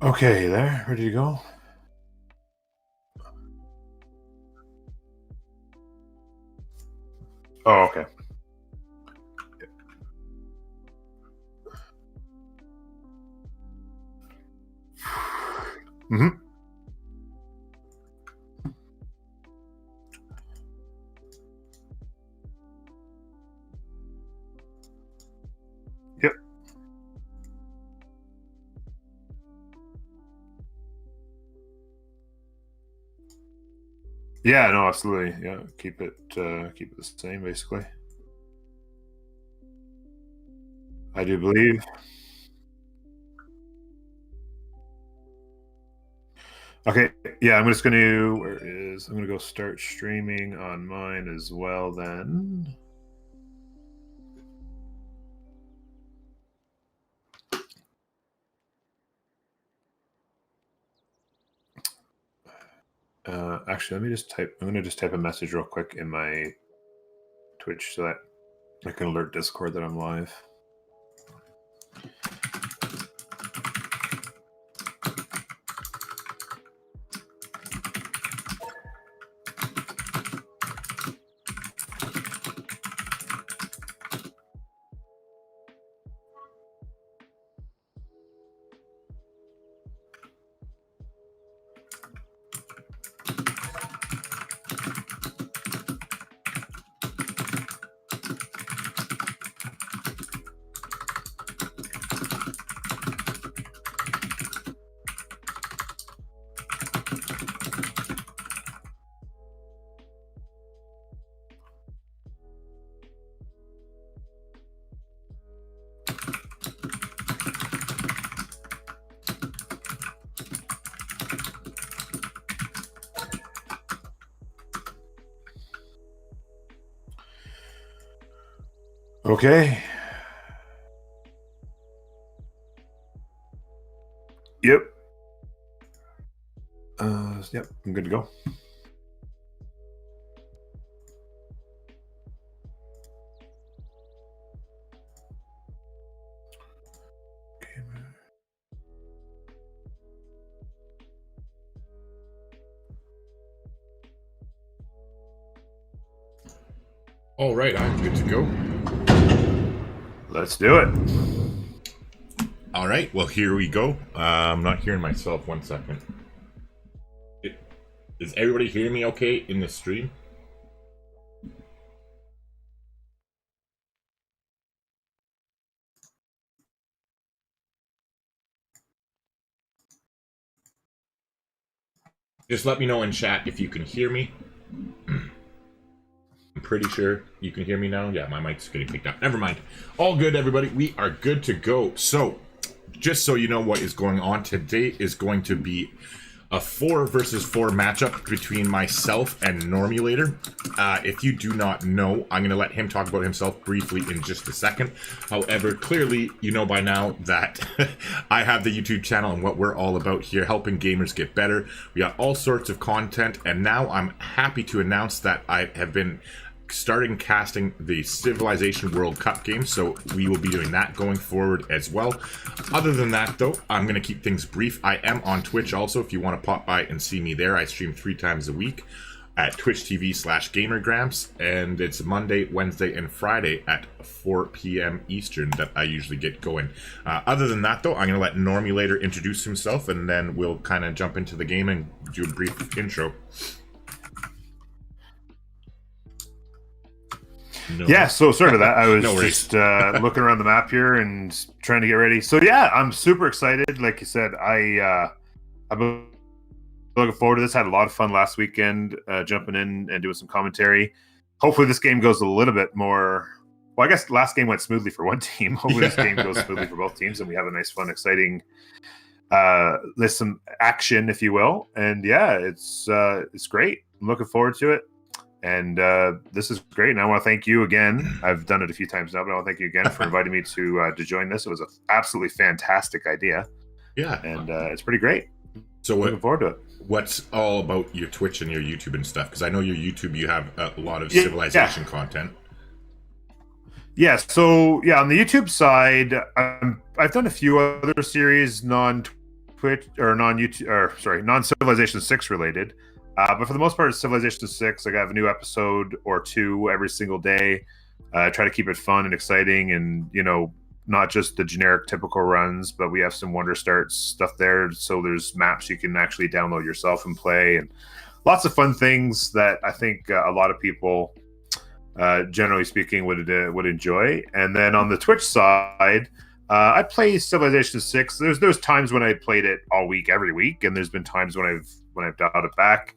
Okay, there. Ready to go? Oh, okay. Mm-hmm. Yep. Yeah, no, absolutely. Yeah, keep it the same, basically. I do believe. Okay, yeah, I'm just gonna. Where is? I'm gonna go start streaming on mine as well. Then. Actually, let me just type. I'm gonna just type a message real quick in my Twitch so that I can alert Discord that I'm live. Okay. Yep. Yep, I'm good to go. All right, I'm good to go. Let's do it. All right, well, here we go. I'm not hearing myself. 1 second. Is everybody hearing me okay in the stream? Just let me know in chat if you can hear me. I'm pretty sure you can hear me now. Yeah, my mic's getting picked up. Never mind. All good, everybody. We are good to go. So, just so you know what is going on, today is going to be a 4 versus 4 matchup between myself and Normul8or. If you do not know, I'm going to let him talk about himself briefly in just a second. However, clearly, you know by now that I have the YouTube channel and what we're all about here, helping gamers get better. We got all sorts of content, and now I'm happy to announce that I have been starting casting the Civilization World Cup game, so we will be doing that going forward as well. Other than that, though, I'm going to keep things brief. I am on Twitch also, if you want to pop by and see me there. I stream 3 times a week at twitch.tv/GamerGramps, and it's Monday, Wednesday, and Friday at 4 p.m. Eastern that I usually get going. Other than that, though, I'm going to let Normul8or introduce himself, and then we'll kind of jump into the game and do a brief intro. No. Yeah, so sorry about that. I was just looking around the map here and trying to get ready. So yeah, I'm super excited. Like you said, I've been looking forward to this. Had a lot of fun last weekend jumping in and doing some commentary. Hopefully this game goes a little bit more... Well, I guess last game went smoothly for one team. Hopefully this game goes smoothly for both teams and we have a nice, fun, exciting... there's some action, if you will. And yeah, it's great. I'm looking forward to it. And this is great. And I want to thank you again. I've done it a few times now, but I want to thank you again for inviting me to join this. It was an absolutely fantastic idea. Yeah. And it's pretty great. So looking forward to it. What's all about your Twitch and your YouTube and stuff? Because I know your YouTube, you have a lot of Civilization content. Yeah. So yeah, on the YouTube side, I've done a few other series, non-Twitch Twitch or non-YouTube, or sorry, non-Civilization 6 related. But for the most part, it's Civilization 6. Like I have a new episode or two every single day. Try to keep it fun and exciting, and not just the generic typical runs, but we have some Wonder Starts stuff there. So there's maps you can actually download yourself and play, and lots of fun things that I think a lot of people, generally speaking, would enjoy. And then on the Twitch side, I play Civilization 6. There's times when I played it all week, every week, and there's been times when I've dialed it back.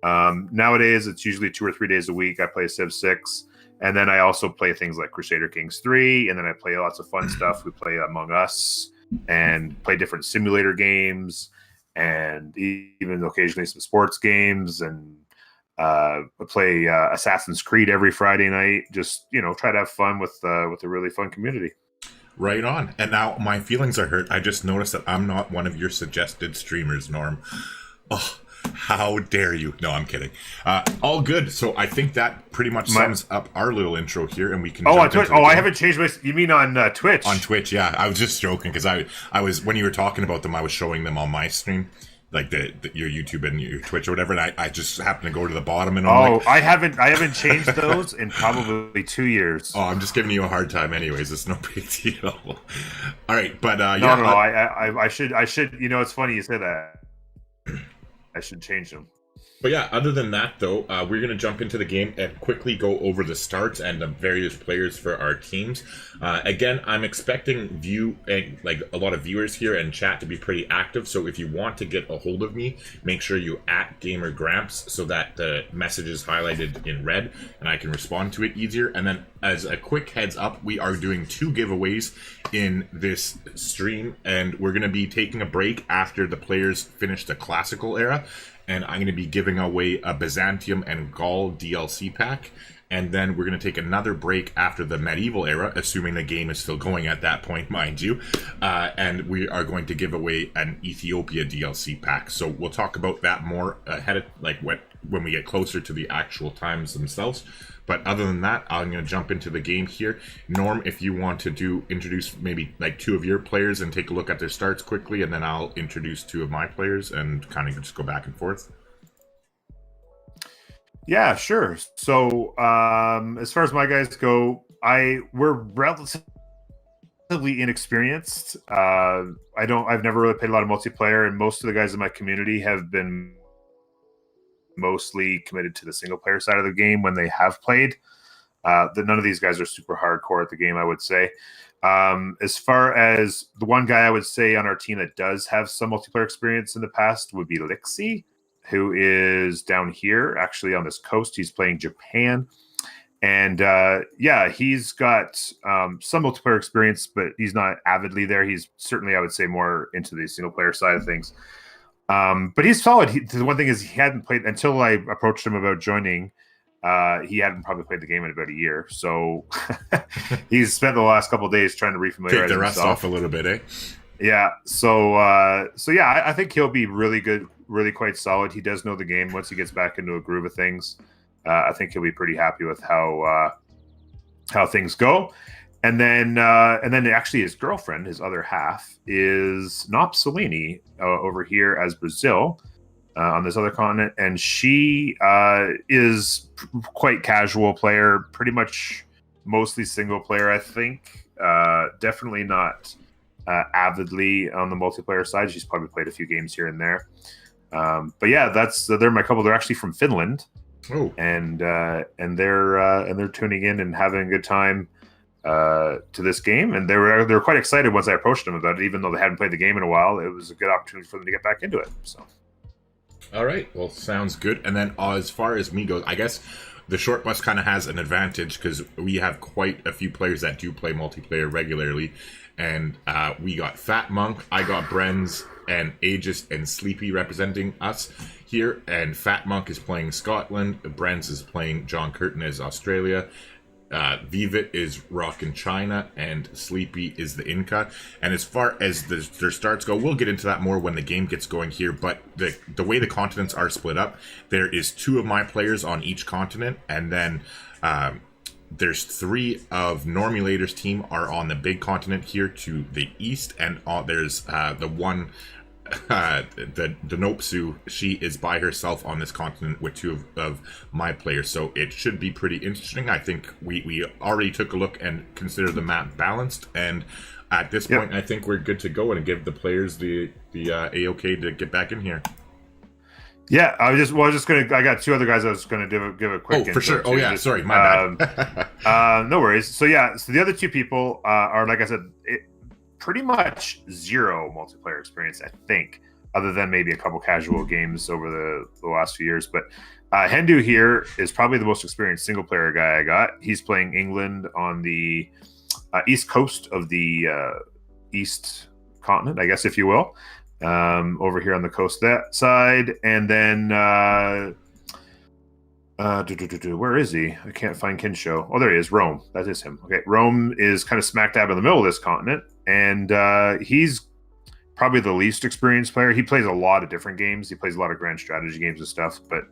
Nowadays, it's usually 2 or 3 days a week I play Civ 6. And then I also play things like Crusader Kings 3, and then I play lots of fun stuff. We play Among Us and play different simulator games, and even occasionally some sports games. And I play Assassin's Creed every Friday night. Just try to have fun with a really fun community. Right on. And now my feelings are hurt. I just noticed that I'm not one of your suggested streamers, Norm. Oh, how dare you? No, I'm kidding. All good. So I think that pretty much sums up our little intro here, and we can. Oh, on Twitch. Oh, I haven't changed my. You mean on Twitch? On Twitch, yeah. I was just joking because I was when you were talking about them, I was showing them on my stream, like your YouTube and your Twitch or whatever, and I just happened to go to the bottom and I haven't changed those in probably 2 years. Oh, I'm just giving you a hard time, anyways. It's no big deal. All right, but no. I should. It's funny you say that. I should change them. But yeah, other than that, though, we're going to jump into the game and quickly go over the starts and the various players for our teams. Again, I'm expecting a lot of viewers here and chat to be pretty active. So if you want to get a hold of me, make sure you @GamerGramps so that the message is highlighted in red and I can respond to it easier. And then as a quick heads up, we are doing 2 giveaways in this stream, and we're going to be taking a break after the players finish the classical era. And I'm going to be giving away a Byzantium and Gaul DLC pack. And then we're going to take another break after the medieval era, assuming the game is still going at that point, mind you. And we are going to give away an Ethiopia DLC pack. So we'll talk about that more ahead of, when we get closer to the actual times themselves. But other than that, I'm going to jump into the game here. Norm, if you want to introduce maybe 2 of your players and take a look at their starts quickly, and then I'll introduce 2 of my players and kind of just go back and forth. Yeah, sure. So as far as my guys go, we're relatively inexperienced. I've never really played a lot of multiplayer, and most of the guys in my community have been mostly committed to the single player side of the game when they have played. None of these guys are super hardcore at the game, I would say. As far as the one guy I would say on our team that does have some multiplayer experience in the past would be Lixie, who is down here actually on this coast. He's playing Japan, and he's got some multiplayer experience, but he's not avidly there. He's certainly, I would say, more into the single player side of things. But he's solid. The one thing is he hadn't played until I approached him about joining. He hadn't probably played the game in about a year, so he's spent the last couple of days trying to refamiliarize take the rest himself off a little bit, eh? Yeah. So I think he'll be really good, really quite solid. He does know the game once he gets back into a groove of things. I think he'll be pretty happy with how things go. And then actually his girlfriend, his other half, is Normul8or over here as Brazil on this other continent. And she is quite casual player, pretty much mostly single player, I think. Definitely not avidly on the multiplayer side. She's probably played a few games here and there. But yeah, they're my couple. They're actually from Finland. Oh. And they're tuning in and having a good time to this game, and they were quite excited once I approached them about it, even though they hadn't played the game in a while. It was a good opportunity for them to get back into it. So, all right, well, sounds good. And then as far as me goes, I guess the short bus kind of has an advantage because we have quite a few players that do play multiplayer regularly, and we got Fat Monk, I got Brenz, and Aegis and Sleepy representing us here. And Fat Monk is playing Scotland, Brenz is playing John Curtin as Australia. Vivit is rocking China, and Sleepy is the Inca. And as far as their starts go, we'll get into that more when the game gets going here, but the way the continents are split up, there is 2 of my players on each continent, and then there's 3 of Normul8or's team are on the big continent here to the east, and there's the one the Nopsu, she is by herself on this continent with two of my players, so it should be pretty interesting. I think we already took a look and consider the map balanced, and at this point, I think we're good to go and give the players the A-OK to get back in here. Yeah, I got two other guys I was gonna give a quick. Oh, for sure. Oh, yeah. Sorry, my bad. No worries. So the other two people are, like I said, pretty much zero multiplayer experience, I think, other than maybe a couple casual games over the last few years. But Hendu here is probably the most experienced single player guy I got. He's playing England on the east coast of the east continent, I guess, if you will. Over here on the coast that side, and then where is he? I can't find Kinsho. Oh, there he is. Rome. That is him. Okay, Rome is kind of smack dab in the middle of this continent, and he's probably the least experienced player. He plays a lot of different games. He plays a lot of grand strategy games and stuff. But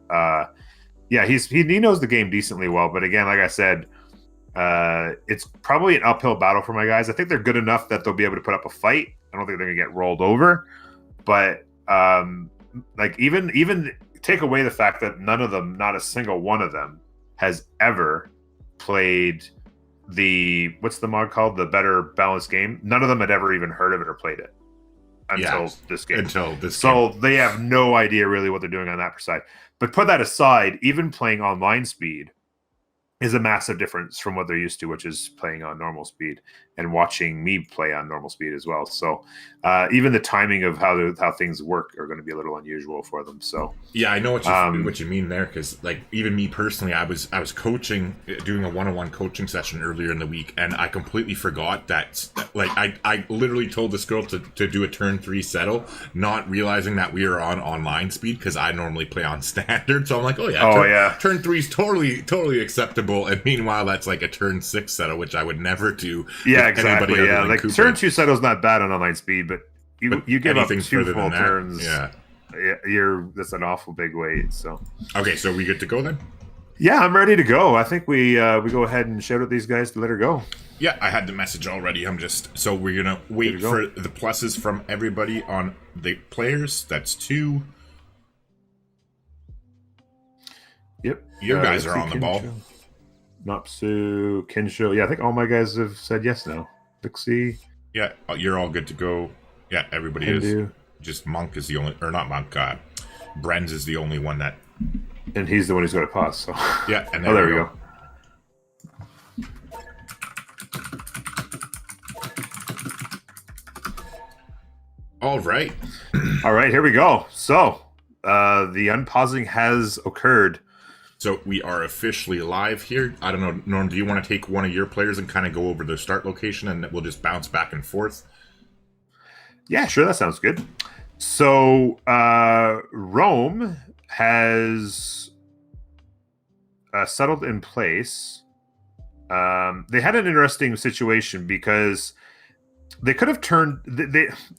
he knows the game decently well. But again, like I said, it's probably an uphill battle for my guys. I think they're good enough that they'll be able to put up a fight. I don't think they're gonna get rolled over. But like even take away the fact that none of them, not a single one of them, has ever played what's the mod called? The Better Balanced Game. None of them had ever even heard of it or played it until this game. So they have no idea really what they're doing on that side. But put that aside, even playing online speed is a massive difference from what they're used to, which is playing on normal speed and watching me play on normal speed as well. So even the timing of how things work are going to be a little unusual for them. So yeah, I know what you mean there, because like even me personally, I was coaching, doing a one-on-one coaching session earlier in the week, and I completely forgot that. Like I literally told this girl to do a turn 3 settle, not realizing that we are on online speed because I normally play on standard. So I'm like, turn 3 is totally acceptable. And meanwhile, that's like a turn 6 settle, which I would never do. Yeah, exactly. Yeah, like Cooper. Turn 2 settle is not bad on online speed, but you give up 2 full turns. That's an awful big wait. So okay, so we good to go then? Yeah, I'm ready to go. I think we go ahead and shout at these guys to let her go. Yeah, I had the message already. So we're gonna wait for the pluses from everybody on the players. That's 2. Yep, your guys are on the ball. Nopsu, Kinsho. Yeah, I think all my guys have said yes now. Dixie. Yeah, you're all good to go. Yeah, everybody is. Just Monk is the only, or not Monk. Brenz is the only one that. And he's the one who's going to pause. So yeah, and there we go. All right. All right, here we go. So the unpausing has occurred. So we are officially live here. I don't know, Norm, do you want to take one of your players and kind of go over the start location, and we'll just bounce back and forth? Yeah, sure. That sounds good. So Rome has settled in place. They had an interesting situation because they could have turned...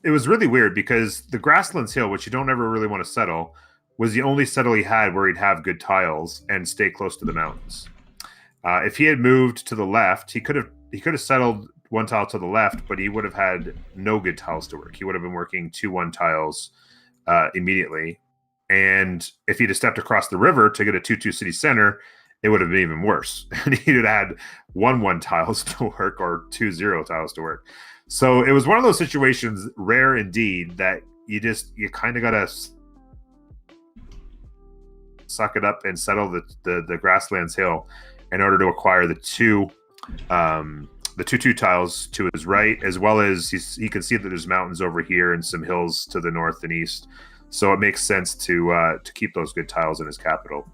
It was really weird because the Grasslands Hill, which you don't ever really want to settle, was the only settle he had where he'd have good tiles and stay close to the mountains. If he had moved to the left, he could have settled one tile to the left, but he would have had no good tiles to work. He would have been working 2-1 tiles immediately. And if he'd have stepped across the river to get a 2-2 city center, it would have been even worse. And he'd have had 1-1 tiles to work or 2-0 tiles to work. So it was one of those situations, rare indeed, that you kind of got to suck it up and settle the Grasslands Hill in order to acquire the 2-2 tiles to his right, as well as he can see that there's mountains over here and some hills to the north and east. So it makes sense to keep those good tiles in his capital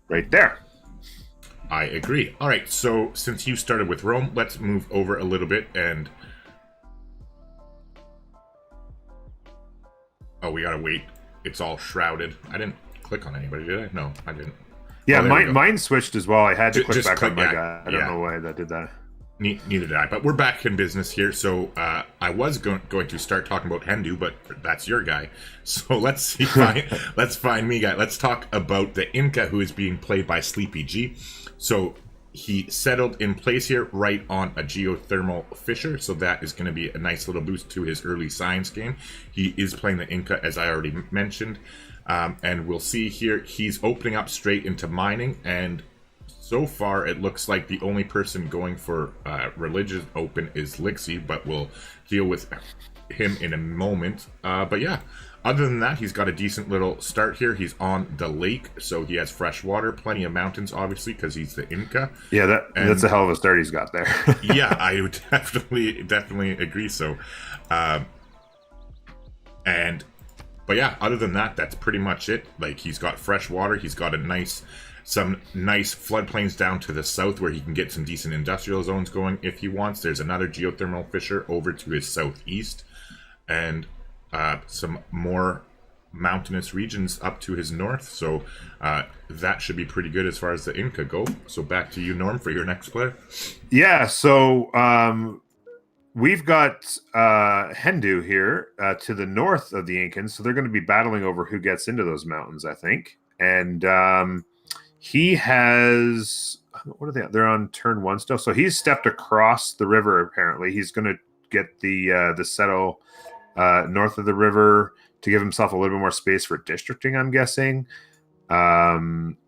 right there. I agree. All right, so since you started with Rome, let's move over a little bit and... Oh, we gotta wait. It's all shrouded. I didn't click on anybody, did I? No, I didn't. Yeah, mine switched as well. I had to click back on my guy. I don't know why that did that. Neither did I. But we're back in business here. So I was going to start talking about Hendu, but that's your guy. So let's find me guy. Let's talk about the Inca, who is being played by Sleepy G. So he settled in place here right on a geothermal fissure, so that is going to be a nice little boost to his early science game. He is playing the Inca, as I already mentioned, and we'll see here he's opening up straight into mining, and so far it looks like the only person going for religious open is Lixie, but we'll deal with him in a moment. But yeah, other than that, he's got a decent little start here. He's on the lake, so he has fresh water, plenty of mountains, obviously, because he's the Inca. Yeah, that's a hell of a start he's got there. Yeah, I would definitely agree. So, but yeah, other than that, that's pretty much it. Like, he's got fresh water. He's got some nice floodplains down to the south where he can get some decent industrial zones going if he wants. There's another geothermal fissure over to his southeast, and some more mountainous regions up to his north, so that should be pretty good as far as the Inca go. So back to you, Norm, for your next player. Yeah, so we've got Hendu here to the north of the Incans, so they're going to be battling over who gets into those mountains, I think. And he has, what are they? They're on turn 1 still, so he's stepped across the river. Apparently, he's going to get the settle north of the river to give himself a little bit more space for districting, I'm guessing.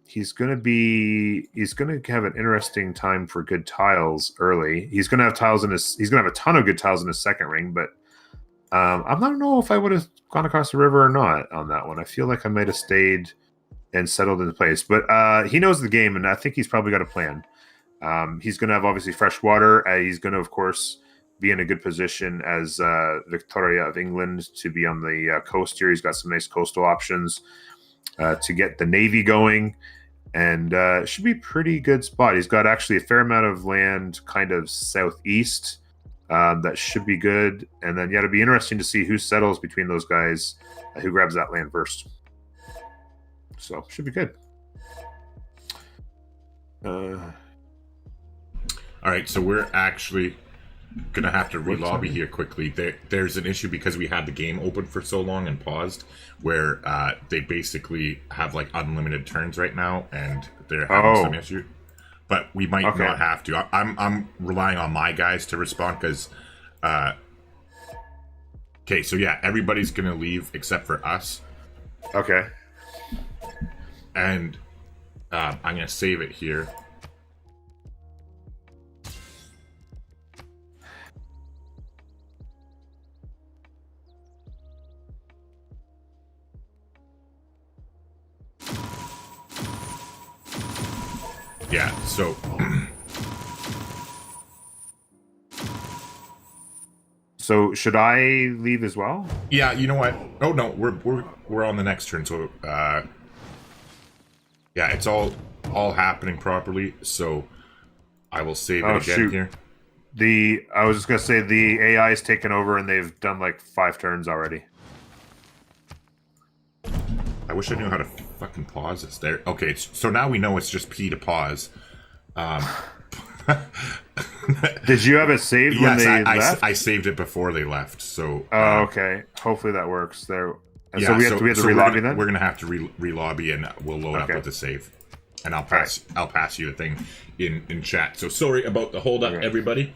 He's going to have an interesting time for good tiles early. He's going to have he's going to have a ton of good tiles in his second ring, but I don't know if I would have gone across the river or not on that one. I feel like I might have stayed and settled into place, but he knows the game, and I think he's probably got a plan. He's going to have obviously fresh water. He's going to, of course, be in a good position as Victoria of England to be on the coast here. He's got some nice coastal options to get the Navy going, and should be a pretty good spot. He's got actually a fair amount of land kind of southeast that should be good. And then, yeah, it'll be interesting to see who settles between those guys, who grabs that land first. So, should be good. All right, so we're actually gonna have to re-lobby here quickly. There's an issue because we had the game open for so long and paused, where they basically have like unlimited turns right now, and they're having some issue. But we might not have to. I'm relying on my guys to respond because. Okay, so yeah, everybody's gonna leave except for us. Okay. And I'm gonna save it here. Yeah, so so should I leave as well? Yeah, you know what? Oh no, we're on the next turn, so yeah, it's all happening properly, so I will save it again here. I was just gonna say the AI is taken over and they've done like 5 turns already. I wish I knew how to fucking pause this there. Okay, so now we know it's just P to pause. Did you have it saved when they left? I saved it before they left. So okay. Hopefully that works there. And so we have to re-lobby then? We're gonna have to re-lobby, and we'll load up with the save. And I'll pass you a thing in chat. So sorry about the hold up, everybody.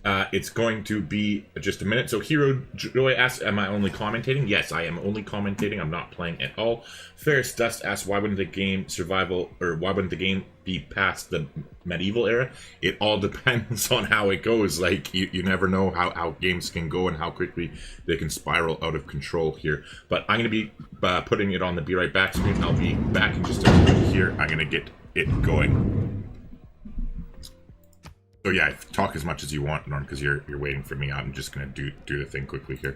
It's going to be just a minute. So Hero Joy asks, am I only commentating? Yes, I am only commentating. I'm not playing at all. Ferris Dust asks, why wouldn't the game why wouldn't the game be past the medieval era? It all depends on how it goes. Like, you never know how games can go and how quickly they can spiral out of control here. But I'm going to be putting it on the Be Right Back screen. I'll be back in just a minute here. I'm going to get it going. So yeah, talk as much as you want, Norm, because you're waiting for me. I'm just gonna do the thing quickly here.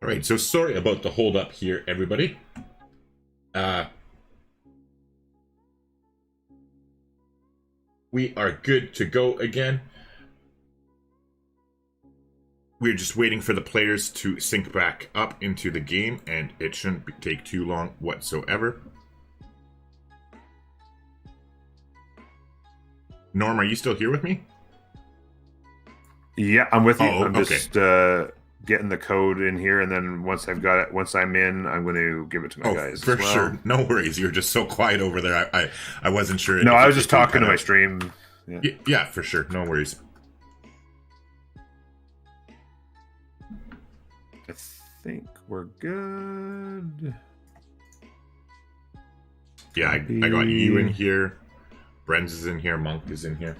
All right, so sorry about the hold up here, everybody. We are good to go again. We're just waiting for the players to sync back up into the game, and it shouldn't take too long whatsoever. Norm, are you still here with me? Yeah, I'm with you. Oh, I'm just getting the code in here, and then once I've got it, once I'm in, I'm going to give it to my guys. For sure. No worries. You're just so quiet over there. I wasn't sure. No, I was just talking to my stream. Yeah, for sure. No worries. I think we're good. Yeah, I got you in here. Brenz is in here. Monk is in here.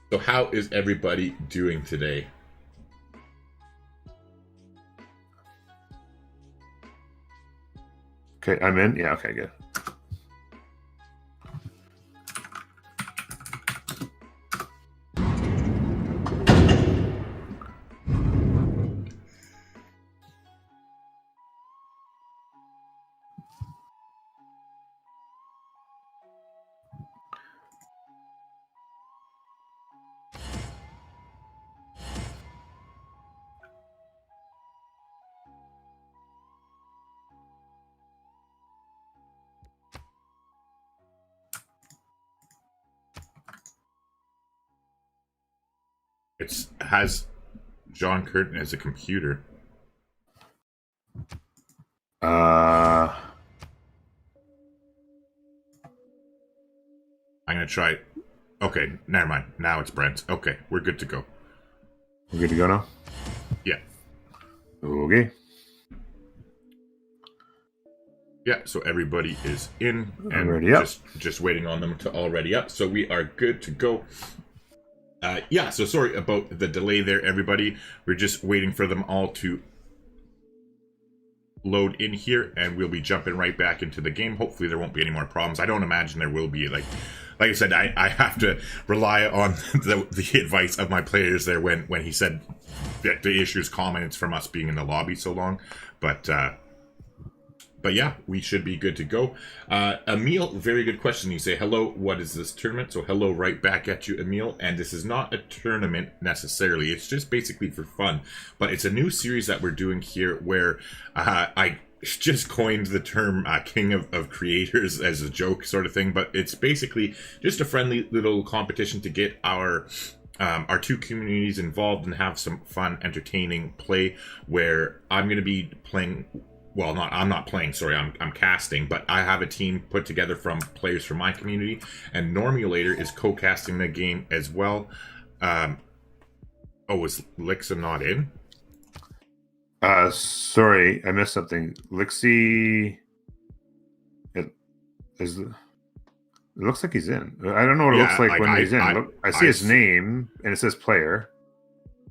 So how is everybody doing today? Okay, I'm in. Yeah, okay, good. It has John Curtin as a computer. I'm gonna try. Okay, never mind. Now it's Brent. Okay, we're good to go. We're good to go now? Yeah. Okay. Yeah, so everybody is in and ready up. Just waiting on them to all ready up. So we are good to go. Yeah, so sorry about the delay there, everybody. We're just waiting for them all to load in here, and we'll be jumping right back into the game. Hopefully there won't be any more problems. I don't imagine there will be. Like I said, I have to rely on the advice of my players there when he said that the issue is common. It's from us being in the lobby so long. But yeah, we should be good to go. Emil, very good question. You say, hello, what is this tournament? So hello right back at you, Emil. And this is not a tournament necessarily. It's just basically for fun. But it's a new series that we're doing here where I just coined the term King of Creators as a joke sort of thing. But it's basically just a friendly little competition to get our two communities involved and have some fun, entertaining play where I'm going to be playing... Well, I'm not playing, sorry, I'm casting, but I have a team put together from players from my community, and Normul8or is co-casting the game as well. Is Lixa not in? Sorry, I missed something. Lixie... It looks like he's in. I don't know what it looks like when he's in. I see his name, and it says player.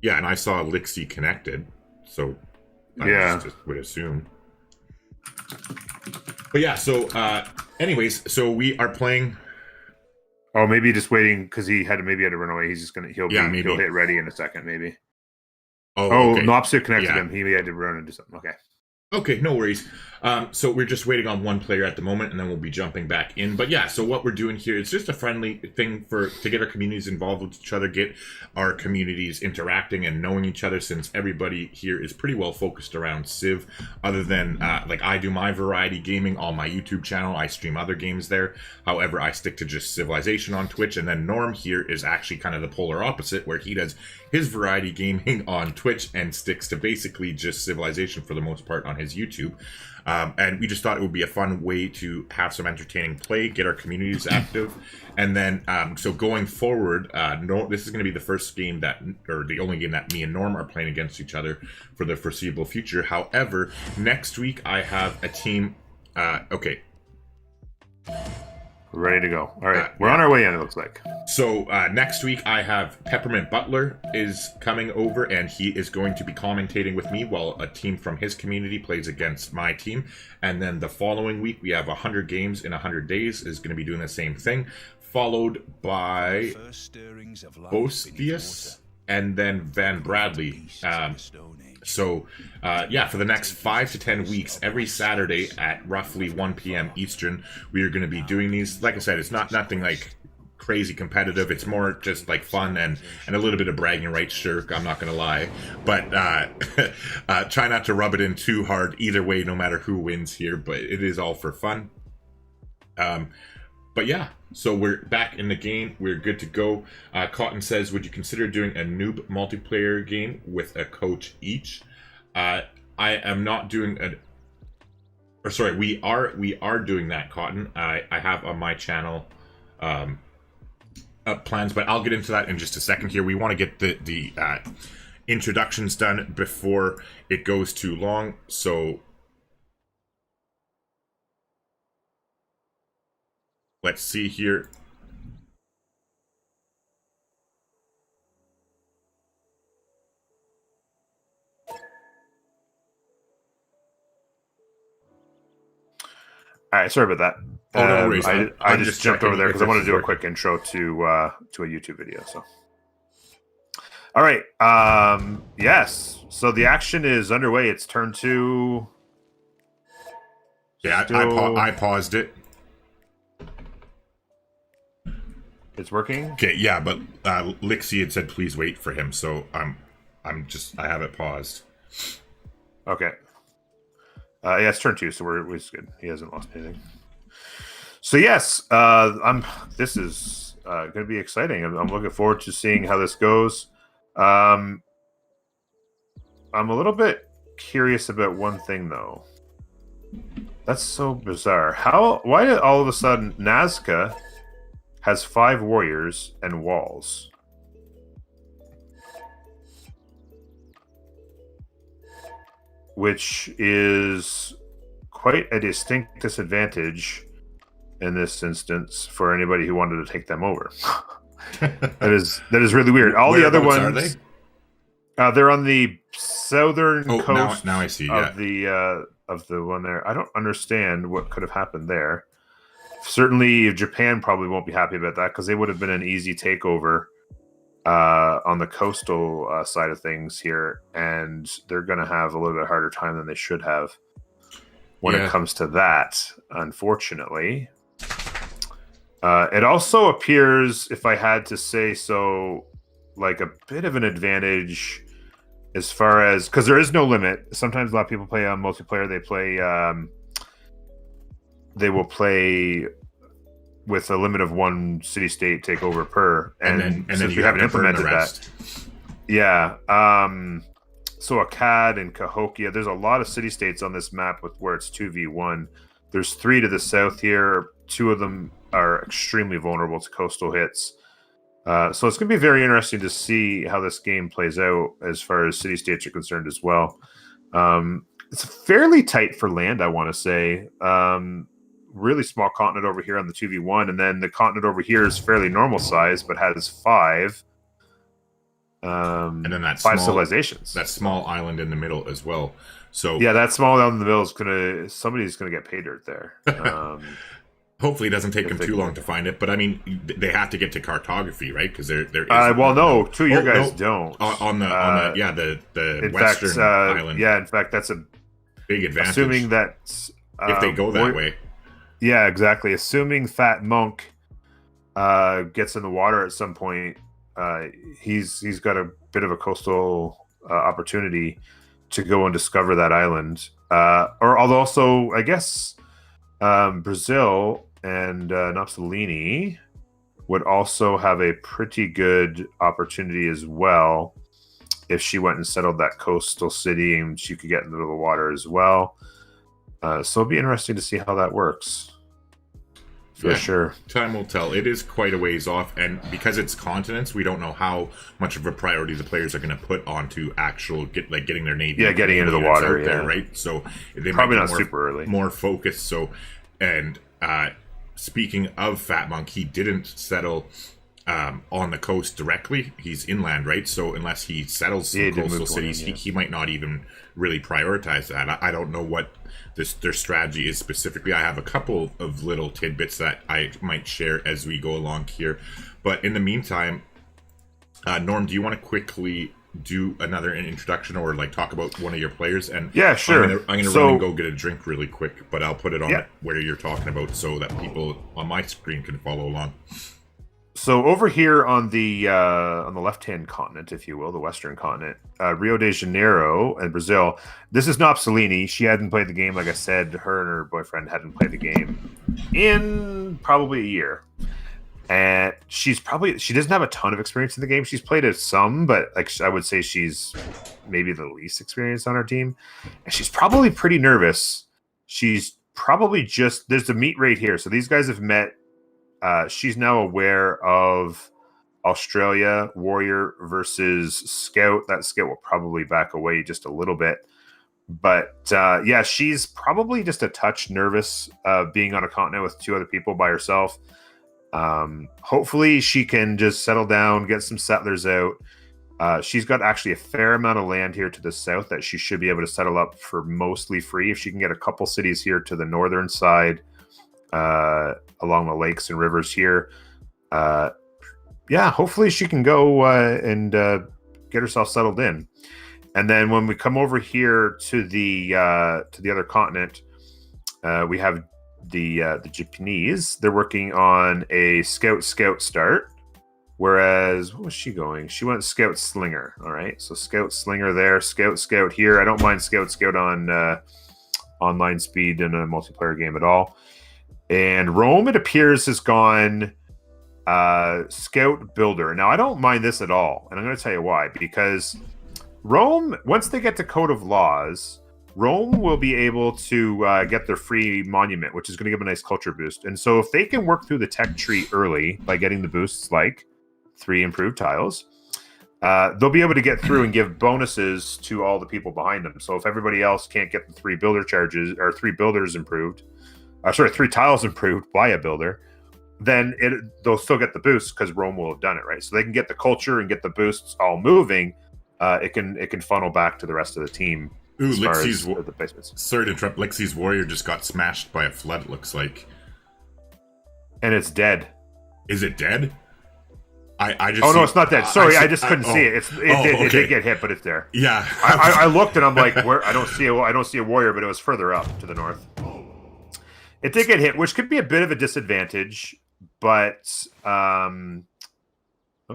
Yeah, and I saw Lixie connected, so I just would assume. But yeah, so anyways, so we are playing. Oh, maybe just waiting because he had to run away. He's just he'll hit ready in a second, maybe. Okay. Nopsia connected him. He had to run and do something. Okay, no worries. So we're just waiting on one player at the moment, and then we'll be jumping back in. But yeah, so what we're doing here is just a friendly thing to get our communities involved with each other, get our communities interacting and knowing each other, since everybody here is pretty well focused around Civ. Other than, like, I do my variety gaming on my YouTube channel. I stream other games there. However, I stick to just Civilization on Twitch. And then Norm here is actually kind of the polar opposite, where he does his variety gaming on Twitch and sticks to basically just Civilization for the most part on his YouTube. And we just thought it would be a fun way to have some entertaining play, get our communities active, and then so going forward, this is going to be the first game the only game that me and Norm are playing against each other for the foreseeable future. However, next week I have a team. Okay. Ready to go. All right. We're on our way in, it looks like. So next week I have Peppermint Butler is coming over, and he is going to be commentating with me while a team from his community plays against my team. And then the following week we have 100 games in 100 days is going to be doing the same thing, followed by Bostius and then Van Bradley. So, for the next 5 to 10 weeks, every Saturday at roughly 1 p.m. Eastern, we are going to be doing these. Like I said, it's nothing like crazy competitive. It's more just like fun and a little bit of bragging rights. Sure, I'm not going to lie, but try not to rub it in too hard either way, no matter who wins here. But it is all for fun. But yeah, so we're back in the game. We're good to go. Cotton says, would you consider doing a noob multiplayer game with a coach each? I am not doing we are doing that, Cotton. I have on my channel plans, but I'll get into that in just a second here. We want to get the introductions done before it goes too long, so let's see here. All right, sorry about that. Oh, no worries. I just jumped over there because I want to do a quick intro to a YouTube video. So, all right. Yes. So the action is underway. It's turn 2. Yeah, I paused it. It's working. Okay, yeah, but Lixie had said please wait for him, so I have it paused. Okay. Yeah, it's turn 2, so we're good. He hasn't lost anything. So yes, this is going to be exciting. I'm looking forward to seeing how this goes. I'm a little bit curious about one thing though. That's so bizarre. Why did all of a sudden Nazca has 5 warriors and walls? Which is quite a distinct disadvantage in this instance for anybody who wanted to take them over. that is really weird. All the other ones are they? They're on the southern coast. Now I see. Of the one there. I don't understand what could have happened there. Certainly, Japan probably won't be happy about that because they would have been an easy takeover on the coastal side of things here, and they're going to have a little bit harder time than they should have when it comes to that, unfortunately. It also appears, if I had to say so, like a bit of an advantage as far as, because there is no limit. Sometimes a lot of people play on multiplayer. They will play with a limit of 1 city-state takeover per, and then you haven't implemented that. Yeah. So Akkad and Cahokia, there's a lot of city-states on this map where it's 2v1. There's 3 to the south here. 2 of them are extremely vulnerable to coastal hits. So it's going to be very interesting to see how this game plays out as far as city-states are concerned as well. It's fairly tight for land, I want to say. Really small continent over here on the 2v1, and then the continent over here is fairly normal size but has 5 and then that 5 civilizations. That small island in the middle as well. So yeah, that small island in the middle is somebody's gonna get pay dirt there. Hopefully it doesn't take them too long to find it, but I mean they have to get to cartography, right? Because there is no, 2 of your guys don't on the western fact, island. Yeah, in fact that's a big advantage, assuming that if they go that way. Yeah, exactly. Assuming Fat Monk gets in the water at some point, he's got a bit of a coastal opportunity to go and discover that island. Or also, I guess Brazil and Napsolini would also have a pretty good opportunity as well if she went and settled that coastal city, and she could get into the water as well. So it'll be interesting to see how that works. For sure. Time will tell. It is quite a ways off, and because it's continents, we don't know how much of a priority the players are going to put onto getting their navy. Yeah, getting into the water. There, right? So they probably might be not super early. More focused. So, and speaking of Fat Monk, he didn't settle on the coast directly. He's inland, right? So unless he settles some coastal cities, he might not even really prioritize that. I don't know what their strategy is specifically. I have a couple of little tidbits that I might share as we go along here. But in the meantime, Norm, do you want to quickly do another introduction or like talk about one of your players? And yeah, sure. I'm gonna run and go get a drink really quick, but I'll put it on where you're talking about so that people on my screen can follow along. So over here on the left-hand continent, if you will, the Western continent, Rio de Janeiro and Brazil. This is Nopsolini. She hadn't played the game, like I said. Her and her boyfriend hadn't played the game in probably a year, and she doesn't have a ton of experience in the game. She's played it some, but like I would say she's maybe the least experienced on our team, and she's probably pretty nervous. She's probably there's a meet right here. So these guys have met. She's now aware of Australia Warrior versus Scout. That Scout will probably back away just a little bit. But yeah, she's probably just a touch nervous being on a continent with two other people by herself. Hopefully she can just settle down, get some settlers out. She's got actually a fair amount of land here to the south that she should be able to settle up for mostly free. If she can get a couple cities here to the northern side, along the lakes and rivers here. Yeah, hopefully she can go and get herself settled in. And then when we come over here to the other continent, we have the Japanese. They're working on a Scout start. Whereas, what was she going? She went Scout Slinger. All right, so Scout Slinger there, Scout here. I don't mind Scout on online speed in a multiplayer game at all. And Rome, it appears, has gone Scout Builder. Now, I don't mind this at all, and I'm going to tell you why. Because Rome, once they get to Code of Laws, Rome will be able to get their free monument, which is going to give them a nice culture boost. And so if they can work through the tech tree early by getting the boosts like 3 improved tiles, they'll be able to get through and give bonuses to all the people behind them. So if everybody else can't get the 3 builder charges or 3 builders improved, 3 tiles improved by a builder, then they'll still get the boost because Rome will have done it, right? So they can get the culture and get the boosts all moving. It can funnel back to the rest of the team. Ooh, the placements. Sorry to interrupt. Lixie's warrior just got smashed by a flood, it looks like. And it's dead. Is it dead? I just. Oh no, it's not dead. Sorry, I just couldn't see it. It did get hit, but it's there. Yeah. I looked and I'm like, where? I don't see a warrior, but it was further up to the north. It did get hit, which could be a bit of a disadvantage, but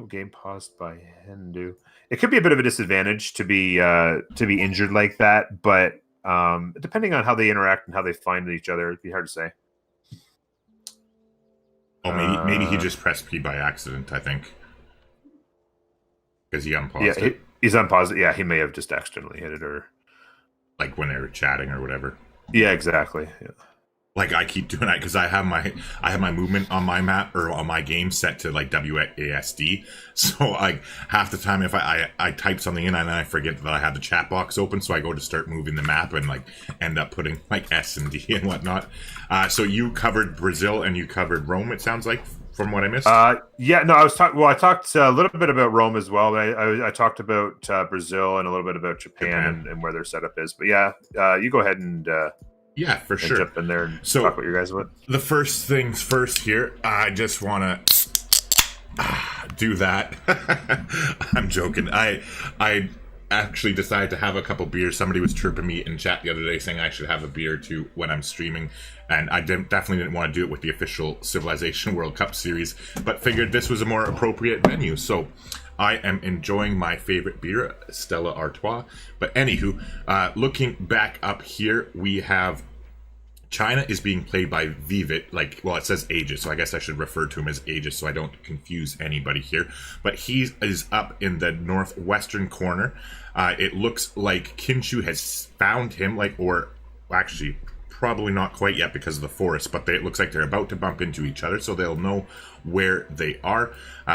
game paused by Hindu. It could be a bit of a disadvantage to be injured like that, but depending on how they interact and how they find each other, it'd be hard to say. Oh, maybe he just pressed P by accident, I think. Because he unpaused it. He's unpaused it. Yeah, he may have just accidentally hit it, or like when they were chatting or whatever. Yeah, exactly. Yeah. Like I keep doing that because I have my movement on my map or on my game set to like WASD. So like half the time if I type something in and I forget that I have the chat box open, so I go to start moving the map and like end up putting like S and D and whatnot. So you covered Brazil and you covered Rome, it sounds like, from what I missed. Yeah, no, I talked a little bit about Rome as well. But I talked about Brazil and a little bit about Japan. And where their setup is. But yeah, you go ahead and. Yeah, for sure. Jump in there and talk what you guys want. The first things first here, I just want to do that. I'm joking. I actually decided to have a couple beers. Somebody was chirping me in chat the other day saying I should have a beer too when I'm streaming. And I definitely didn't want to do it with the official Civilization World Cup series, but figured this was a more appropriate venue. So I am enjoying my favorite beer, Stella Artois. But anywho, looking back up here, we have China is being played by Vivit. It says Aegis, so I guess I should refer to him as Aegis so I don't confuse anybody here. But he is up in the northwestern corner. It looks like Kinshu has found him, actually, probably not quite yet because of the forest, but it looks like they're about to bump into each other, so they'll know where they are.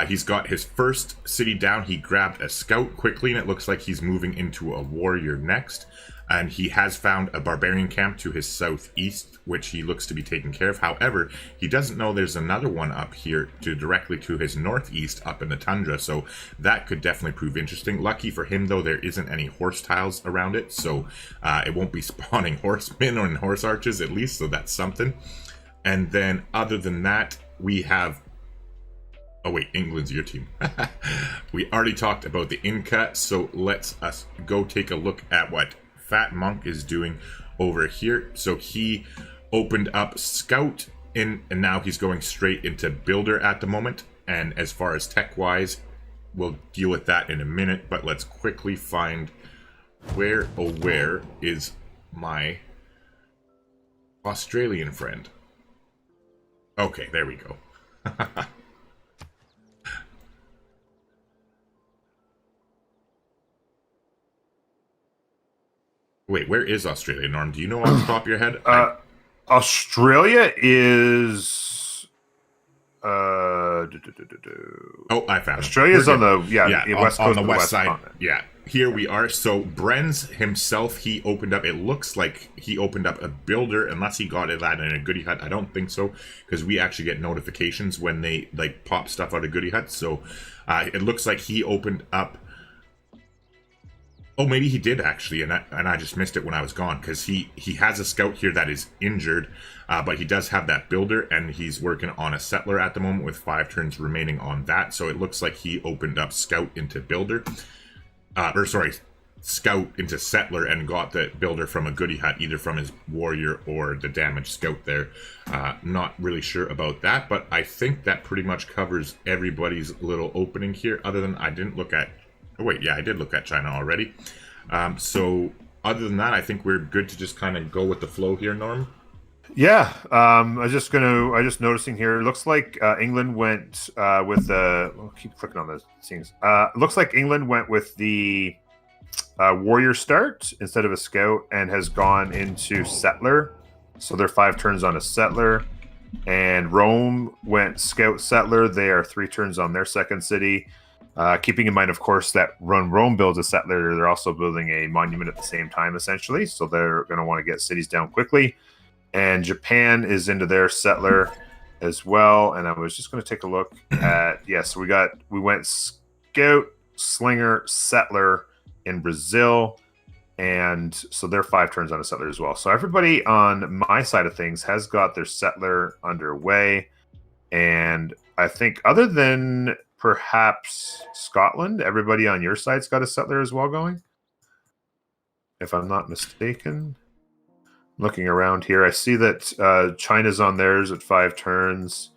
He's got his first city down. He grabbed a scout quickly, and it looks like he's moving into a warrior next. And he has found a barbarian camp to his southeast, which he looks to be taking care of. However, he doesn't know there's another one up here directly to his northeast up in the tundra, so that could definitely prove interesting. Lucky for him, though, there isn't any horse tiles around it, so it won't be spawning horsemen or horse archers at least, so that's something. And then other than that, we have... Oh wait, England's your team. We already talked about the Inca, so let's us go take a look at what Fat Monk is doing over here. So he opened up Scout in, and now he's going straight into Builder at the moment. And as far as tech-wise, we'll deal with that in a minute, but let's quickly find where is my Australian friend. Okay, there we go. Wait, where is Australia, Norm? Do you know off the top of your head? Australia is... Oh, I found it. Australia's on the west coast, on the west side. Continent. Yeah, here we are. So Brenz himself, he opened up. It looks like he opened up a builder, unless he got it in a goodie hut. I don't think so, because we actually get notifications when they like pop stuff out of goodie huts. So it looks like he opened up. Oh, maybe he did actually, and I just missed it when I was gone, because he has a scout here that is injured, but he does have that builder, and he's working on a settler at the moment with 5 turns remaining on that. So it looks like he opened up scout into builder, scout into settler, and got the builder from a goodie hut, either from his warrior or the damaged scout there. Not really sure about that, but I think that pretty much covers everybody's little opening here, other than I didn't look at... Oh, wait, yeah, I did look at China already. So other than that, I think we're good to just kind of go with the flow here, Norm. Yeah, I just noticing here. It looks like England went with the. I'll keep clicking on those things. Looks like England went with the warrior start instead of a scout, and has gone into settler. So they're 5 turns on a settler. And Rome went scout settler. They are 3 turns on their second city. Keeping in mind, of course, that Rome builds a settler, they're also building a monument at the same time, essentially. So they're going to want to get cities down quickly. And Japan is into their settler as well. And I was just going to take a look at... Yes, we went scout, slinger, settler in Brazil. And so they're 5 turns on a settler as well. So everybody on my side of things has got their settler underway. And I think other than... perhaps Scotland, everybody on your side's got a settler as well going, if I'm not mistaken. Looking around here, I see that China's on theirs at 5 turns.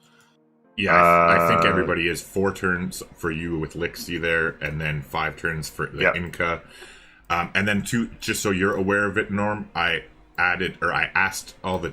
Yeah, I think everybody is 4 turns for you with Lixi there, and then 5 turns for the Inca. And then just so you're aware of it, Norm, I asked all the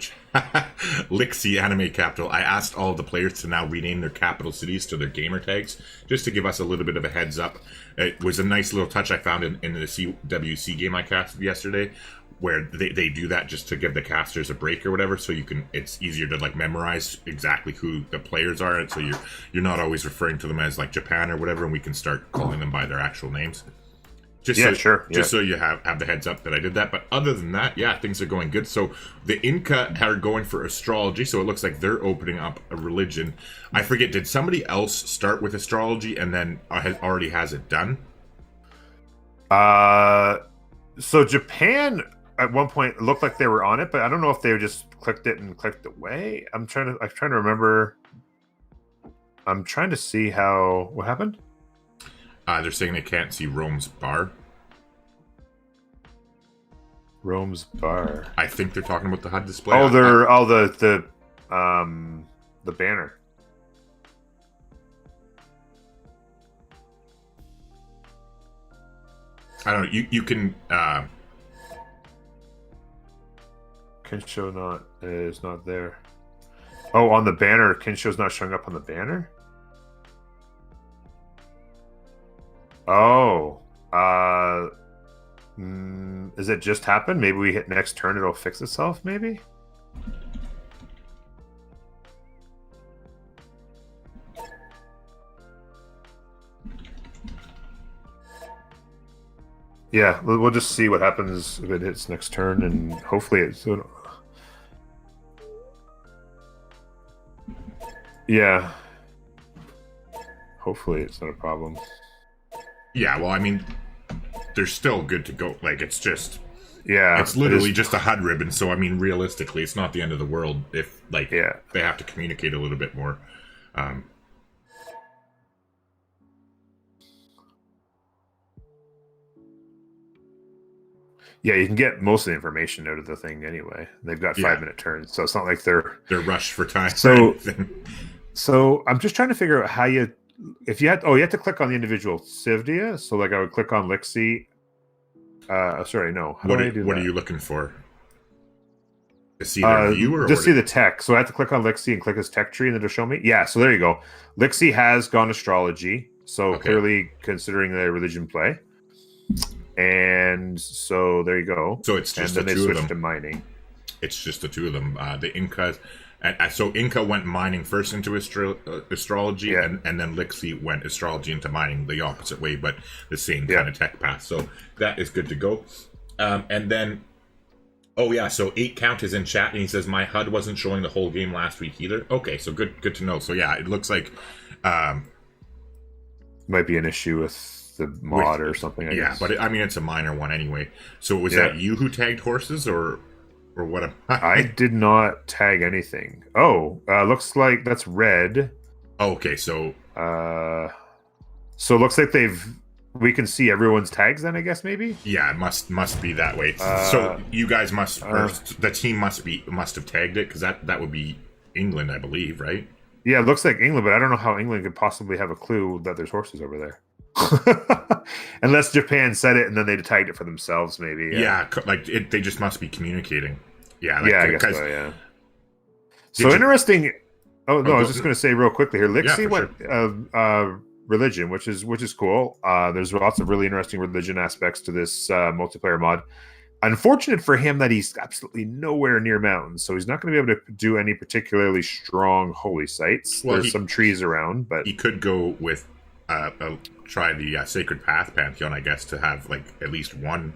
Lixi Anime Capital. I asked all the players to now rename their capital cities to their gamer tags, just to give us a little bit of a heads up. It was a nice little touch I found in the CWC game I casted yesterday, where they do that just to give the casters a break or whatever, so it's easier to like memorize exactly who the players are, and so you're not always referring to them as like Japan or whatever, and we can start calling them by their actual names. Just so you have the heads up that I did that. But other than that, yeah, things are going good. So the Inca are going for astrology, so it looks like they're opening up a religion. I forget, did somebody else start with astrology and then already has it done? So Japan at one point looked like they were on it, but I don't know if they just clicked it and clicked away. I'm trying to remember. I'm trying to see what happened. They're saying they can't see Rome's bar. Rome's bar. I think they're talking about the HUD display. Oh, the banner. I don't know. You can. Kensho is not there. Oh, on the banner, Kensho's not showing up on the banner. Oh, Does it just happen? Maybe we hit next turn, it'll fix itself, maybe? Yeah, we'll just see what happens if it hits next turn, and hopefully it's. Yeah. Hopefully it's not a problem. Yeah, well, I mean, they're still good to go. Like, it's just... Yeah. It's literally just a HUD ribbon, so, I mean, realistically, it's not the end of the world if, like, they have to communicate a little bit more. Yeah, you can get most of the information out of the thing anyway. They've got 5-minute turns, so it's not like they're rushed for time. So I'm just trying to figure out how you have to click on the individual Civ, do you? So like I would click on Lixie. Sorry, no. What are you looking for? To see their view, or just see the tech. So I have to click on Lixie and click his tech tree, and then it'll show me. Yeah, so there you go. Lixie has gone astrology, so clearly considering the religion play. And so there you go. So it's just and the then two they of them. switched to mining. It's just the two of them. The Incas, so Inca went mining first into astrology, and then Lixie went astrology into mining, the opposite way, but the same kind of tech path. So that is good to go. And then, so 8 Count is in chat, and he says my HUD wasn't showing the whole game last week either. Okay, so good to know. So yeah, it looks like might be an issue with the mod or something. I guess. But it's a minor one anyway. So was that you who tagged horses, or what? I did not tag anything. Looks like that's red. Okay, so so it looks like we can see everyone's tags then, I guess, maybe. Yeah, it must be that way. So you guys the team must have tagged it, because that would be England, I believe, right? Yeah, it looks like England, but I don't know how England could possibly have a clue that there's horses over there. Unless Japan said it and then they tagged it for themselves, maybe. They just must be communicating. I guess so. Yeah. So interesting. I was just going to say real quickly here. Lixie went religion, which is cool. There's lots of really interesting religion aspects to this multiplayer mod. Unfortunate for him that he's absolutely nowhere near mountains, so he's not going to be able to do any particularly strong holy sites. Well, there's some trees around, but he could go with try the Sacred Path Pantheon, I guess, to have like at least one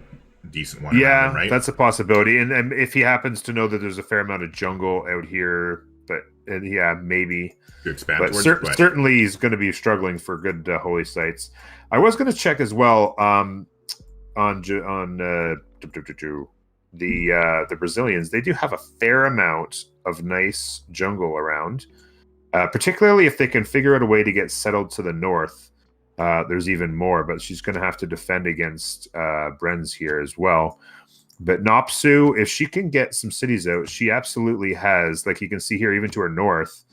decent one. Yeah, right? That's a possibility. And if he happens to know that there's a fair amount of jungle out here, but maybe to expand. But certainly he's going to be struggling for good holy sites. I was going to check as well on the Brazilians. They do have a fair amount of nice jungle around, particularly if they can figure out a way to get settled to the north. There's even more, but she's going to have to defend against Brenz here as well. But Nopsu, if she can get some cities out, she absolutely has. Like you can see here, even to her north,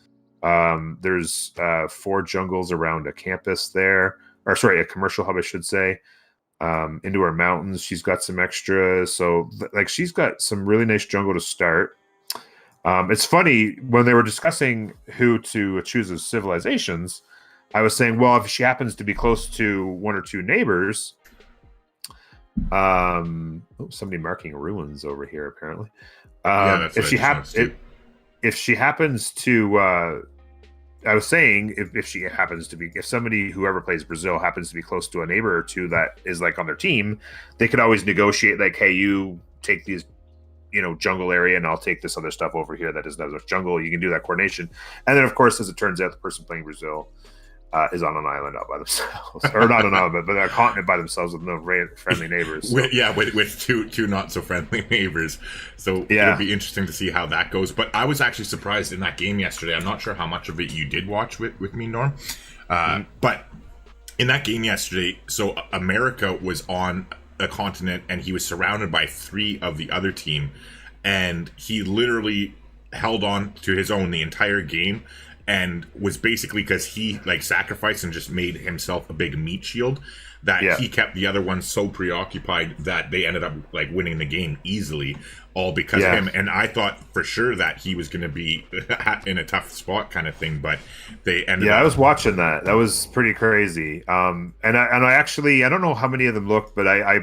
there's 4 jungles around a campus there, a commercial hub, I should say. Into her mountains, she's got some extra. So, she's got some really nice jungle to start. It's funny, when they were discussing who to choose as civilizations, I was saying, well, if she happens to be close to 1 or 2 neighbors, somebody marking ruins over here apparently. If she happens to, I was saying, if somebody, whoever plays Brazil, happens to be close to a neighbor or 2 that is like on their team, they could always negotiate, like, hey, you take these, jungle area, and I'll take this other stuff over here that doesn't have much jungle. You can do that coordination. And then, of course, as it turns out, the person playing Brazil is on an island all by themselves, or not an island, but a continent by themselves with no friendly neighbors. So. With two not so friendly neighbors. So it'll be interesting to see how that goes. But I was actually surprised in that game yesterday. I'm not sure how much of it you did watch with me, Norm. But in that game yesterday, so America was on a continent, and he was surrounded by 3 of the other team, and he literally held on to his own the entire game. And was basically, because he sacrificed and just made himself a big meat shield, that he kept the other ones so preoccupied that they ended up winning the game easily, all because of him. And I thought for sure that he was going to be in a tough spot kind of thing, but they ended up. I was watching that. That was pretty crazy. And I actually, I don't know how many of them looked, but I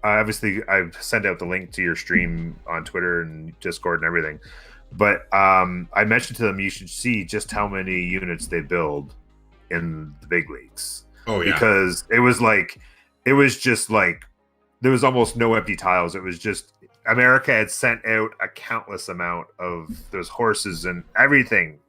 obviously I've sent out the link to your stream on Twitter and Discord and everything. But I mentioned to them, you should see just how many units they build in the big leagues. Oh, yeah. Because it was it was just like there was almost no empty tiles. It was just America had sent out a countless amount of those horses and everything.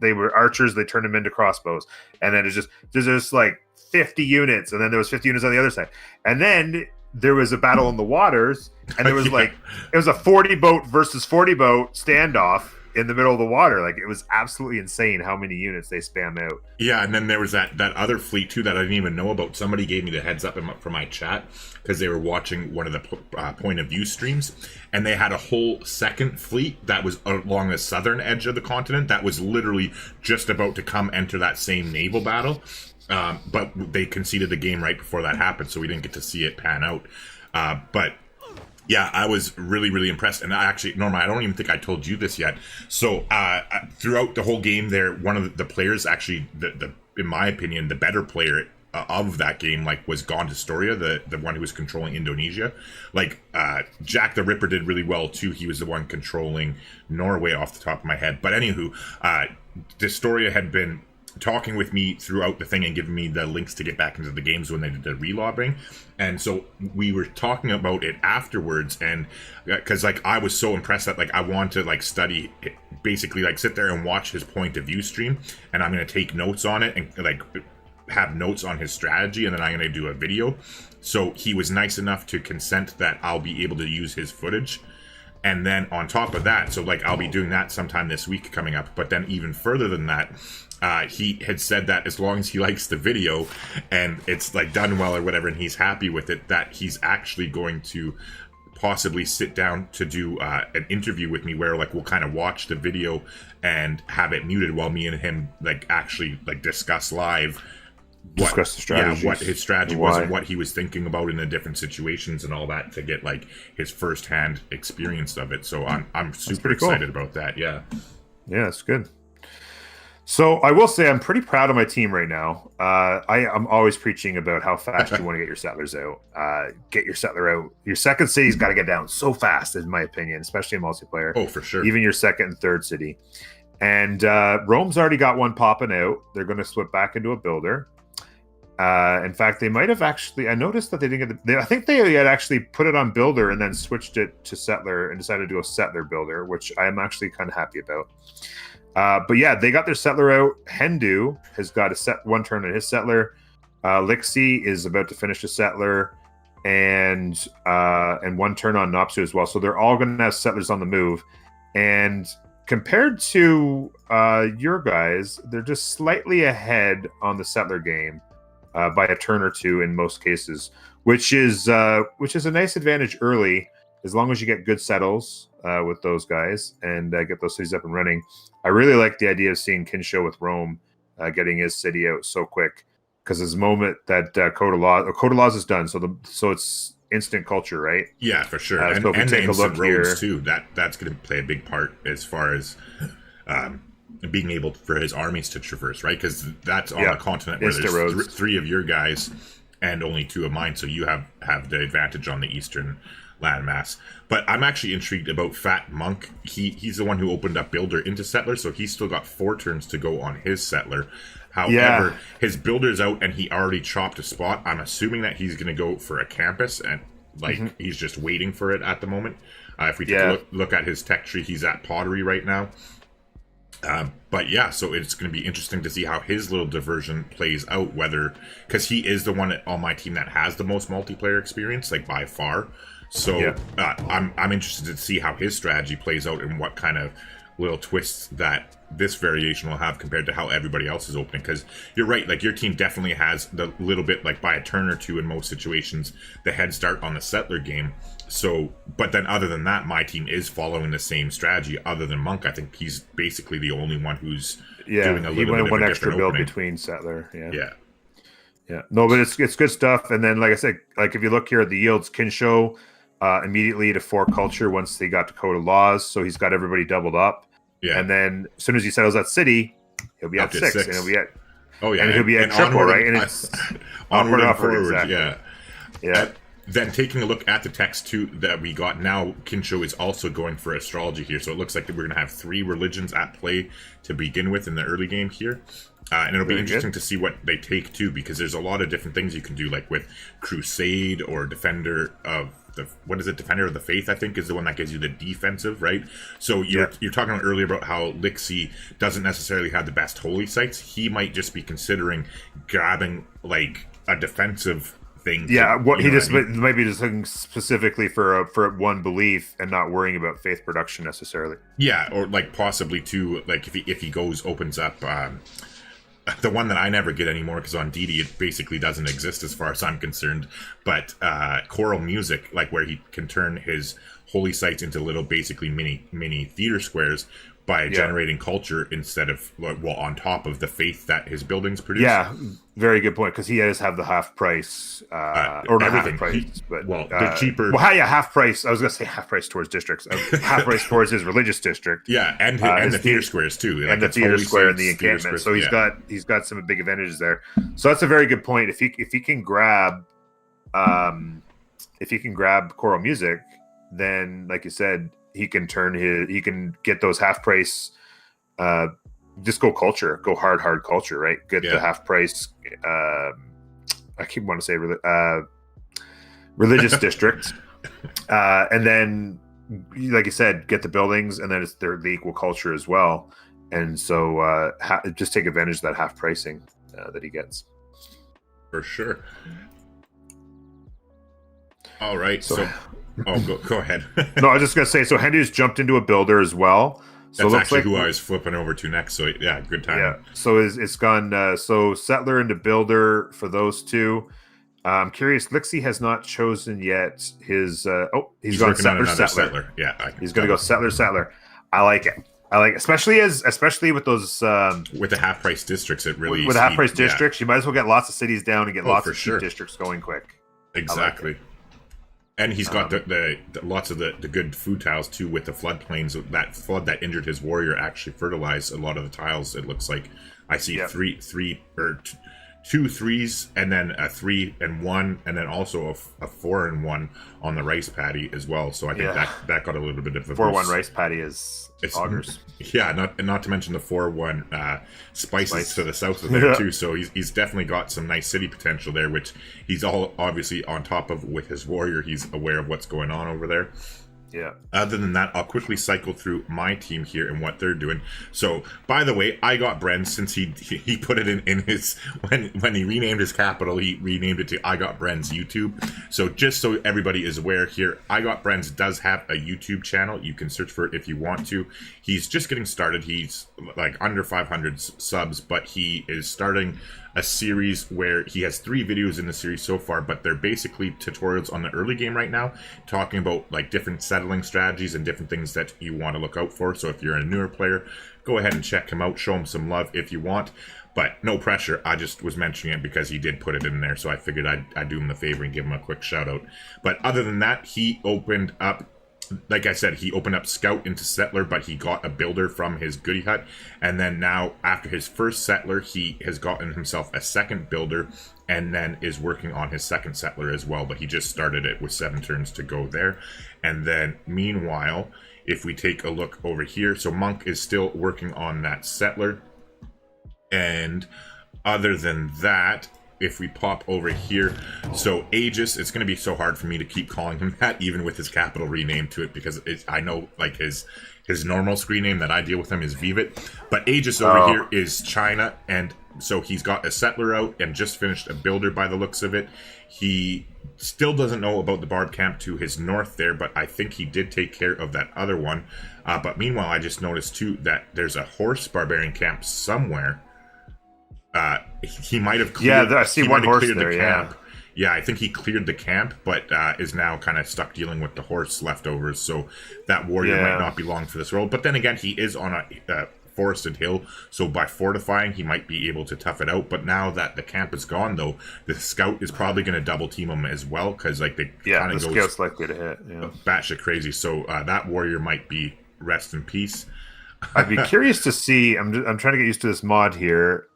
They were archers. They turned them into crossbows, and then there's just like 50 units, and then there was 50 units on the other side, and then there was a battle in the waters, and there was like it was a 40 boat versus 40 boat standoff in the middle of the water. Like, it was absolutely insane how many units they spam out. Yeah, and then there was that other fleet too that I didn't even know about. Somebody gave me the heads up from my chat because they were watching one of the point of view streams, and they had a whole second fleet that was along the southern edge of the continent that was literally just about to come enter that same naval battle. But they conceded the game right before that happened, so we didn't get to see it pan out. But yeah, I was really, really impressed. And Norma, I don't even think I told you this yet. So throughout the whole game there, one of the players, actually, in my opinion, the better player of that game, like, was Gone to Storia, the one who was controlling Indonesia. Like, Jack the Ripper did really well, too. He was the one controlling Norway off the top of my head. But anywho, Destoria had been talking with me throughout the thing and giving me the links to get back into the games when they did the relobbing, and so we were talking about it afterwards, and because like I was so impressed that like I want to like study it, basically like sit there and watch his point of view stream, and I'm going to take notes on it and like have notes on his strategy, and then I'm going to do a video. So he was nice enough to consent that I'll be able to use his footage. And then on top of that, so like I'll be doing that sometime this week coming up, but then even further than that, he had said that as long as he likes the video and it's like done well or whatever, and he's happy with it, that he's actually going to possibly sit down to do an interview with me where like we'll kind of watch the video and have it muted while me and him like actually like discuss live discuss the strategies, what his strategy was and what he was thinking about in the different situations and all that, to get like his firsthand experience of it. So I'm super excited about that. Yeah, it's good. So I will say I'm pretty proud of my team right now. I'm always preaching about how fast you want to get your settlers out. Get your settler out. Your second city's got to get down so fast, in my opinion, especially in multiplayer. Oh, for sure. Even your second and third city. And Rome's already got one popping out. They're going to slip back into a builder. In fact, they might have actually. I noticed that they didn't get. I think they had actually put it on builder and then switched it to settler and decided to do a settler builder, which I am actually kind of happy about. But yeah, they got their settler out. Hendu has got one turn on his settler. Lixie is about to finish a settler, and one turn on Nopsu as well. So they're all going to have settlers on the move. And compared to your guys, they're just slightly ahead on the settler game by a turn or two in most cases, which is a nice advantage early, as long as you get good settles with those guys and get those cities up and running. I really like the idea of seeing Kinsho with Rome getting his city out so quick, because his moment that Code of Laws is done, so it's instant culture, right? Yeah, for sure. So if we take a look here too, that's going to play a big part as far as being able for his armies to traverse, right? Because that's on a continent where there's three of your guys and only two of mine, so you have the advantage on the eastern landmass. But I'm actually intrigued about Fat Monk. He's the one who opened up builder into settler, so he's still got 4 turns to go on his settler. However, his builder's out and he already chopped a spot. I'm assuming that he's going to go for a campus, and he's just waiting for it at the moment. If we take a look at his tech tree, he's at pottery right now. But yeah, so it's going to be interesting to see how his little diversion plays out, because he is the one on my team that has the most multiplayer experience, like by far. So I'm interested to see how his strategy plays out and what kind of little twists that this variation will have compared to how everybody else is opening. Because you're right, like your team definitely has the little bit, like by a turn or two in most situations, the head start on the settler game. So, but then other than that, my team is following the same strategy. Other than Monk, I think he's basically the only one who's doing a little bit of one a extra different build opening. between settler. Yeah. No, but it's good stuff. And then, like I said, like if you look here at the yields, Kinsho immediately to 4 culture once they got to Code of Laws, so he's got everybody doubled up. Yeah. And then as soon as he settles that city, he'll be at 6, and he'll be at and he'll be at triple, right? And it's onward and upward, forward. exactly. Yeah. then taking a look at the text too that we got now, Kincho is also going for astrology here. So it looks like that we're going to have 3 religions at play to begin with in the early game here. And it'll be interesting to see what they take too, because there's a lot of different things you can do, like with Crusade or Defender of the, what is it? Defender of the Faith, I think, is the one that gives you the defensive, right? So you're talking earlier about how Lixie doesn't necessarily have the best holy sites. He might just be considering grabbing like a defensive thing. Yeah, what he just might be just looking specifically for one belief and not worrying about faith production necessarily. Yeah, or like possibly too, like if he opens up. The one that I never get anymore, because on DD it basically doesn't exist as far as I'm concerned, but choral music, like where he can turn his holy sites into little basically mini theater squares by generating culture instead of, well, on top of the faith that his buildings produce. Yeah, very good point, because he does have the half price, or not half price, but the cheaper. Well, yeah, half price. I was going to say half price towards districts, half price towards his religious district. Yeah, and the theater squares too, and the theater square and the encampment. So he's got some big advantages there. So that's a very good point. If he can grab, choral music, then like you said, he can get those half price, just go hard culture, right? Get the half price. I keep wanting to say religious district, and then, like you said, get the buildings, and then it's the equal culture as well. And so just take advantage of that half pricing that he gets. For sure. All right, so go ahead. No, I was just going to say, so Henry's jumped into a builder as well. So that's actually who I was flipping over to next. So yeah, good time. Yeah. So it's gone. So settler into builder for those two. I'm curious. Lixie has not chosen yet his. He's gone settler. Yeah, he's going to go settler. I like it. Especially with those with the half price districts. It really with the half price districts, you might as well get lots of cities down and get lots of cheap districts going quick. Exactly. And he's got the lots of the good food tiles too, with the floodplains. That flood that injured his warrior actually fertilized a lot of the tiles. It looks like I see 2 3s, and then a 3 and 1, and then also a 4 and 1 on the rice paddy as well. So I think that got a little bit of a 4-1 rice paddy is augers. Yeah, not to mention the 4-1 spices to the south of there too. So he's definitely got some nice city potential there, which he's all obviously on top of with his warrior. He's aware of what's going on over there. Yeah. Other than that, I'll quickly cycle through my team here and what they're doing. So, by the way, I got Bren since he put it in his when he renamed his capital, he renamed it to I Got Bren's YouTube. So, just so everybody is aware here, I Got Bren's does have a YouTube channel. You can search for it if you want to. He's just getting started. He's like under 500 subs, but he is starting a series where he has 3 videos in the series so far, but they're basically tutorials on the early game right now, talking about like different settling strategies and different things that you want to look out for. So if you're a newer player, go ahead and check him out, show him some love if you want, but no pressure. I just was mentioning it because he did put it in there, so I figured I'd do him the favor and give him a quick shout out. But other than that, he opened up, like I said, he opened up Scout into Settler, but he got a builder from his goodie hut. And then now, after his first Settler, he has gotten himself a second builder and then is working on his second Settler as well. But he just started it with 7 turns to go there. And then, meanwhile, if we take a look over here, so Monk is still working on that Settler. And other than that, if we pop over here, so Aegis, it's going to be so hard for me to keep calling him that, even with his capital renamed to it, because I know like his normal screen name that I deal with him is Vivet, but Aegis over here is China, and so he's got a Settler out and just finished a builder by the looks of it. He still doesn't know about the Barb camp to his north there, but I think he did take care of that other one. But meanwhile, I just noticed too that there's a horse barbarian camp somewhere. He might have cleared. Yeah, I see one horse there. Yeah, I think he cleared the camp, but is now kind of stuck dealing with the horse leftovers. So that warrior might not be long for this role. But then again, he is on a forested hill, so by fortifying, he might be able to tough it out. But now that the camp is gone, though, the scout is probably going to double team him as well, because like they kind of go scout's likely to hit. Yeah, batshit crazy. So that warrior might be rest in peace. I'd be curious to see. I'm trying to get used to this mod here.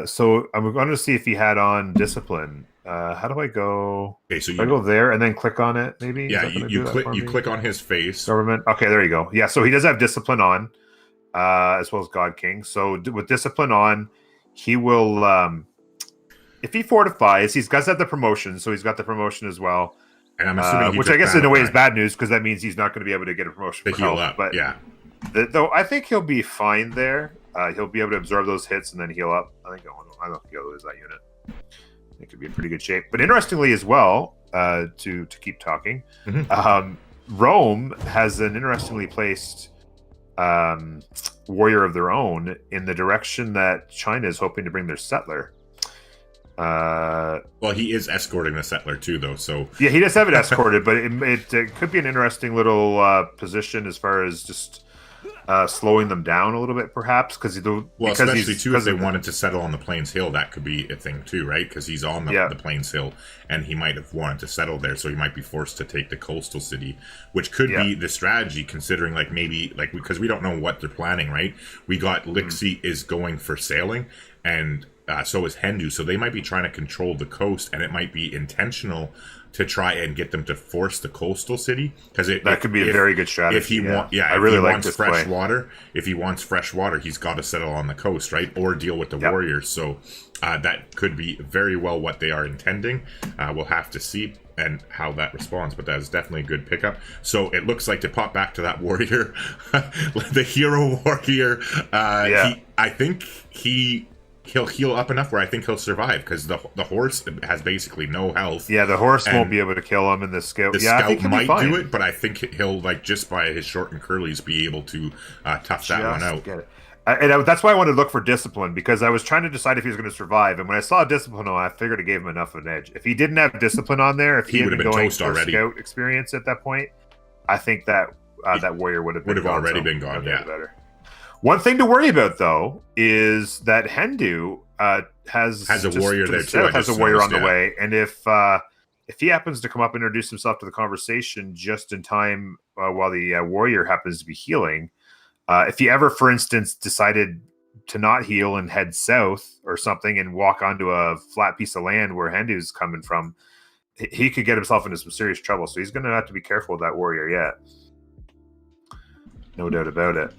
So I'm going to see if he had on discipline How do I go? Okay, so I go there and then click on it. Maybe. Yeah, you click on his face. Government. Okay, there you go. Yeah, so he does have discipline on, as well as God King. So with discipline on, he will. If he fortifies, he's got the promotion, so he's got the promotion as well. And I'm assuming which I guess in a way is bad news because that means he's not going to be able to get a promotion to for heal health. up. But yeah, though I think he'll be fine there. He'll be able to absorb those hits and then heal up. I don't think he'll lose that unit. It could be in pretty good shape. But interestingly as well, to keep talking, Rome has an interestingly placed warrior of their own in the direction that China is hoping to bring their settler. Well, he is escorting the settler too, though. So yeah, he does have it escorted, but it could be an interesting little position as far as just slowing them down a little bit, perhaps, because especially too if they wanted to settle on the Plains Hill, that could be a thing too, right? Because he's on the Plains Hill, and he might have wanted to settle there, so he might be forced to take the coastal city, which could be the strategy, considering because we don't know what they're planning, right? We got Lixi is going for sailing, and so is Hendu, so they might be trying to control the coast, and it might be intentional to try and get them to force the coastal city, because that could be a very good strategy. If he wants fresh water, he's got to settle on the coast, right, or deal with the warriors. So that could be very well what they are intending. We'll have to see and how that responds, but that is definitely a good pickup. So it looks like, to pop back to that warrior, the hero warrior. I think he'll heal up enough where I think he'll survive, because the horse has basically no health. Yeah, the horse won't be able to kill him, and the scout. I think might do it, but I think he'll, just by his short and curlies, be able to tough that one out. Get it. And that's why I wanted to look for discipline, because I was trying to decide if he was going to survive. And when I saw discipline on, I figured it gave him enough of an edge. If he didn't have discipline on there, if he would have been going for scout experience at that point, I think that that warrior would have already been gone. Yeah. Better. One thing to worry about, though, is that Hendu has a warrior there too. Has a warrior on the way, and if he happens to come up and introduce himself to the conversation just in time while the warrior happens to be healing, if he ever, for instance, decided to not heal and head south or something and walk onto a flat piece of land where Hendu's coming from, he could get himself into some serious trouble. So he's going to have to be careful with that warrior yet. No doubt about it.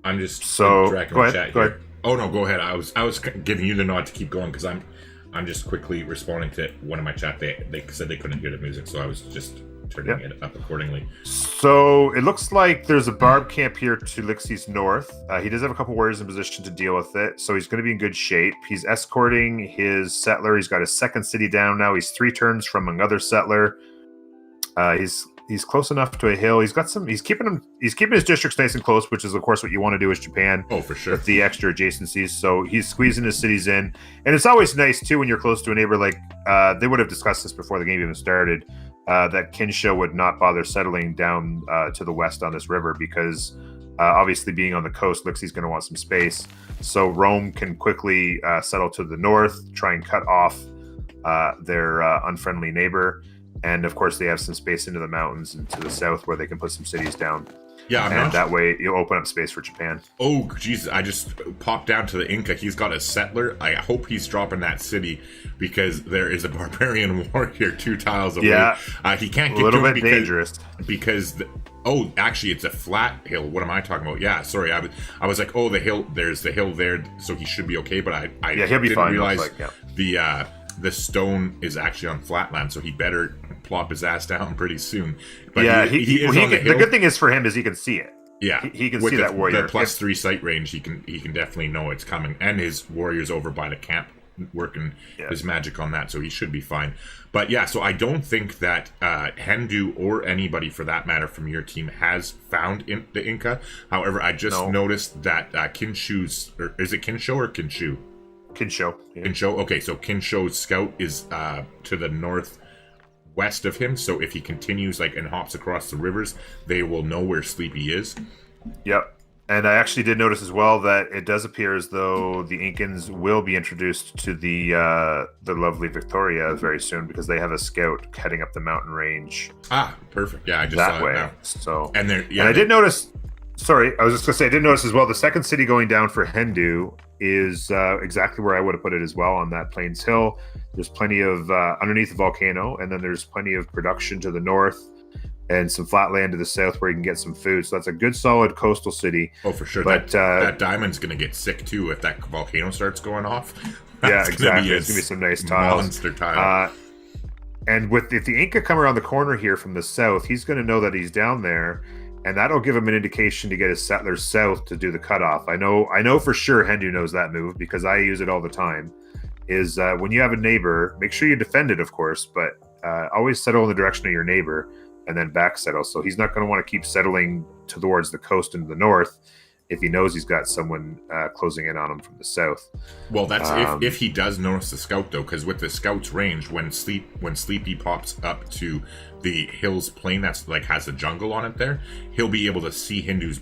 I'm just tracking the chat here. Oh no, go ahead. I was giving you the nod to keep going, because I'm just quickly responding to one of my chat. They said they couldn't hear the music, so I was just turning it up accordingly. So it looks like there's a barb camp here to Lixi's north. He does have a couple warriors in position to deal with it, so he's going to be in good shape. He's escorting his settler. He's got his second city down now. He's 3 turns from another settler. He's close enough to a hill. He's keeping his districts nice and close, which is of course what you want to do as Japan. Oh, for sure. With the extra adjacencies. So he's squeezing his cities in. And it's always nice too when you're close to a neighbor, like they would have discussed this before the game even started, that Kinsho would not bother settling down to the west on this river, because obviously being on the coast, Lixi's going to want some space. So Rome can quickly settle to the north, try and cut off their unfriendly neighbor. And of course, they have some space into the mountains and to the south where they can put some cities down. Yeah, that way you'll open up space for Japan. Oh, Jesus! I just popped down to the Inca. He's got a settler. I hope he's dropping that city, because there is a barbarian warrior 2 tiles away. Yeah, he can't get a little bit dangerous because. Actually, it's a flat hill. What am I talking about? Yeah, sorry. I was like, oh, the hill. There's the hill there, so he should be okay. But I he'll be didn't fine. realize the stone is actually on flatland, so he better plop his ass down pretty soon. But the good thing is for him is he can see it. Yeah, he can see that warrior. The +3 sight range, he can definitely know it's coming, and his warrior's over by the camp working his magic on that, so he should be fine. But yeah, so I don't think that Hendu or anybody for that matter from your team has found the Inca. However, I just noticed that Kinshu's, or is it Kinsho or Kinshu? Kinsho. Yeah. Kinsho. Okay, so Kinsho's scout is to the northwest of him. So if he continues and hops across the rivers, they will know where Sleepy is. Yep. And I actually did notice as well that it does appear as though the Incans will be introduced to the lovely Victoria very soon, because they have a scout heading up the mountain range. Ah, perfect. Yeah, I just saw it now. So and I did notice. sorry, I was just going to say, I did notice as well, the second city going down for Hendu is exactly where I would have put it as well, on that Plains Hill. There's plenty of underneath the volcano, and then there's plenty of production to the north and some flat land to the south where you can get some food. So that's a good, solid coastal city. Oh, for sure. But that diamond's going to get sick too if that volcano starts going off. Yeah, exactly. It's going to be some nice tiles. Monster tile. And if the Inca come around the corner here from the south, he's going to know that he's down there, and that'll give him an indication to get his settlers south to do the cutoff. I know for sure Hendu knows that move because I use it all the time. Is when you have a neighbor, make sure you defend it, of course, but always settle in the direction of your neighbor and then back settle. So he's not going to want to keep settling towards the coast into the north if he knows he's got someone closing in on him from the south. Well, that's if he does notice the scout, though, because with the scout's range, when Sleepy pops up to the hills plain that's like has a jungle on it there, he'll be able to see Hendu's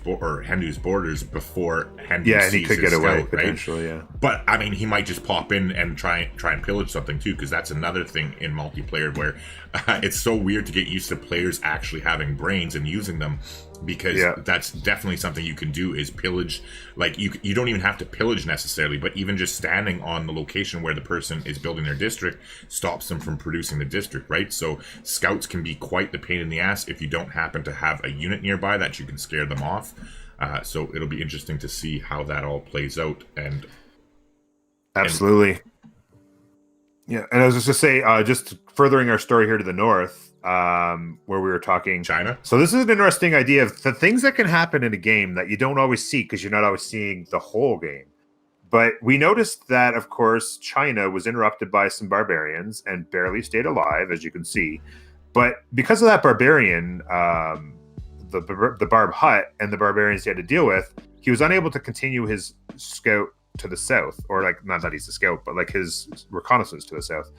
borders before Hendu sees and he could get scout, away right? potentially. Yeah, but I mean, he might just pop in and try and pillage something too, because that's another thing in multiplayer where it's so weird to get used to players actually having brains and using them. Because that's definitely something you can do is pillage. Like you don't even have to pillage necessarily, but even just standing on the location where the person is building their district stops them from producing the district, right? So scouts can be quite the pain in the ass if you don't happen to have a unit nearby that you can scare them off. So it'll be interesting to see how that all plays out. And absolutely. Yeah, and I was just to say, just furthering our story here to the north, where we were talking China. So this is an interesting idea of the things that can happen in a game that you don't always see because you're not always seeing the whole game. But we noticed that, of course, China was interrupted by some barbarians and barely stayed alive, as you can see. But because of that barbarian, the Barb Hut and the barbarians he had to deal with, he was unable to continue his scout to the south, or like not that he's a scout, but like his reconnaissance to the south.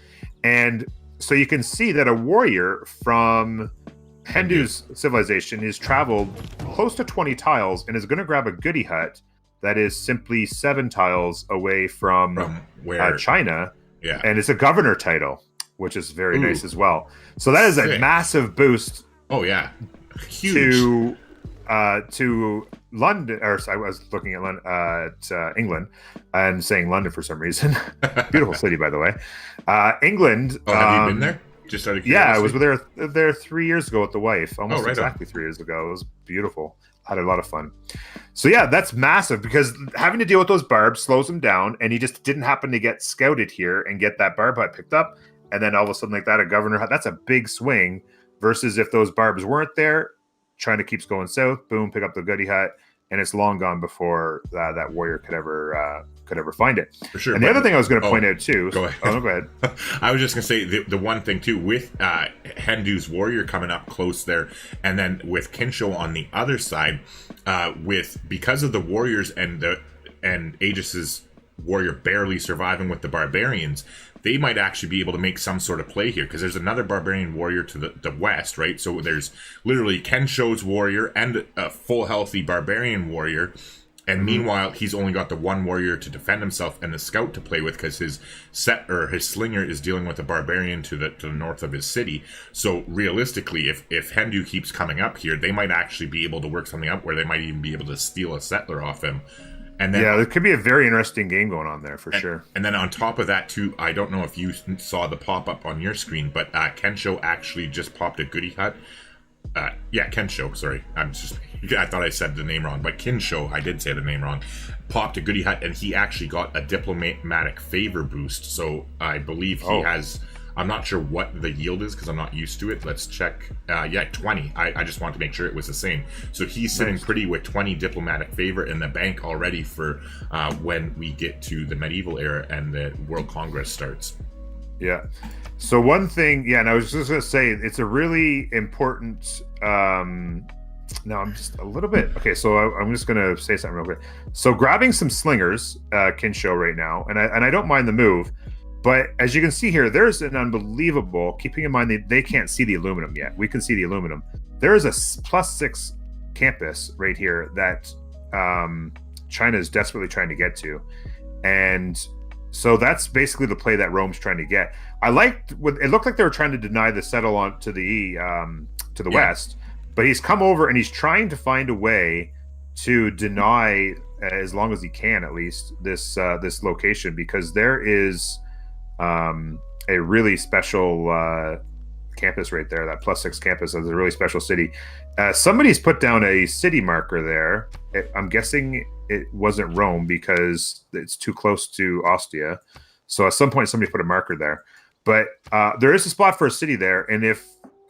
And so you can see that a warrior from Hendu's civilization has traveled close to 20 tiles and is going to grab a goody hut that is simply 7 tiles away from where China. Yeah, and it's a governor title, which is very nice as well. So that is a massive boost. Oh yeah, huge to London, or I was looking at England and saying London for some reason. Beautiful city, by the way. England. Oh, have you been there? Just out of curiosity? Yeah, I was there 3 years ago with the wife. Almost exactly 3 years ago. It was beautiful. Had a lot of fun. So yeah, that's massive because having to deal with those barbs slows him down, and he just didn't happen to get scouted here and get that barb hut picked up, and then all of a sudden like that, a governor hut. That's a big swing versus if those barbs weren't there. China keeps going south. Boom, pick up the goody hut, and it's long gone before that warrior could ever find it. For sure. And the other thing I was going to point out too. Go ahead. Oh, go ahead. I was just going to say the one thing too with Hendu's warrior coming up close there, and then with Kinsho on the other side, because of the warriors and Aegis's warrior barely surviving with the barbarians, they might actually be able to make some sort of play here because there's another barbarian warrior to the west, right? So there's literally Kensho's warrior and a full healthy barbarian warrior. And meanwhile, he's only got the one warrior to defend himself and the scout to play with because his slinger is dealing with a barbarian to the north of his city. So realistically, if Hendu keeps coming up here, they might actually be able to work something up where they might even be able to steal a settler off him. And then, there could be a very interesting game going on there for sure. And then on top of that too, I don't know if you saw the pop-up on your screen, but Kensho actually just popped a goody hut. Kensho, sorry. I thought I said the name wrong, but Kinsho, I did say the name wrong, popped a goody hut, and he actually got a diplomatic favor boost. So I believe he has... I'm not sure what the yield is because I'm not used to it. Let's check. 20. I just wanted to make sure it was the same. So he's sitting pretty with 20 diplomatic favor in the bank already for when we get to the medieval era and the World Congress starts. Yeah. So one thing, and I was just going to say, it's a really important... no, I'm just a little bit... Okay, so I'm just going to say something real quick. So grabbing some slingers, Kinsho right now, and I don't mind the move, but as you can see here, there's an unbelievable, keeping in mind they can't see the aluminum yet. We can see the aluminum. There is a +6 campus right here that China is desperately trying to get to. And so that's basically the play that Rome's trying to get. I liked it looked like they were trying to deny the settle on to the west, but he's come over and he's trying to find a way to deny, as long as he can, at least this location, because there is a really special campus right there. That +6 campus is a really special city. Somebody's put down a city marker there. I'm guessing it wasn't Rome because it's too close to Ostia. So at some point, somebody put a marker there. But there is a spot for a city there, and if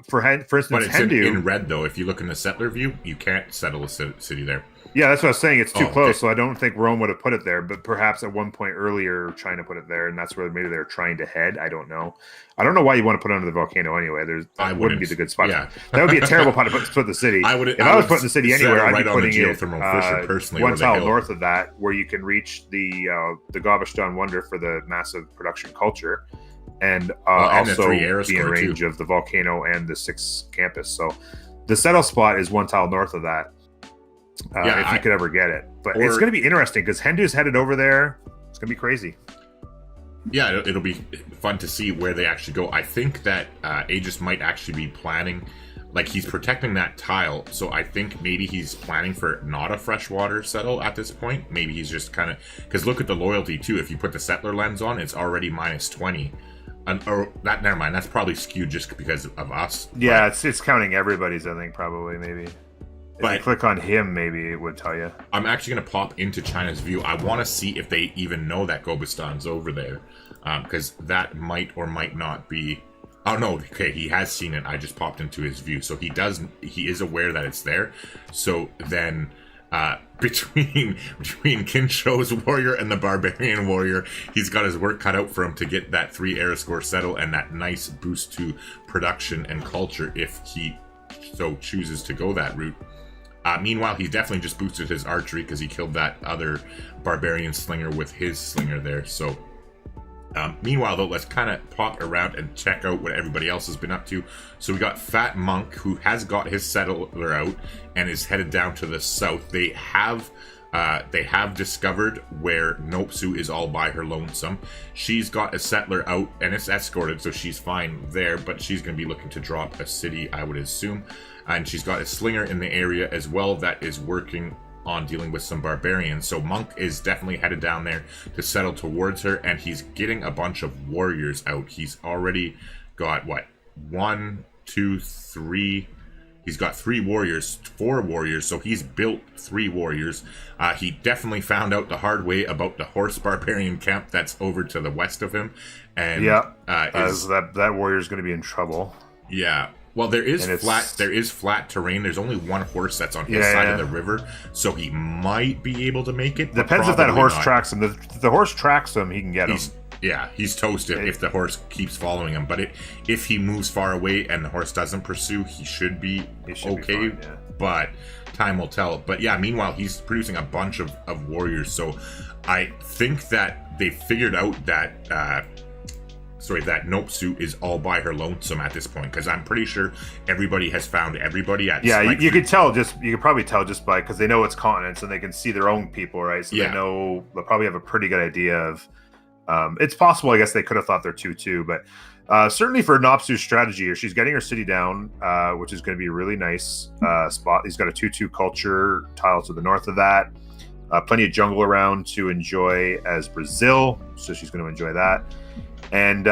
for instance, but it's Hendu, in red though. If you look in the settler view, you can't settle a city there. Yeah, that's what I was saying. It's too close, okay. so I don't think Rome would have put it there. But perhaps at one point earlier, China put it there, and that's where maybe they're trying to head. I don't know. I don't know why you want to put it under the volcano anyway. That wouldn't be the good spot. Yeah. That would be a terrible spot to put the city. If I was putting the city anywhere, I'd be putting it personally, one tile north of that, where you can reach the Gobastan Wonder for the massive production culture, and also be in range of the volcano and the 6th campus. So the settle spot is one tile north of that. If you could ever get it. But it's going to be interesting because Hendu's headed over there. It's going to be crazy. Yeah, it'll be fun to see where they actually go. I think that Aegis might actually be planning, like he's protecting that tile, so I think maybe he's planning for not a freshwater settle at this point. Maybe he's just kind of, because look at the loyalty too. If you put the settler lens on, it's already -20. Or that, never mind, that's probably skewed just because of us. Yeah, it's counting everybody's, I think, probably, maybe. If you click on him, maybe it would tell you. I'm actually going to pop into China's view. I want to see if they even know that Gobistan's over there. Because that might or might not be... Oh, no. Okay, he has seen it. I just popped into his view. So he is aware that it's there. So then... between Kinsho's warrior and the barbarian warrior, he's got his work cut out for him to get that 3 era score settle and that nice boost to production and culture if he so chooses to go that route. Meanwhile, he definitely just boosted his archery because he killed that other barbarian slinger with his slinger there. So meanwhile, though, let's kind of pop around and check out what everybody else has been up to. So we got Fat Monk, who has got his settler out and is headed down to the south. They have discovered where Nopsu is all by her lonesome. She's got a settler out and it's escorted, so she's fine there, but she's going to be looking to drop a city, I would assume. And she's got a slinger in the area as well that is working on dealing with some barbarians. So Monk is definitely headed down there to settle towards her, and he's getting a bunch of warriors out. He's already got, 1, 2, 3... He's got 4 warriors, so he's built 3 warriors. He definitely found out the hard way about the horse barbarian camp that's over to the west of him. And that warrior's going to be in trouble. Yeah. Well, there is flat terrain. There's only 1 horse that's on his side of the river, so he might be able to make it. Depends if that horse tracks him. If the horse tracks him, he can get him. Yeah, he's toasted if the horse keeps following him. But if he moves far away and the horse doesn't pursue, he should be okay. Be fine, yeah. But time will tell. But yeah, meanwhile, he's producing a bunch of warriors. So I think that they figured out that that Nopsu is all by her lonesome at this point, because I'm pretty sure everybody has found everybody at. Yeah, you could probably tell just by, because they know it's continents and they can see their own people, right? So they know, they'll probably have a pretty good idea of. It's possible, I guess they could have thought they're 2-2, but certainly for Nopsu's strategy here, she's getting her city down, which is going to be a really nice spot. He's got a 2-2 culture tile to the north of that. Plenty of jungle around to enjoy as Brazil, so she's going to enjoy that. And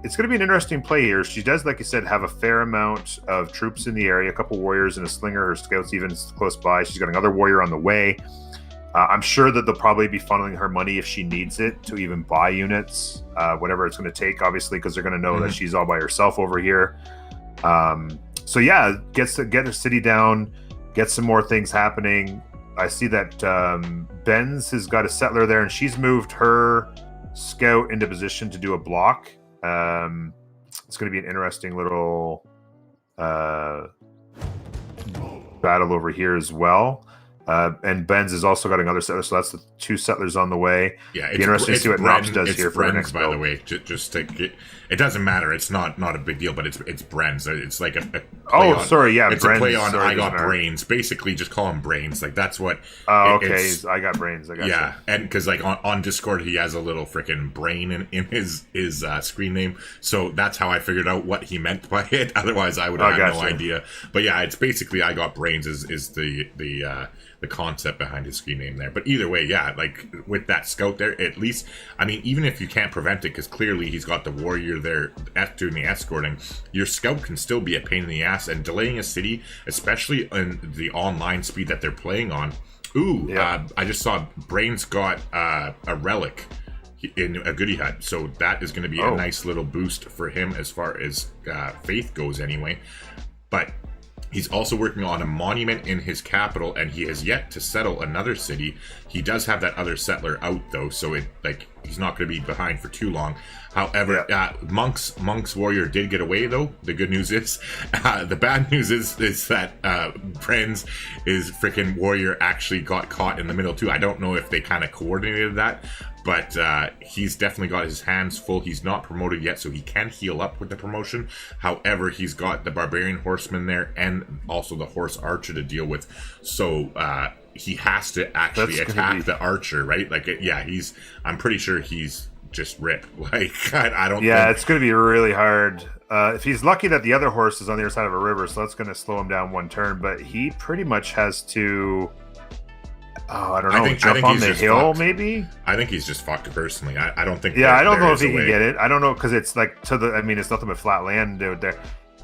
it's going to be an interesting play here. She does, like I said, have a fair amount of troops in the area, a couple warriors and a slinger. Her scouts even close by. She's got another warrior on the way. I'm sure that they'll probably be funneling her money if she needs it to even buy units, whatever it's going to take, obviously, because they're going to know that she's all by herself over here. So yeah, get her city down, get some more things happening. I see that Benz has got a settler there, and she's moved her scout into position to do a block. It's going to be an interesting little battle over here as well. And Benz has also got another settler, so that's the 2 settlers on the way. Yeah, it's interesting to see what Nops does here for the next build. By the way, just to get, it doesn't matter. It's not a big deal, but it's Brenz. It's like a play on, it's Brenz, a play on I got brains. Basically, just call him brains. Like that's what. Oh, okay. I got brains. I got you. And because like on Discord, he has a little freaking brain in his screen name, so that's how I figured out what he meant by it. Otherwise, I would have no idea. But yeah, it's basically I got brains is the the concept behind his screen name there. But either way, yeah, like with that scout there, at least, I mean, even if you can't prevent it, because clearly he's got the warrior there doing the escorting, your scout can still be a pain in the ass, and delaying a city, especially in the online speed that they're playing on. Ooh, yeah. I just saw Brain's got a relic in a goodie hut, so that is going to be a nice little boost for him as far as faith goes anyway. But he's also working on a monument in his capital, and he has yet to settle another city. He does have that other settler out though, so he's not going to be behind for too long. However, Monk's warrior did get away though. The good news is, the bad news is that Bren's freaking warrior actually got caught in the middle too. I don't know if they kind of coordinated that, but he's definitely got his hands full. He's not promoted yet, so he can heal up with the promotion. However, he's got the barbarian horseman there and also the horse archer to deal with. So he has to actually attack the archer, right? Like, I'm pretty sure he's just rip. Like, I don't. Yeah, it's going to be really hard. If he's lucky that the other horse is on the other side of a river, so that's going to slow him down one turn. But he pretty much has to. Oh, I don't know. Jump on the hill, fucked. Maybe. I think he's just fucked personally. I don't think. Yeah, I don't know if he can get it. I don't know because it's like it's nothing but flat land there.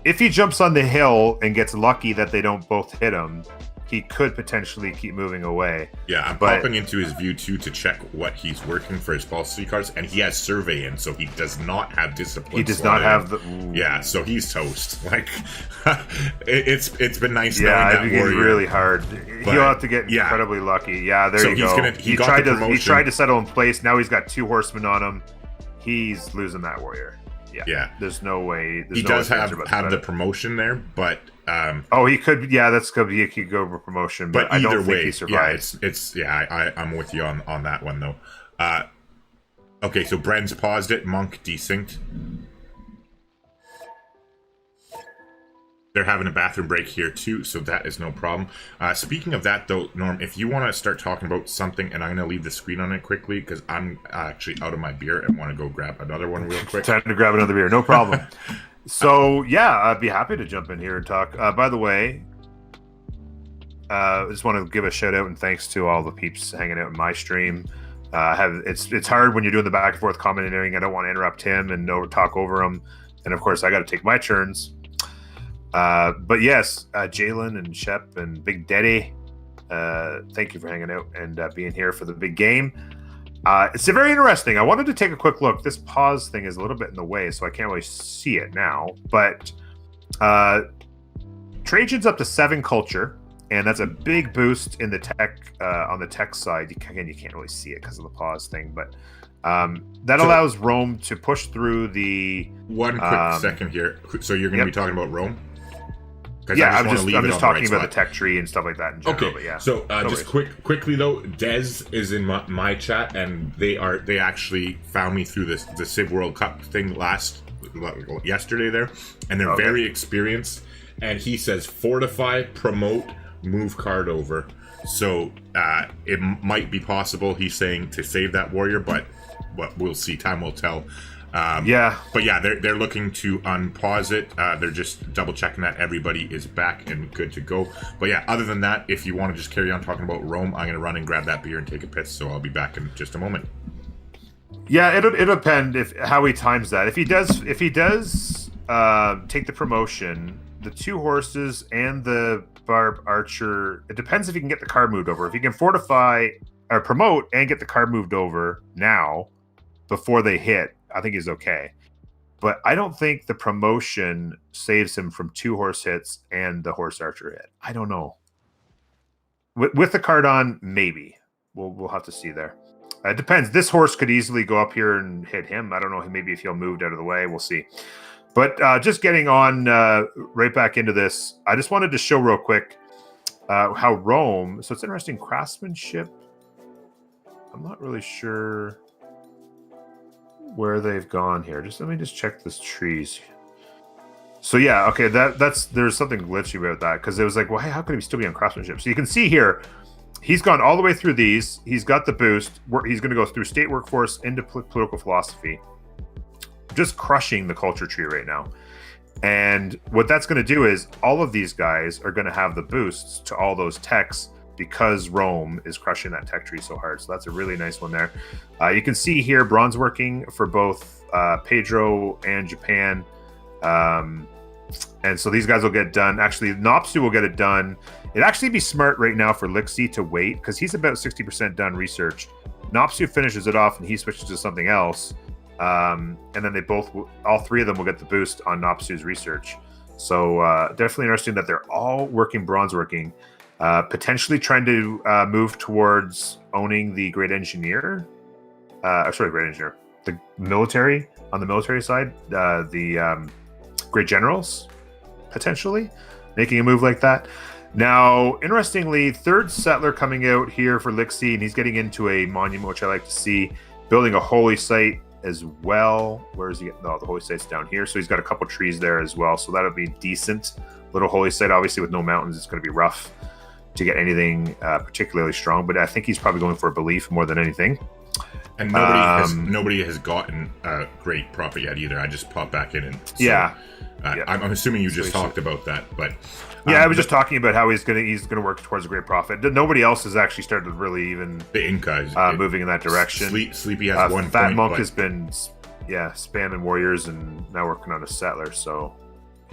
If he jumps on the hill and gets lucky that they don't both hit him, he could potentially keep moving away. Yeah, I'm popping into his view too to check what he's working for his falsity cards, and he has survey in, so he does not have discipline. He does not have the. Yeah, so he's toast. Like, it's been nice knowing that. Yeah, it's really hard. He'll have to get incredibly lucky. Yeah, there you go. He tried to settle in place. Now he's got 2 horsemen on him. He's losing that warrior. Yeah. There's no way. He does have the promotion there, but. He could. Yeah, that's good. He could go for promotion, but I don't think he survives. I'm with you on that one though. Okay, so Bren's paused it. Monk desynced. They're having a bathroom break here too, so that is no problem. Speaking of that though, Norm, if you want to start talking about something, and I'm going to leave the screen on it quickly because I'm actually out of my beer and want to go grab another one real quick. Time to grab another beer, no problem. So, I'd be happy to jump in here and talk. By the way, I just want to give a shout out and thanks to all the peeps hanging out in my stream. It's hard when you're doing the back and forth commentating. I don't want to interrupt him and talk over him. And of course, I got to take my turns. But yes, Jalen and Shep and Big Daddy, thank you for hanging out and being here for the big game. It's very interesting. I wanted to take a quick look. This pause thing is a little bit in the way, so I can't really see it now. But Trajan's up to 7 culture, and that's a big boost in the tech on the tech side. You can't really see it because of the pause thing, but that allows Rome to push through the. One quick second here. So you're going to be talking about Rome? Yeah, I'm just talking about the tech tree and stuff like that in general. Okay, yeah. So just quickly though, Dez is in my chat, and they actually found me through the Civ World Cup thing yesterday there, and they're very experienced. And he says fortify, promote, move card over. So it might be possible, he's saying, to save that warrior, but we'll see. Time will tell. But they're looking to unpause it. They're just double checking that everybody is back and good to go. But yeah, other than that, if you want to just carry on talking about Rome, I'm going to run and grab that beer and take a piss. So I'll be back in just a moment. Yeah, it'll depend how he times that. If he does take the promotion, the 2 horses and the barb archer, it depends if he can get the card moved over. If he can fortify or promote and get the card moved over now before they hit, I think he's okay. But I don't think the promotion saves him from 2 horse hits and the horse archer hit. I don't know. With the card on, maybe. We'll have to see there. It depends. This horse could easily go up here and hit him. I don't know. Maybe if he'll moved out of the way. We'll see. But just getting on right back into this, I just wanted to show real quick how Rome... So it's interesting. Craftsmanship. I'm not really sure where they've gone here. Let me check this trees. So yeah, okay, there's something glitchy about that because it was like, well, hey, how could he still be on craftsmanship? So you can see here, he's gone all the way through these. He's got the boost. He's going to go through state workforce into political philosophy, just crushing the culture tree right now. And what that's going to do is all of these guys are going to have the boosts to all those techs because Rome is crushing that tech tree so hard. So that's a really nice one there. You can see here bronze working for both Pedro and Japan. And so these guys will get done. Actually, Normul8or will get it done. It'd actually be smart right now for Lixi to wait because he's about 60% done research. Normul8or finishes it off and he switches to something else. And then they all three of them will get the boost on Normul8or's research. So definitely interesting that they're all working bronze working. Potentially trying to move towards owning the Great Engineer. Great Engineer. The military, on the military side. The Great Generals, potentially. Making a move like that. Now, interestingly, third settler coming out here for Lixi, and he's getting into a monument, which I like to see. Building a holy site as well. Where is he? No, the holy site's down here. So he's got a couple trees there as well. So that'll be decent. Little holy site. Obviously, with no mountains, it's going to be rough to get anything particularly strong. But I think he's probably going for a belief more than anything. And nobody has gotten a great profit yet either. I just popped back in and I'm assuming you just talked about that, but I was just talking about how he's gonna work towards a great profit. Nobody else has actually started really even the Inca moving in that direction. Sleepy has 1 Fat point. Monk has been spamming warriors and now working on a settler. So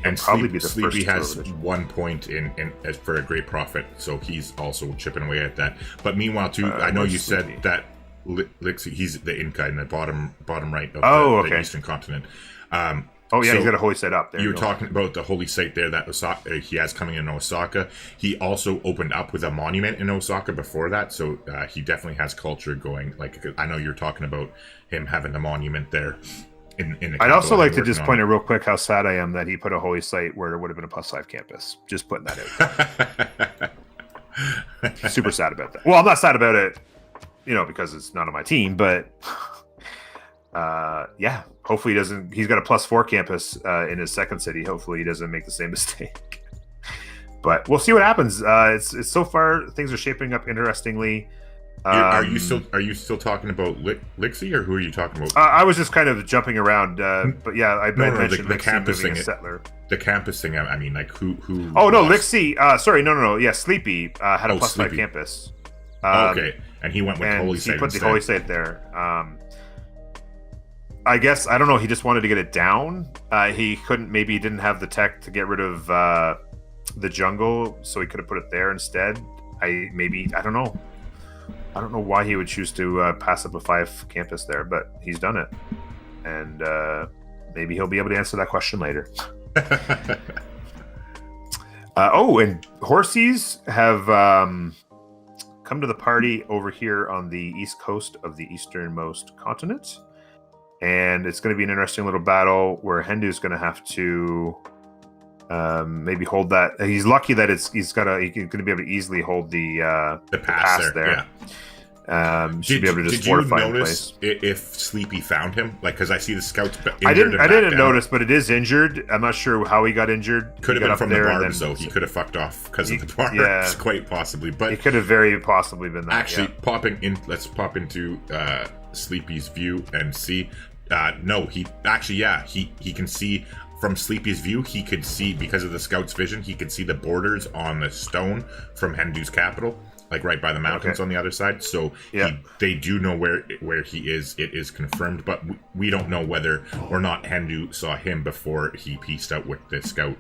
and probably be the Sleepy first has 1 point in as for a great profit, so he's also chipping away at that. But meanwhile, too, I know you said that Lixi, he's the Inca in the bottom right of the eastern continent. He's got a holy site up there. You were talking about the holy site there that he has coming in Osaka. He also opened up with a monument in Osaka before that, so he definitely has culture going. Like, I know you're talking about him having a monument there. I'd also like to just point out real quick how sad I am that he put a holy site where there would have been a +5 campus. Just putting that out. Super sad about that. Well, I'm not sad about it, because it's not on my team, but hopefully he doesn't. He's got a +4 campus in his second city. Hopefully he doesn't make the same mistake. But we'll see what happens. It's so far things are shaping up interestingly. Are you still talking about Lixi, or who are you talking about? I was just kind of jumping around, but yeah, I mentioned the Lixi campus moving thing. a settler. The campus thing. I mean, like who? Oh no, Lixi. Sorry, no. Yeah, Sleepy had a +5 campus. Okay, and he went with holy site. He put instead. the holy site there. I guess I don't know. He just wanted to get it down. He couldn't. Maybe he didn't have the tech to get rid of the jungle, so he could have put it there instead. I don't know. I don't know why he would choose to pass up a 5 campus there, but he's done it, and maybe he'll be able to answer that question later. And Horsies have come to the party over here on the east coast of the easternmost continent. And it's going to be an interesting little battle where Hendu's going to have to maybe hold that. He's lucky that he's going to be able to easily hold the pass there. Yeah. Should be able to just fortify in place. If Sleepy found him? Like, because I see the scouts. I didn't notice, but it is injured. I'm not sure how he got injured. Could have been from the barbs, though. He could have fucked off because of the barbs. Yeah, quite possibly. But it could have very possibly been that. Actually, let's pop into Sleepy's view and see. No, he can see from Sleepy's view. He could see, because of the scout's vision, he could see the borders on the stone from Hendu's capital, like right by the mountains on the other side. So they do know where he is. It is confirmed, but we don't know whether or not Hendu saw him before he pieced out with the scout.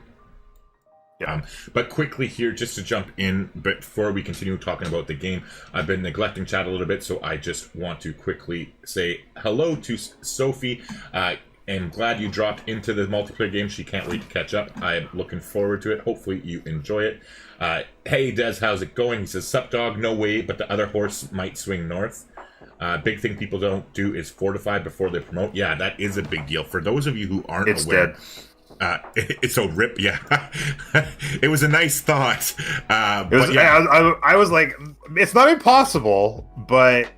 But quickly here, just to jump in, but before we continue talking about the game, I've been neglecting chat a little bit, so I just want to quickly say hello to Sophie. And glad you dropped into the multiplayer game. She can't wait to catch up. I'm looking forward to it. Hopefully you enjoy it. Hey Des, how's it going? He says, sup dog, no way, but the other horse might swing north. Big thing people don't do is fortify before they promote. Yeah, that is a big deal. For those of you who aren't aware... Dead. It's a rip, yeah. It was a nice thought. I was like, it's not impossible, but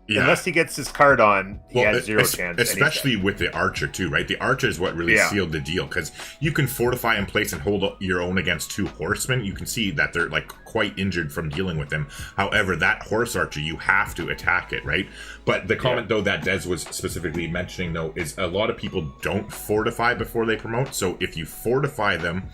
unless he gets his card on, he has zero chance. Especially with the archer too, right? The archer is what really sealed the deal, because you can fortify in place and hold your own against 2 horsemen. You can see that they're like quite injured from dealing with them. However, that horse archer, you have to attack it, right? But the comment though that Des was specifically mentioning though is a lot of people don't fortify before they promote. So if you fortify them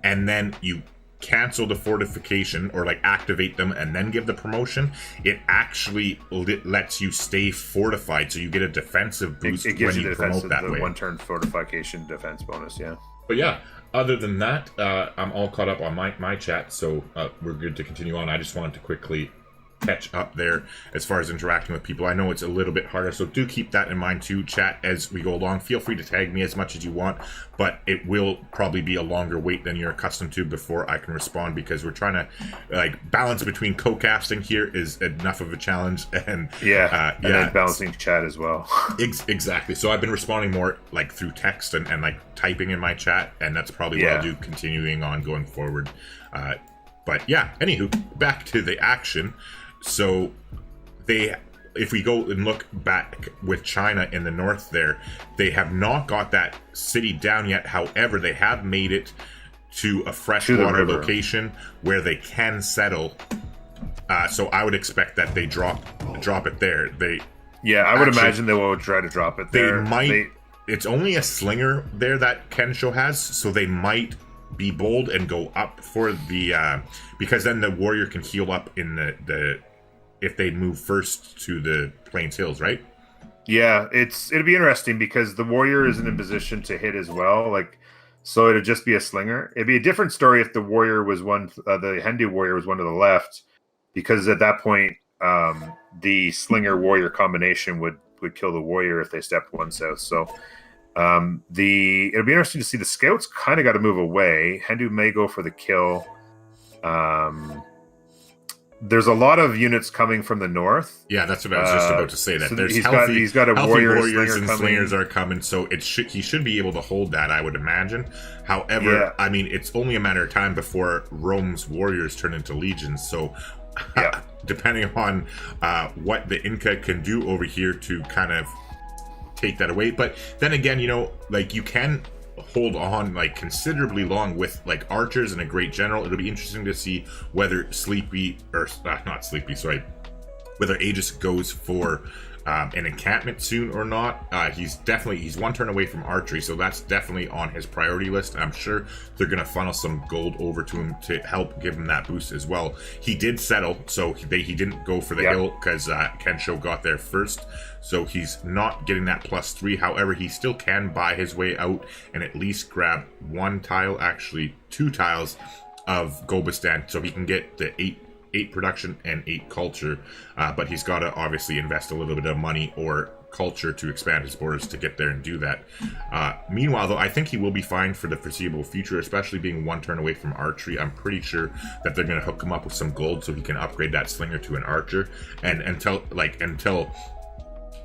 and then you cancel the fortification or like activate them and then give the promotion, it actually lets you stay fortified, so you get a defensive boost it gives when you promote that way. 1-turn fortification defense bonus. Yeah. But yeah, other than that, I'm all caught up on my chat, so we're good to continue on. I just wanted to quickly catch up there as far as interacting with people. I know it's a little bit harder, so do keep that in mind too, chat, as we go along. Feel free to tag me as much as you want, but it will probably be a longer wait than you're accustomed to before I can respond, because we're trying to like balance between co-casting here is enough of a challenge, and and then balancing chat as well. Exactly. So I've been responding more like through text and like typing in my chat, and that's probably what I'll do continuing on going forward. But yeah, anywho, back to the action. So if we go and look back with China in the north there, they have not got that city down yet. However, they have made it to a freshwater location where they can settle. So I would expect that they drop it there. I would imagine they will try to drop it there. They might. It's only a slinger there that Kensho has, so they might be bold and go up for the because then the warrior can heal up in the if they move first to the Plains Hills, right? Yeah, it'd be interesting because the warrior isn't in position to hit as well. Like, so it'd just be a slinger. It'd be a different story if the warrior was the Hindu warrior was one to the left, because at that point, the slinger warrior combination would kill the warrior if they stepped one south. So, it'll be interesting to see. The scouts kind of got to move away. Hindu may go for the kill. There's a lot of units coming from the north. Yeah, that's what I was just about to say. That so there's he's got a warrior warriors and slingers are coming, so he should be able to hold that, I would imagine. However, I mean, it's only a matter of time before Rome's warriors turn into legions. So, depending on what the Inca can do over here to kind of take that away, but then again, like you can hold on like considerably long with like archers and a great general. It'll be interesting to see whether whether Aegis goes for an encampment soon or not. He's 1 turn away from archery, so that's definitely on his priority list. I'm sure they're going to funnel some gold over to him to help give him that boost as well. He did settle, so he didn't go for the hill because Kensho got there first, so he's not getting that +3. However, he still can buy his way out and at least grab 1 tile, actually 2 tiles of Gobistan, so he can get the 8 production and 8 culture, but he's got to obviously invest a little bit of money or culture to expand his borders to get there and do that. Meanwhile, though, I think he will be fine for the foreseeable future, especially being 1 turn away from archery. I'm pretty sure that they're going to hook him up with some gold so he can upgrade that slinger to an archer. And until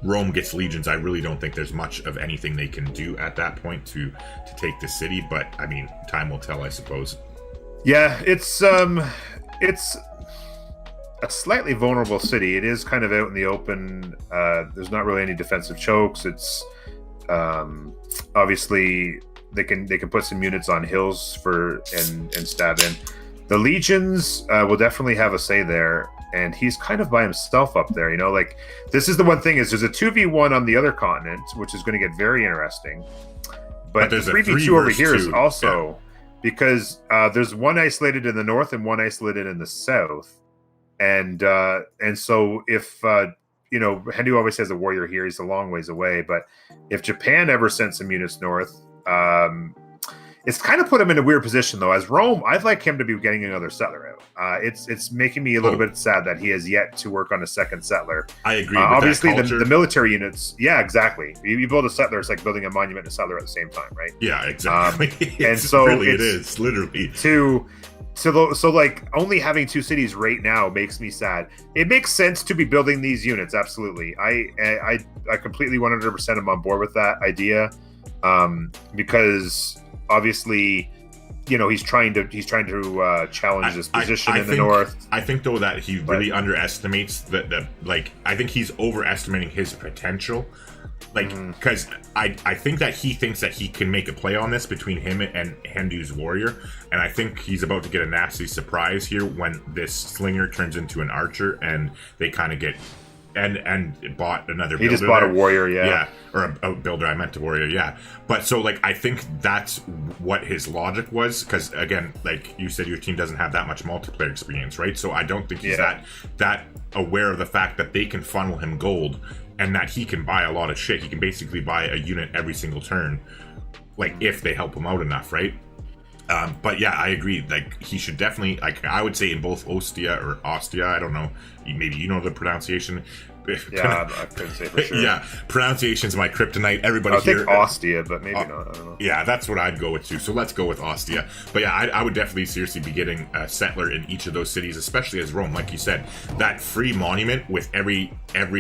Rome gets legions, I really don't think there's much of anything they can do at that point to take the city. But I mean, time will tell, I suppose. Yeah, it's a slightly vulnerable city. It is kind of out in the open. There's not really any defensive chokes. It's obviously they can put some units on hills and stab in. The legions will definitely have a say there, and he's kind of by himself up there. Like this is the one thing is there's a 2v1 on the other continent, which is going to get very interesting. But the 3v2 over here is also because there's 1 isolated in the north and 1 isolated in the south. And so if Hindu always has a warrior here, he's a long ways away. But if Japan ever sent some units north, it's kind of put him in a weird position though. As Rome, I'd like him to be getting another settler out. It's making me a little bit sad that he has yet to work on a second settler. I agree. Obviously, the military units, exactly. You build a settler, it's like building a monument and a settler at the same time, right? Yeah, exactly. And so it is literally So like only having 2 cities right now makes me sad. It makes sense to be building these units, absolutely. I completely 100% am on board with that idea, because obviously, he's trying to challenge this position in the north. I think though that he really underestimates I think he's overestimating his potential. Because I think that he thinks that he can make a play on this between him and Hindu's warrior, and I think he's about to get a nasty surprise here when this slinger turns into an archer and they kind of get and bought another. He just bought a warrior, or a builder. I meant a warrior, yeah. But so like I think that's what his logic was, because again, like you said, your team doesn't have that much multiplayer experience, right? So I don't think he's that aware of the fact that they can funnel him gold and that he can buy a lot of shit. He can basically buy a unit every single turn, like if they help him out enough, right? But yeah, I agree. Like he should definitely, like I would say in both Ostia, I don't know, maybe you know the pronunciation. Yeah, I couldn't say for sure. Yeah, pronunciation's my kryptonite. Everybody I here. think Ostia, but maybe not. I don't know. Yeah, that's what I'd go with too. So let's go with Ostia. But yeah, I would definitely seriously be getting a settler in each of those cities, especially as Rome. Like you said, that free monument with every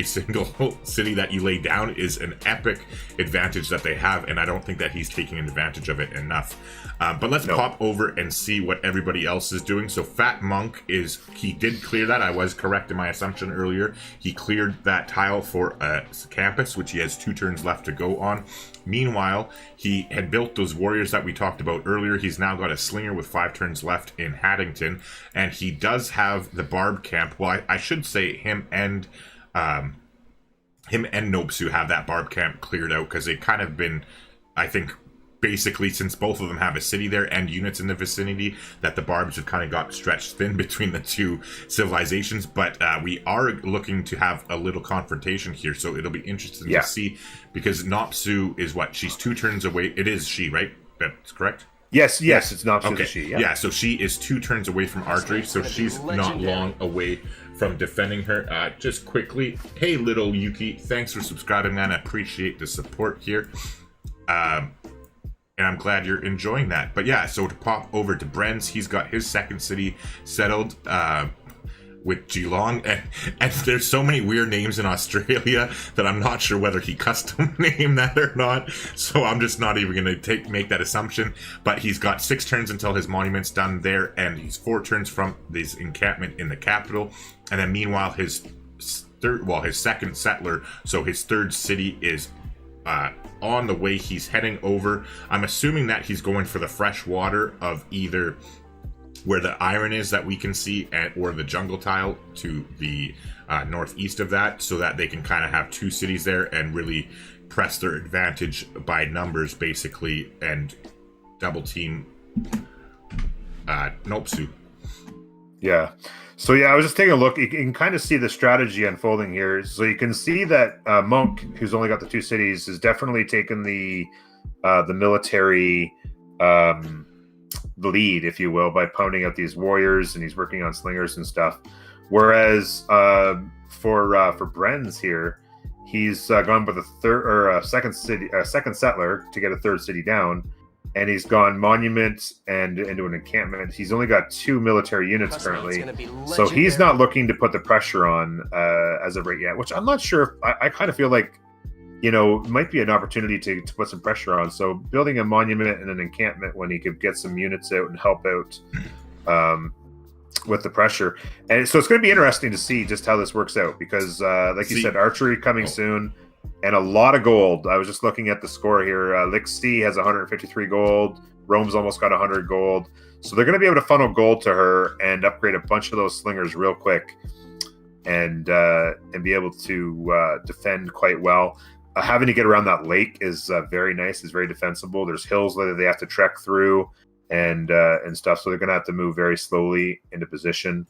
single city that you lay down is an epic advantage that they have, and I don't think that he's taking advantage of it enough. But let's pop over and see what everybody else is doing. So Fat Monk he did clear that. I was correct in my assumption earlier. He cleared that tile for a campus, which he has 2 turns left to go on. Meanwhile, he had built those warriors that we talked about earlier. He's now got a slinger with 5 turns left in Haddington, and he does have the barb camp. Well, I should say him and Nopsu have that barb camp cleared out, because they've kind of been, I think, basically, since both of them have a city there and units in the vicinity, that the barbs have kind of got stretched thin between the two civilizations. But we are looking to have a little confrontation here, so it'll be interesting to see, because Nopsu is what? She's 2 turns away. It is she, right? That's correct? Yes, it's Nopsu. Okay. She, yeah, so she is 2 turns away from archery, so she's not long away from defending her. Just quickly, hey, little Yuki, thanks for subscribing, man. I appreciate the support here. And I'm glad you're enjoying that. But yeah, so to pop over to Bren's, he's got his second city settled with Geelong. And there's so many weird names in Australia that I'm not sure whether he custom named that or not. So I'm just not even going to make that assumption. But he's got 6 turns until his monument's done there. And he's 4 turns from his encampment in the capital. And then meanwhile, his second settler, so his 3rd city is on the way. He's heading over. I'm assuming that he's going for the fresh water of either where the iron is that we can see, or the jungle tile to the northeast of that, so that they can kind of have 2 cities there and really press their advantage by numbers, basically, and double team Nopsu. Yeah. So yeah, I was just taking a look. You can kind of see the strategy unfolding here. So you can see that Monk, who's only got the 2 cities, has definitely taken the military lead, if you will, by pounding out these warriors, and he's working on slingers and stuff. Whereas for Bren's here, he's gone with a second settler to get a 3rd city down. And he's gone monument and into an encampment. He's only got 2 military units currently, so he's not looking to put the pressure on as of right yet. Which I'm not sure. I kind of feel like, might be an opportunity to put some pressure on. So building a monument and an encampment when he could get some units out and help out with the pressure. And so it's going to be interesting to see just how this works out, because like you said, archery coming soon. And a lot of gold. I was just looking at the score here. Lixi has 153 gold. Rome's almost got 100 gold. So they're going to be able to funnel gold to her and upgrade a bunch of those slingers real quick, and be able to defend quite well. Having to get around that lake is very nice. It's very defensible. There's hills that they have to trek through and stuff. So they're going to have to move very slowly into position.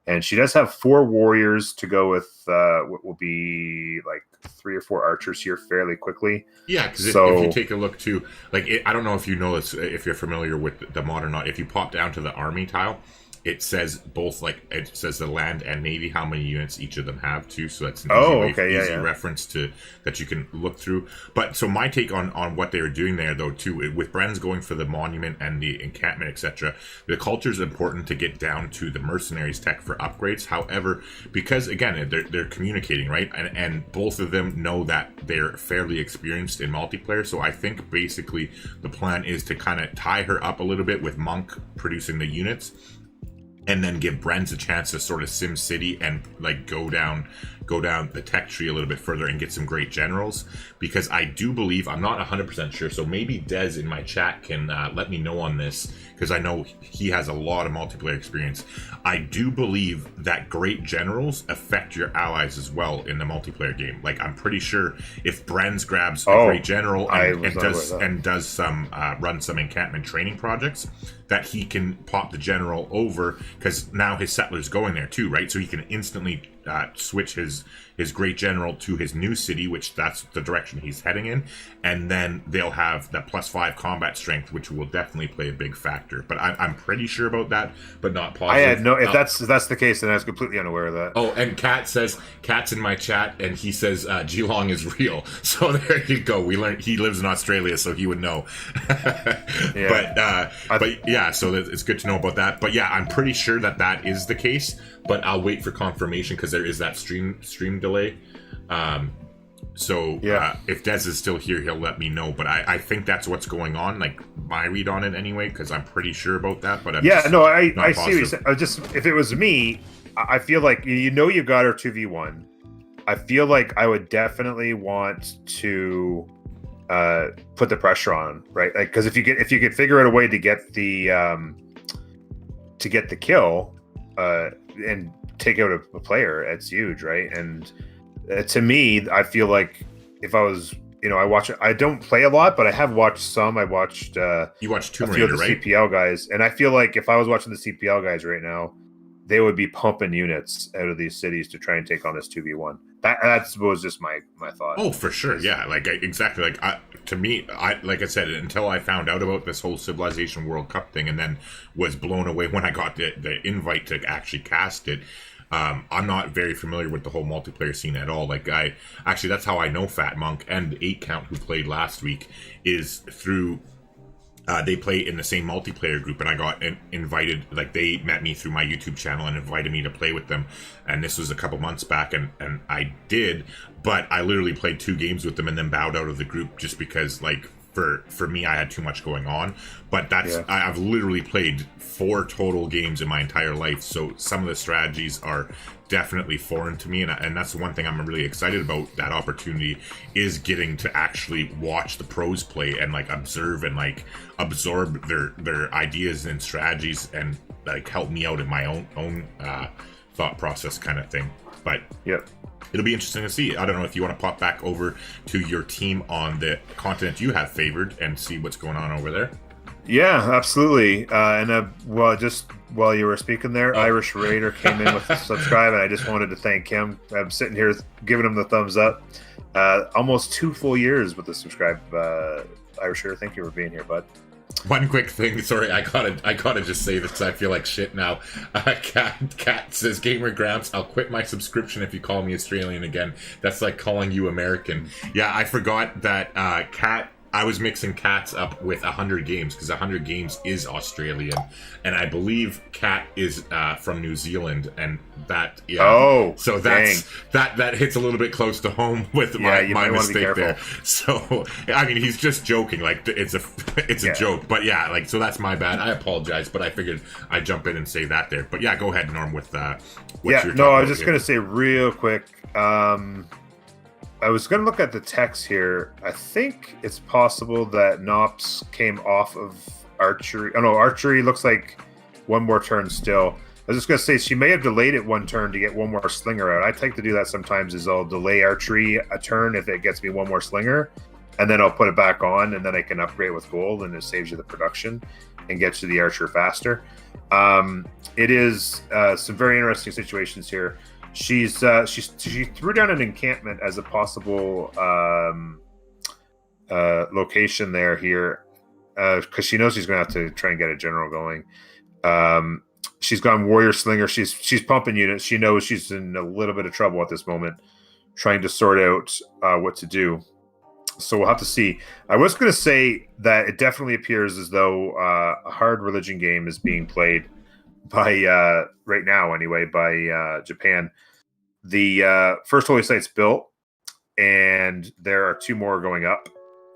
And she does have 4 warriors to go with what will be like 3 or 4 archers here fairly quickly. Yeah, because if you take a look too, like I don't know if you know this, if you're familiar with the mod or not. If you pop down to the army tile, it says both, like it says the land and navy, how many units each of them have too. So that's an easy reference to that you can look through. But so my take on what they were doing there though too, with Bren's going for the monument and the encampment, etc. The culture is important to get down to the mercenaries tech for upgrades. However, because again they're communicating, right, and both of them know that they're fairly experienced in multiplayer. So I think basically the plan is to kind of tie her up a little bit with Monk producing the units, and then give Bren's a chance to sort of sim city and like go down go down the tech tree a little bit further and get some great generals, because I do believe, I'm not 100% sure, so maybe Des in my chat can let me know on this, because I know he has a lot of multiplayer experience. I do believe that great generals affect your allies as well in the multiplayer game. Like, I'm pretty sure if Brenz grabs a great general and does some run some encampment training projects, that he can pop the general over, because now his settler's going there too, right? So he can instantly switch his great general to his new city, which that's the direction he's heading in, and then they'll have that +5 combat strength, which will definitely play a big factor. But I'm pretty sure about that, but not positive. I had no. If that's the case, then I was completely unaware of that. Oh, and Cat's in my chat, and he says Geelong is real. So there you go. We learned he lives in Australia, so he would know. Yeah. But yeah, so it's good to know about that. But yeah, I'm pretty sure that is the case. But I'll wait for confirmation, because there is that stream delay. If Des is still here, he'll let me know. But I think that's what's going on, like my read on it anyway, because I'm pretty sure about that. But I see what you're saying. If it was me, I feel like you've got her 2v1. I feel like I would definitely want to put the pressure on, right? Like, because if you could figure out a way to get the kill and take out a player, it's huge, right? And to me, I feel like if I was, I watch it. I don't play a lot, but I have watched some. I watched you watched Tomb Raider, right? CPL guys, and I feel like if I was watching the CPL guys right now, they would be pumping units out of these cities to try and take on this 2v1. That was just my thought. Oh, for sure, yeah, like exactly. Like to me, like I said, until I found out about this whole Civilization World Cup thing, and then was blown away when I got the invite to actually cast it. I'm not very familiar with the whole multiplayer scene at all. Like, that's how I know Fat Monk and 8 Count, who played last week, is through. They play in the same multiplayer group, and I got invited. Like, they met me through my YouTube channel and invited me to play with them. And this was a couple months back, and I did. But I literally played 2 games with them and then bowed out of the group, just because, like, for me, I had too much going on. But I've literally played 4 total games in my entire life, so some of the strategies are definitely foreign to me, and that's the one thing I'm really excited about. That opportunity is getting to actually watch the pros play and like observe and like absorb their ideas and strategies, and like help me out in my own thought process kind of thing. But yep. It'll be interesting to see. I don't know if you want to pop back over to your team on the continent you have favored and see what's going on over there. Yeah, absolutely. Just while you were speaking there, Irish Raider came in with a subscribe, and I just wanted to thank him. I'm sitting here giving him the thumbs up. Almost 2 full years with the subscribe. Irish Raider, thank you for being here, bud. One quick thing, sorry, I gotta just say this because I feel like shit now. Cat says, Gamer Grampz, I'll quit my subscription if you call me Australian again. That's like calling you American. Yeah, I forgot that Cat, I was mixing Cats up with 100 Games, because 100 Games is Australian, and I believe Cat is from New Zealand, and that so that hits a little bit close to home with my mistake there. So I mean, he's just joking, like it's a joke, but yeah, like, so that's my bad. I apologize, but I figured I'd jump in and say that there. But yeah, go ahead, Norm, with what you're talking about. I was just gonna say real quick. I was going to look at the text here. I think it's possible that Nops came off of archery. Oh, no, archery looks like one more turn still. I was just going to say she may have delayed it 1 turn to get 1 more slinger out. I like to do that sometimes, is I'll delay archery a turn if it gets me 1 more slinger, and then I'll put it back on, and then I can upgrade with gold, and it saves you the production and gets you the archer faster. It is some very interesting situations here. She threw down an encampment as a possible location here because she knows she's going to have to try and get a general going. She's gone warrior slinger. She's pumping units. She knows she's in a little bit of trouble at this moment, trying to sort out what to do. So we'll have to see. I was going to say that it definitely appears as though a hard religion game is being played by right now anyway by Japan. The first holy site's built, and there are 2 more going up.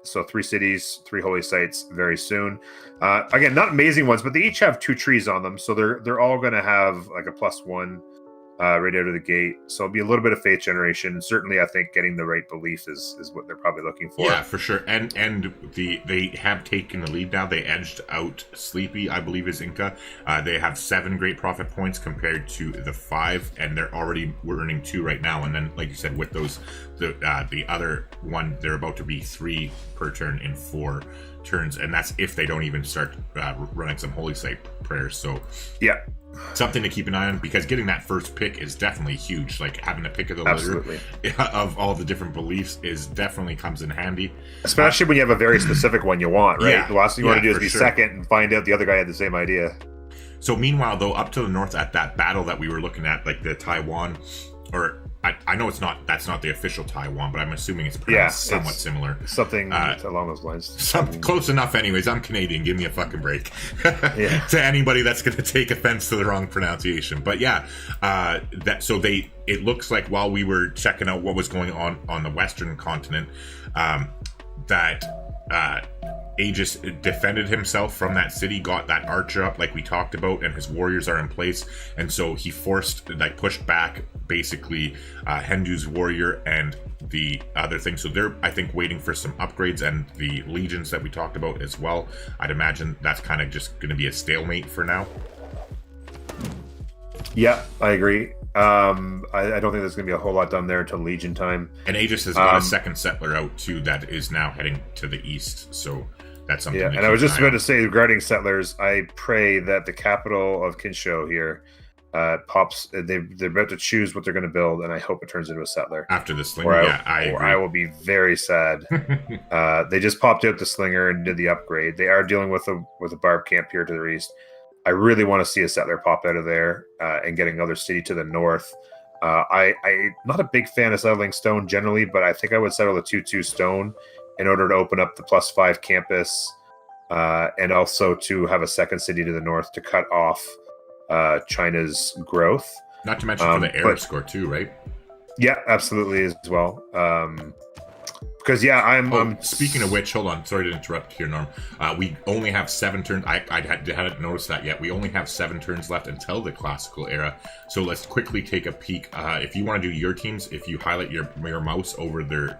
So 3 cities, 3 holy sites very soon. Again, not amazing ones, but they each have 2 trees on them, so they're all going to have like a +1 right out of the gate. So it'll be a little bit of faith generation. Certainly, I think getting the right belief is what they're probably looking for. Yeah, for sure. And they have taken the lead now. They edged out Sleepy, I believe, is Inca. They have 7 great profit points compared to the 5, and they're already earning 2 right now. And then, like you said, with those, the other one, they're about to be 3 per turn in 4 turns, and that's if they don't even start running some holy site prayers. So yeah, something to keep an eye on, because getting that first pick is definitely huge. Like having the pick of the litter of all the different beliefs definitely comes in handy, especially when you have a very specific one you want, right? Yeah, the last thing you want to do is be second and find out the other guy had the same idea. So meanwhile, though, up to the north at that battle that we were looking at, like the Taiwan, or I know that's not the official Taiwan, but I'm assuming it's pronounced somewhat similar. Something along those lines. Close enough anyways. I'm Canadian. Give me a fucking break. To anybody that's going to take offense to the wrong pronunciation. But yeah, it looks like while we were checking out what was going on the Western continent, that Aegis defended himself from that city, got that archer up like we talked about, and his warriors are in place, and so he pushed back basically Hendu's warrior and the other thing. So they're, I think, waiting for some upgrades, and the legions that we talked about as well. I'd imagine that's kind of just going to be a stalemate for now. Yeah, I agree. I don't think there's going to be a whole lot done there until Legion time. And Aegis has got a second settler out too that is now heading to the east, so that's something. Yeah, and I was just about to say regarding settlers, I pray that the capital of Kinsho here pops. They're about to choose what they're going to build, and I hope it turns into a settler after the slinger. I will be very sad. They just popped out the slinger and did the upgrade. They are dealing with a barb camp here to the east. I really want to see a settler pop out of there and get another city to the north. I'm not a big fan of settling stone generally, but I think I would settle a 2/2 stone in order to open up the +5 campus and also to have a second city to the north to cut off China's growth. Not to mention for the Arab score too, right? Yeah, absolutely as well. Because I'm speaking of which, hold on, sorry to interrupt here, Norm. We only have 7 turns. I hadn't noticed that yet. We only have 7 turns left until the classical era. So let's quickly take a peek. If you want to do your teams, if you highlight your mouse over their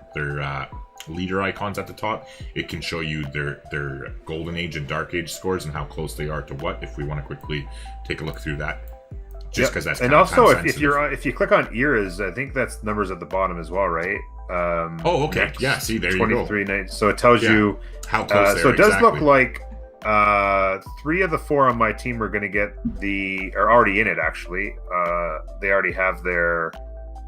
leader icons at the top, it can show you their golden age and dark age scores and how close they are to what. If we want to quickly take a look through that. Just because that's, and also if you click on eras, I think that's numbers at the bottom as well, right? Okay. Yeah, see, there you go. 23 so it tells you how close they are. So it does look like 3 of the 4 on my team are going to are already in it, actually. They already have their,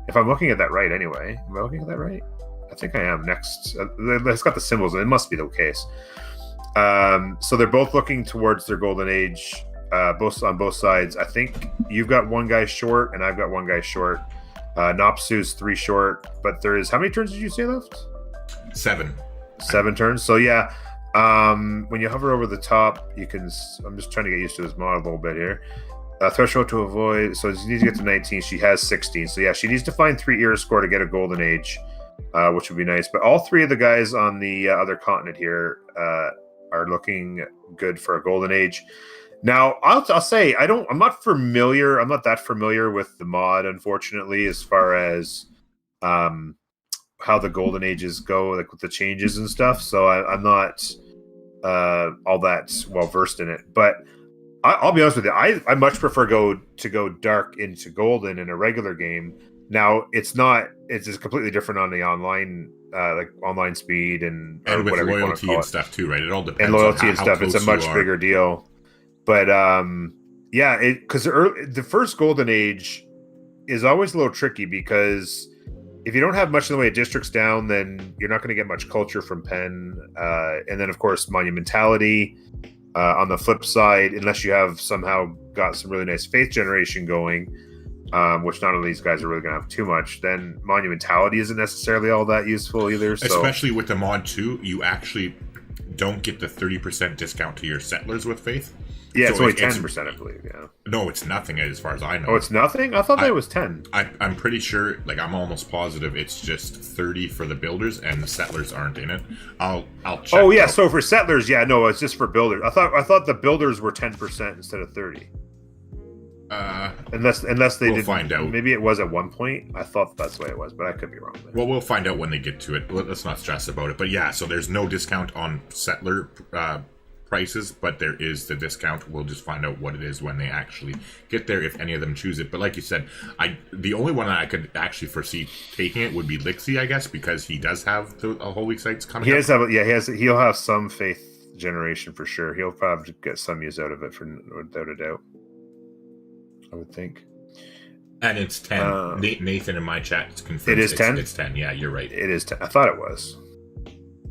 if I'm looking at that right anyway. Am I looking at that right? I think I am. Next, it's got the symbols, and it must be the case. So they're both looking towards their golden age, both on both sides. I think you've got one guy short, and I've got one guy short. Nopsu's 3 short, but there is, how many turns did you say left? 7 turns. So yeah, when you hover over the top, you can, I'm just trying to get used to this mod a little bit here. Threshold to avoid, so she needs to get to 19. She has 16, so yeah, she needs to find 3 era score to get a golden age, which would be nice. But all 3 of the guys on the other continent here are looking good for a golden age. Now, I'll say I'm not that familiar with the mod, unfortunately, as far as how the golden ages go, like with the changes and stuff. So I'm not all that well versed in it. But I'll be honest with you, I much prefer to go dark into golden in a regular game. Now, it's just completely different on the online, like online speed and with whatever loyalty and stuff too, right? It all depends. And loyalty on and stuff. It's a much bigger deal. But yeah, because the first golden age is always a little tricky, because if you don't have much in the way of districts down, then you're not going to get much culture from Penn. And then, of course, monumentality. On the flip side, unless you have somehow got some really nice faith generation going, which none of these guys are really going to have too much, then monumentality isn't necessarily all that useful either. So. Especially with the mod 2, you actually don't get the 30% discount to your settlers with faith. Yeah, so it's only 10%, I believe. Yeah. No, it's nothing as far as I know. Oh, it's nothing? I thought that was 10. I'm pretty sure, like, I'm almost positive it's just 30 for the builders, and the settlers aren't in it. I'll check. Oh yeah, so for settlers, yeah, no, it's just for builders. I thought the builders were 10% instead of 30. Unless they we'll did find out. Maybe it was at one point. I thought that's the way it was, but I could be wrong. Well, we'll find out when they get to it. Let's not stress about it. But yeah, so there's no discount on settler prices, but there is the discount. We'll just find out what it is when they actually get there, if any of them choose it. But like you said, the only one that I could actually foresee taking it would be Lixie, I guess, because he does have the holy sites coming. He'll have some faith generation for sure. He'll probably get some use out of it, without a doubt, I would think. And it's 10. Nathan in my chat confirms it is 10. It's 10. Yeah, you're right. It is 10. I thought it was.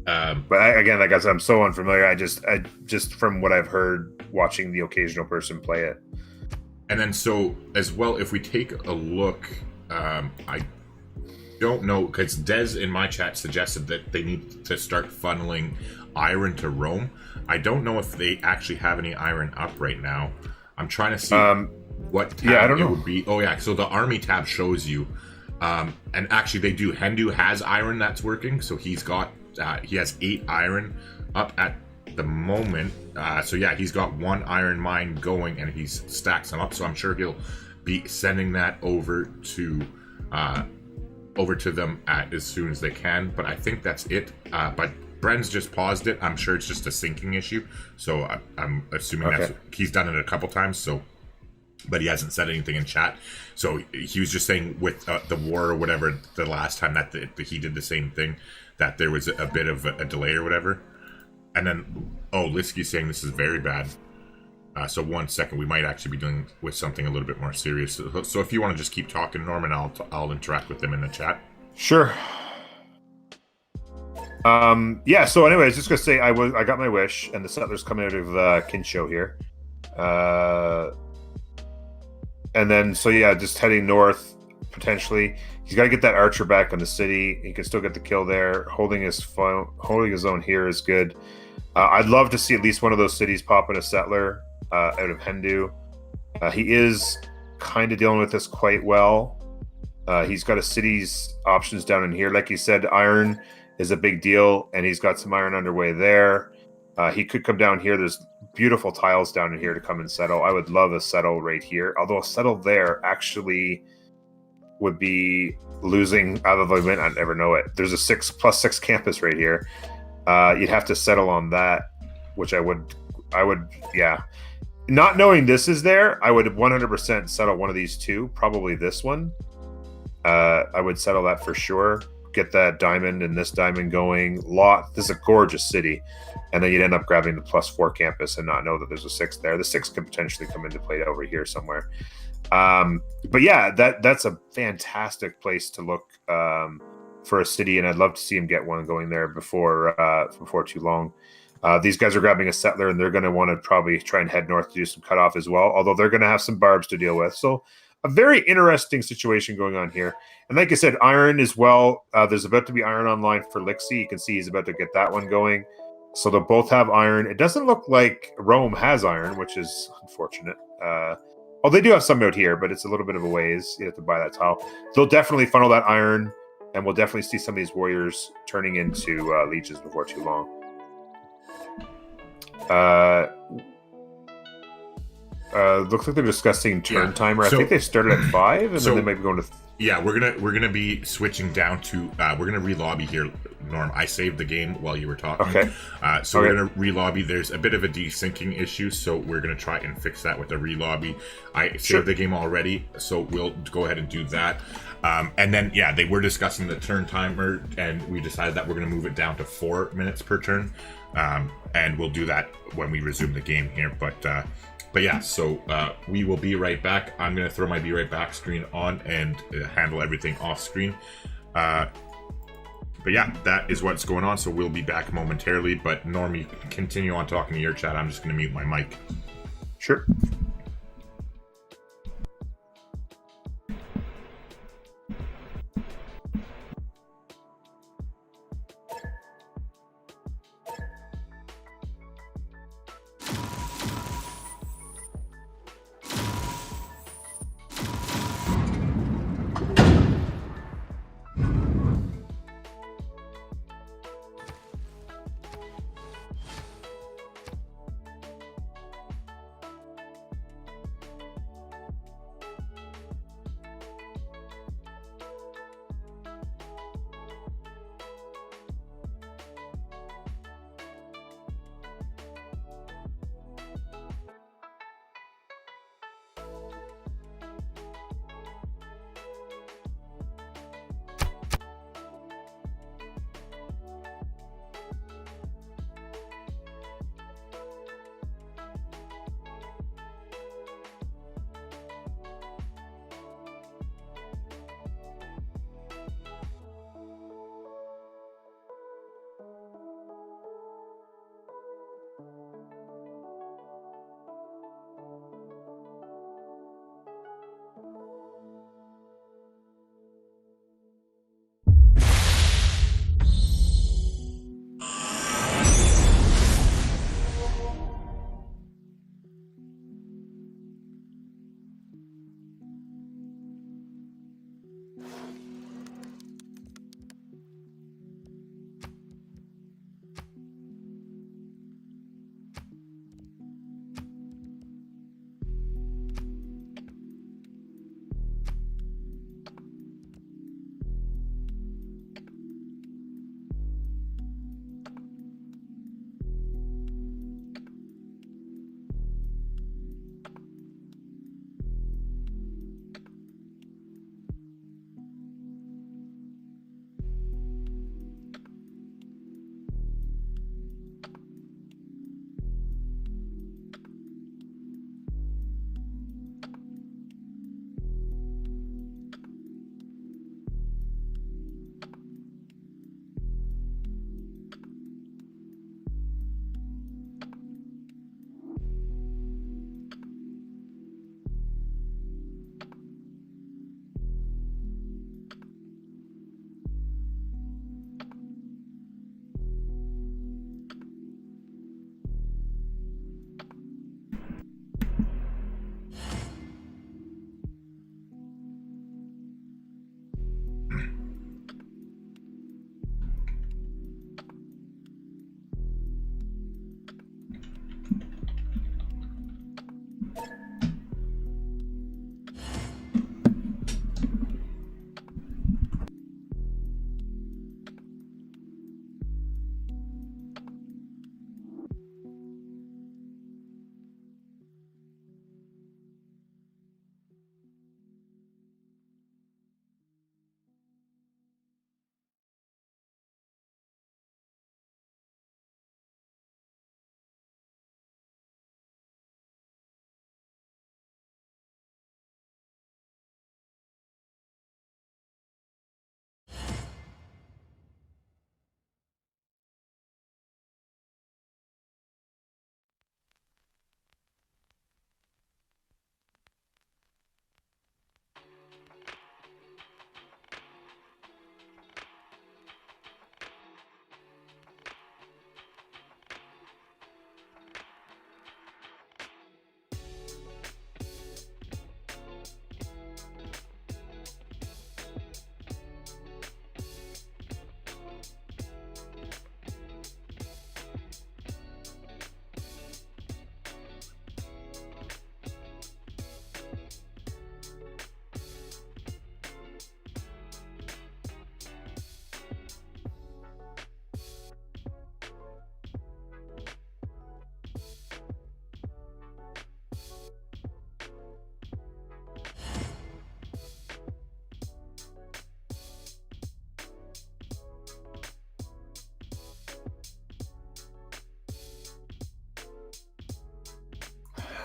But again, like I said, I'm so unfamiliar. I just from what I've heard, watching the occasional person play it. And then so as well, if we take a look, I don't know, because Des in my chat suggested that they need to start funneling iron to Rome. I don't know if they actually have any iron up right now. I'm trying to see what tab it would be. Oh yeah, so the army tab shows you, and actually they do. Hendu has iron that's working, so he has 8 iron up at the moment. So yeah, he's got 1 iron mine going, and he's stacked some up. So I'm sure he'll be sending that over to them as soon as they can. But I think that's it. But Bren's just paused it. I'm sure it's just a syncing issue. So I'm assuming he's done it a couple times. So, but he hasn't said anything in chat. So he was just saying with the war or whatever the last time that he did the same thing, that there was a bit of a delay or whatever. And then, Liski's saying this is very bad. So 1 second, we might actually be dealing with something a little bit more serious. So if you want to just keep talking, Norman, I'll interact with them in the chat. Sure. Yeah. So anyway, I was just gonna say I got my wish, and the settlers coming out of Kinsho here. And then so yeah, just heading north potentially. He's got to get that archer back on the city. He can still get the kill there. Holding his own here is good. I'd love to see at least one of those cities pop in a settler out of Hendu. He is kind of dealing with this quite well. He's got a city's options down in here. Like you said, iron is a big deal, and he's got some iron underway there. He could come down here. There's beautiful tiles down in here to come and settle. I would love a settle right here. Although a settle there actually would be losing out of the event. I'd never know it. There's a 6+6 campus right here. You'd have to settle on that, which I would, yeah. Not knowing this is there, I would 100% settle one of these two, probably this one. I would settle that for sure. Get that diamond and this diamond going. This is a gorgeous city. And then you'd end up grabbing the +4 campus and not know that there's a 6 there. The 6 could potentially come into play over here somewhere. But yeah, that's a fantastic place to look for a city, and I'd love to see him get one going there before too long. These guys are grabbing a settler, and they're going to want to probably try and head north to do some cutoff as well, although they're going to have some barbs to deal with. So a very interesting situation going on here. And like I said, iron as well. There's about to be iron online for Lixie. You can see he's about to get that one going. So they'll both have iron. It doesn't look like Rome has iron, which is unfortunate. They do have some out here, but it's a little bit of a ways. You have to buy that tile. They'll definitely funnel that iron, and we'll definitely see some of these warriors turning into leeches before too long. Looks like they're discussing turn timer. I think they started at 5, and then they might be going to. Yeah, we're gonna be switching down to. We're gonna re-lobby here, Norm. I saved the game while you were talking. Okay. So we're gonna re-lobby. There's a bit of a desyncing issue, so we're gonna try and fix that with the re-lobby. I saved the game already, so we'll go ahead and do that. And then they were discussing the turn timer, and we decided that we're gonna move it down to 4 minutes per turn. And we'll do that when we resume the game here, But yeah, so we will be right back. I'm going to throw my Be Right Back screen on and handle everything off screen. But yeah, that is what's going on. So we'll be back momentarily. But Norm, you can continue on talking to your chat. I'm just going to mute my mic. Sure.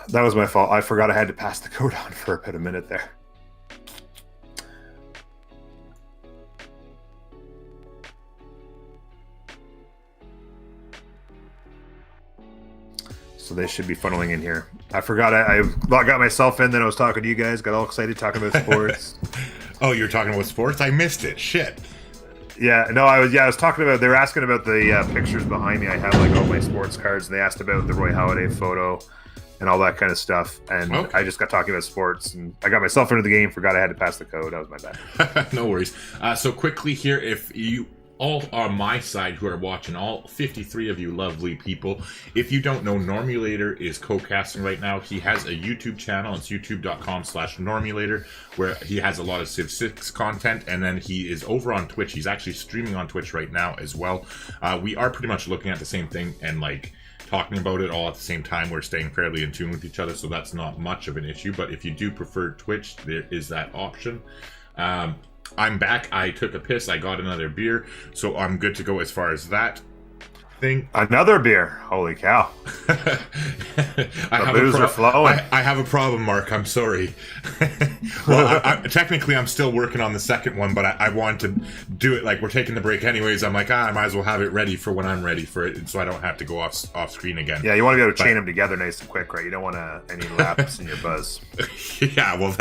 That was my fault. I forgot I had to pass the code on for about a minute there. So they should be funneling in here. I forgot I got myself in, then I was talking to you guys, got all excited talking about sports. Oh, you were talking about sports? I missed it. Shit. Yeah, no, I was talking about, they were asking about the pictures behind me. I have like all my sports cards, and they asked about the Roy Halladay photo and all that kind of stuff. And okay. I just got talking about sports, and I got myself into the game, forgot I had to pass the code. That was my bad. No worries. So quickly here, if you all on my side who are watching, all 53 of you lovely people, if you don't know, Normul8or is co-casting right now. He has a YouTube channel. It's youtube.com/Normul8or, where he has a lot of Civ 6 content, and then he is over on Twitch. He's actually streaming on Twitch right now as well. We are pretty much looking at the same thing and like talking about it all at the same time. We're staying fairly in tune with each other, so that's not much of an issue. But if you do prefer Twitch, there is that option. I'm back. I took a piss. I got another beer, so I'm good to go as far as that thing. Another beer. Holy cow. The booze are flowing. I have a problem, Mark. I'm sorry. Well, technically, I'm still working on the second one, but I wanted to do it. Like, we're taking the break anyways. I'm like, I might as well have it ready for when I'm ready for it, so I don't have to go off screen again. Yeah, you want to be able to chain them together nice and quick, right? You don't want any laps in your buzz. Yeah, well,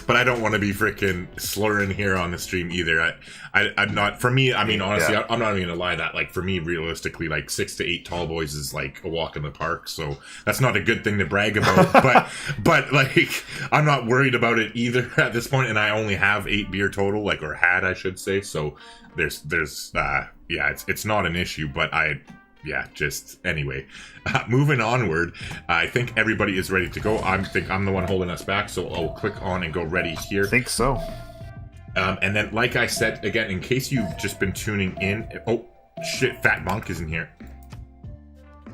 but I don't want to be freaking slurring here on the stream either. I'm not, for me, I mean, honestly, yeah. I'm not even gonna lie, that, like, for me, realistically, like, 6 to 8 tall boys is like a walk in the park, so that's not a good thing to brag about. but like, I'm not worried about it either at this point, and I only have 8 beer total, like, or had, I should say. So there's it's not an issue. But just anyway, moving onward. I think everybody is ready to go. I'm the one holding us back, so I'll click on and go ready here. I think so. And then, like I said again, in case you've just been tuning in, oh shit, Fat Monk isn't here.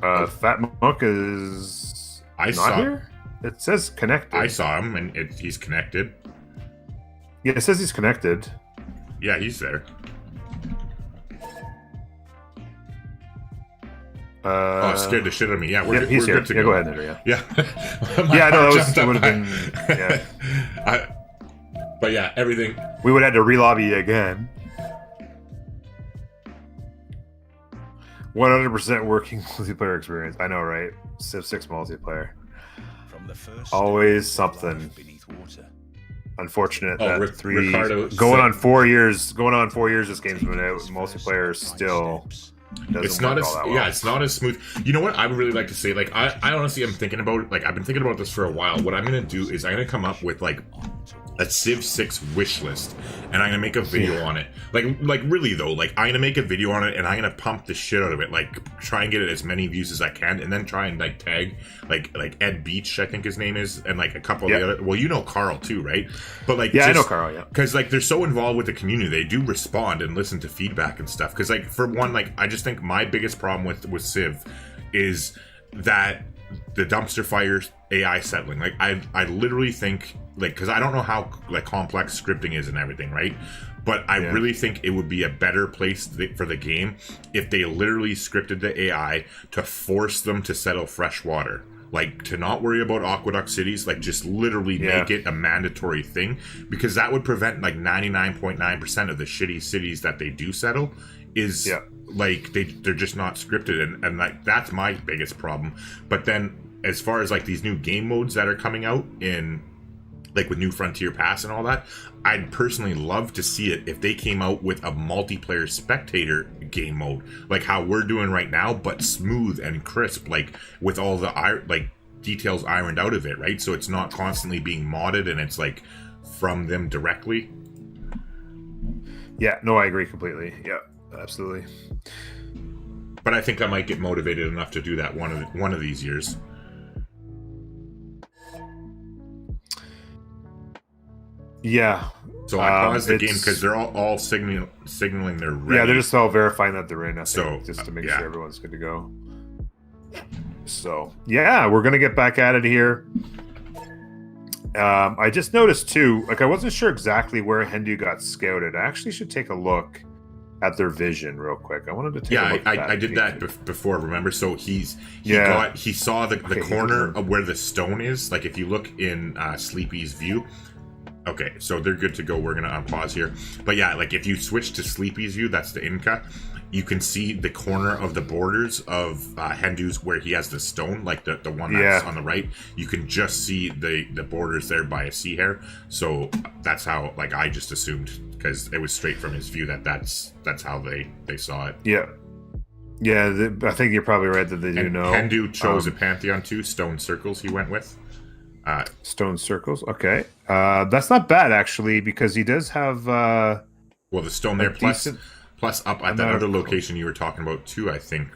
Fat Monk is not here? It says connected. I saw him, and he's connected. Yeah, it says he's connected. Yeah, he's there. Scared the shit out of me. Yeah, we're he's here. Good to go. Go ahead, Andrew. Yeah. Yeah, no, that would have been... Yeah. But yeah, everything... We would have had to re-lobby again. 100% working multiplayer experience. I know, right? Civ 6 multiplayer. From the first always something. Unfortunate that Ricardo going on 4 years. Going on 4 years, this game's been out. Multiplayer still doesn't it's not work as all that well. Yeah, it's not as smooth. You know what I would really like to say? Like, I honestly am thinking about, like, I've been thinking about this for a while. What I'm gonna do is I'm gonna come up with like a Civ 6 wish list, and I'm gonna make a video on it. Like really though, like, I'm gonna make a video on it, and I'm gonna pump the shit out of it. Like, try and get it as many views as I can, and then try and like tag like Ed Beach, I think his name is, and like a couple of the other. Well, you know Carl too, right? But like, I know Carl. Yeah, because like they're so involved with the community, they do respond and listen to feedback and stuff. Because like, for one, like, I just think my biggest problem with Civ is that the dumpster fire AI settling. Like, I literally think, like, because I don't know how like complex scripting is and everything, right? But I really think it would be a better place for the game if they literally scripted the AI to force them to settle fresh water. Like, to not worry about aqueduct cities, like, just literally make it a mandatory thing, because that would prevent like 99.9% of the shitty cities that they do settle is like they're just not scripted, and like, that's my biggest problem. But then as far as like these new game modes that are coming out in, like, with New Frontier Pass and all that, I'd personally love to see it if they came out with a multiplayer spectator game mode, like how we're doing right now, but smooth and crisp, like with all the details ironed out of it, right? So it's not constantly being modded, and it's like from them directly. Yeah, no, I agree completely. Yeah, absolutely. But I think I might get motivated enough to do that one of these years. Yeah. So I paused the game because they're all signaling they're ready. Yeah, they're just all verifying that they're in, I think, just to make sure everyone's good to go. So, yeah, we're going to get back at it here. I just noticed, too, like, I wasn't sure exactly where Hendu got scouted. I actually should take a look at their vision real quick. I wanted to take a look at that. I did that before, remember? So he saw the corner of where the stone is. Like if you look in Sleepy's view. Okay, so they're good to go. We're going to unpause here. But yeah, like if you switch to Sleepy's view, that's the Inca, you can see the corner of the borders of Hendu's where he has the stone, like the one that's on the right. You can just see the borders there by a sea hare. So that's how, like, I just assumed, because it was straight from his view that's how they saw it. Yeah. Yeah, I think you're probably right that they do know. Hendu chose a Pantheon too, stone circles he went with. Stone circles, okay. That's not bad, actually, because he does have... well, the stone there, plus up at that other location you were talking about too, I think.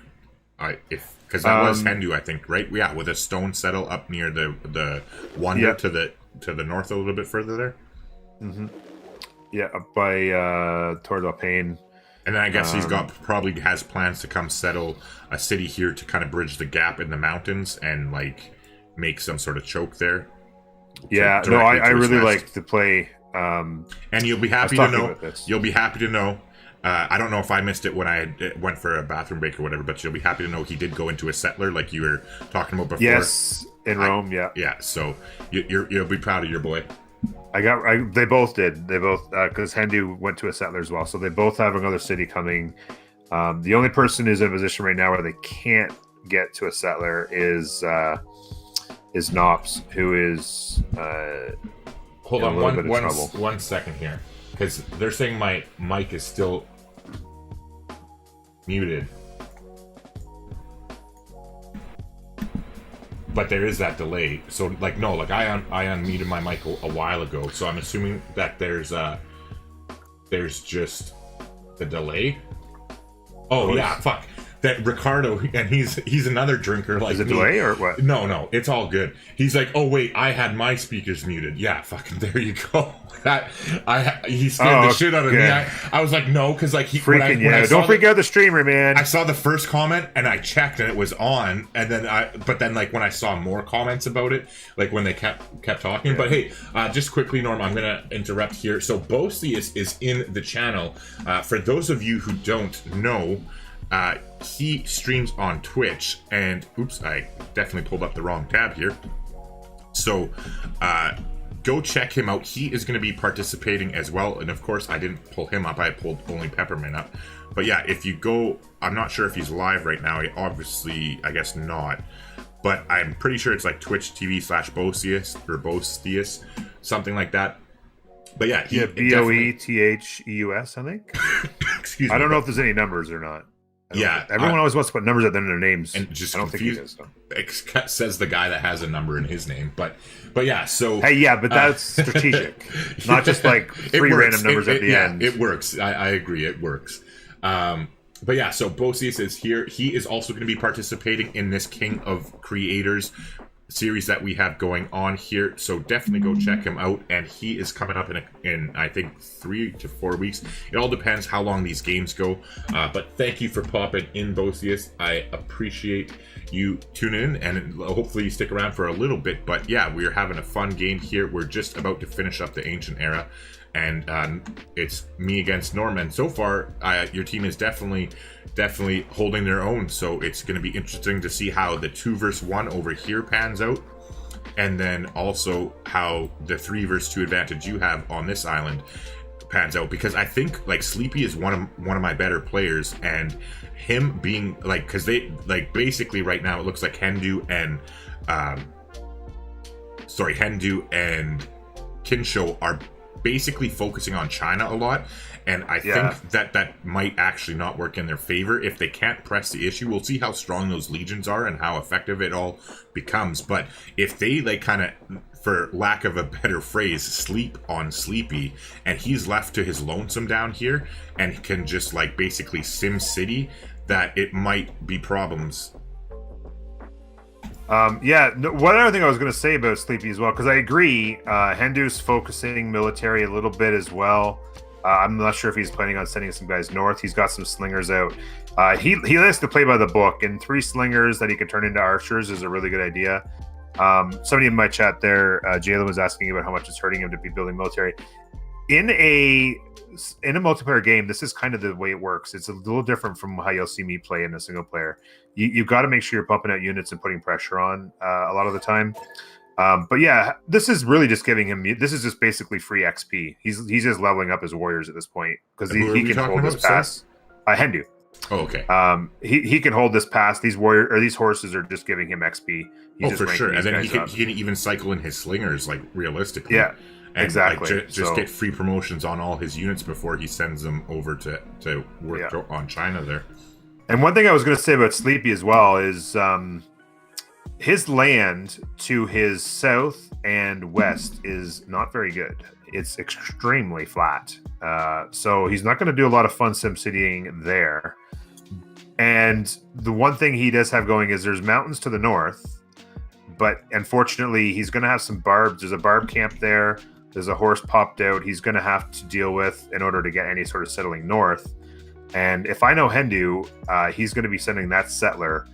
Because that was Hendu, I think, right? Yeah, with a stone settle up near the Wonder to the north a little bit further there. Mm-hmm. Yeah, up by Torre Pain. And then I guess he's probably has plans to come settle a city here to kind of bridge the gap in the mountains and like make some sort of choke there. Yeah, no, I really like to play. And you'll be happy to know. You'll be happy to know. I don't know if I missed it when I went for a bathroom break or whatever, but you'll be happy to know he did go into a settler like you were talking about before. Yes, in Rome, yeah. Yeah, so you'll be proud of your boy. They both did. They both, because Hendu went to a settler as well, so they both have another city coming. The only person who's in a position right now where they can't get to a settler is Nops, who is hold on one second here, because they're saying my mic is still muted, but there is that delay. So I unmuted my mic a while ago, so I'm assuming that there's just the delay. Fuck that Ricardo, and he's another drinker like is it me. Delay or what? No, it's all good. He's like, oh wait, I had my speakers muted. Yeah, fucking there you go. He scared the shit out of me. I was like, no, because like don't freak out the streamer, man. I saw the first comment and I checked and it was on, and then like when I saw more comments about it, like when they kept talking. Yeah. But hey, just quickly, Norm, I'm gonna interrupt here. So Bosius is in the channel. For those of you who don't know, he streams on Twitch, and oops, I definitely pulled up the wrong tab here. So go check him out. He is going to be participating as well, and of course I didn't pull him up, I pulled only Peppermint up. But yeah, if you go, I'm not sure if he's live right now, obviously I guess not, but I'm pretty sure it's like Twitch TV/Bosius or Bosius, something like that. But yeah, BOETHEUS, I think. Excuse me. I don't know if there's any numbers or not. Everyone always wants to put numbers at the end of their names, and just I don't think he does. It says the guy that has a number in his name, but yeah. So hey, yeah, but that's strategic, not just like three random numbers at the end. It works. I agree, it works. But yeah, so Bosius is here. He is also going to be participating in this King of Creators series that we have going on here, so definitely go check him out. And he is coming up in I think 3 to 4 weeks. It all depends how long these games go, but thank you for popping in, Bosius. I appreciate you tuning in, and hopefully you stick around for a little bit. But yeah, we're having a fun game here. We're just about to finish up the Ancient Era, and it's me against Norm, and so far your team is definitely holding their own, so it's going to be interesting to see how the 2 versus 1 over here pans out, and then also how the 3 versus 2 advantage you have on this island pans out, because I think like Sleepy is one of my better players, and him being like, because they like basically right now it looks like Hendu and Kinsho are basically focusing on China a lot, and I think that might actually not work in their favor if they can't press the issue. We'll see how strong those legions are and how effective it all becomes, but if they like kind of, for lack of a better phrase, sleep on Sleepy, and he's left to his lonesome down here and can just like basically Sim City, that it might be problems. One other thing I was going to say about Sleepy as well, because I agree, Hendu's focusing military a little bit as well. I'm not sure if he's planning on sending some guys north. He's got some slingers out. He likes to play by the book, and 3 slingers that he could turn into archers is a really good idea. Somebody in my chat there, Jalen, was asking about how much it's hurting him to be building military. In a in a multiplayer game, this is kind of the way it works. It's a little different from how you'll see me play in a single player. You've got to make sure you're pumping out units and putting pressure on a lot of the time. But yeah, this is really just giving him. This is just basically free XP. He's just leveling up his warriors at this point because he can hold this pass. Hendu. Oh, okay. He can hold this pass. These horses are just giving him XP. He's for sure. And then he can even cycle in his slingers, like, realistically. Yeah, and, exactly. Like, just get free promotions on all his units before he sends them over to work on China there. And one thing I was going to say about Sleepy as well is his land to his south and west is not very good. It's extremely flat. So he's not going to do a lot of fun SimCitying there. And the one thing he does have going is there's mountains to the north, but unfortunately he's going to have some barbs. There's a barb camp there. There's a horse popped out he's going to have to deal with in order to get any sort of settling north. And if I know Hendu, he's going to be sending that settler.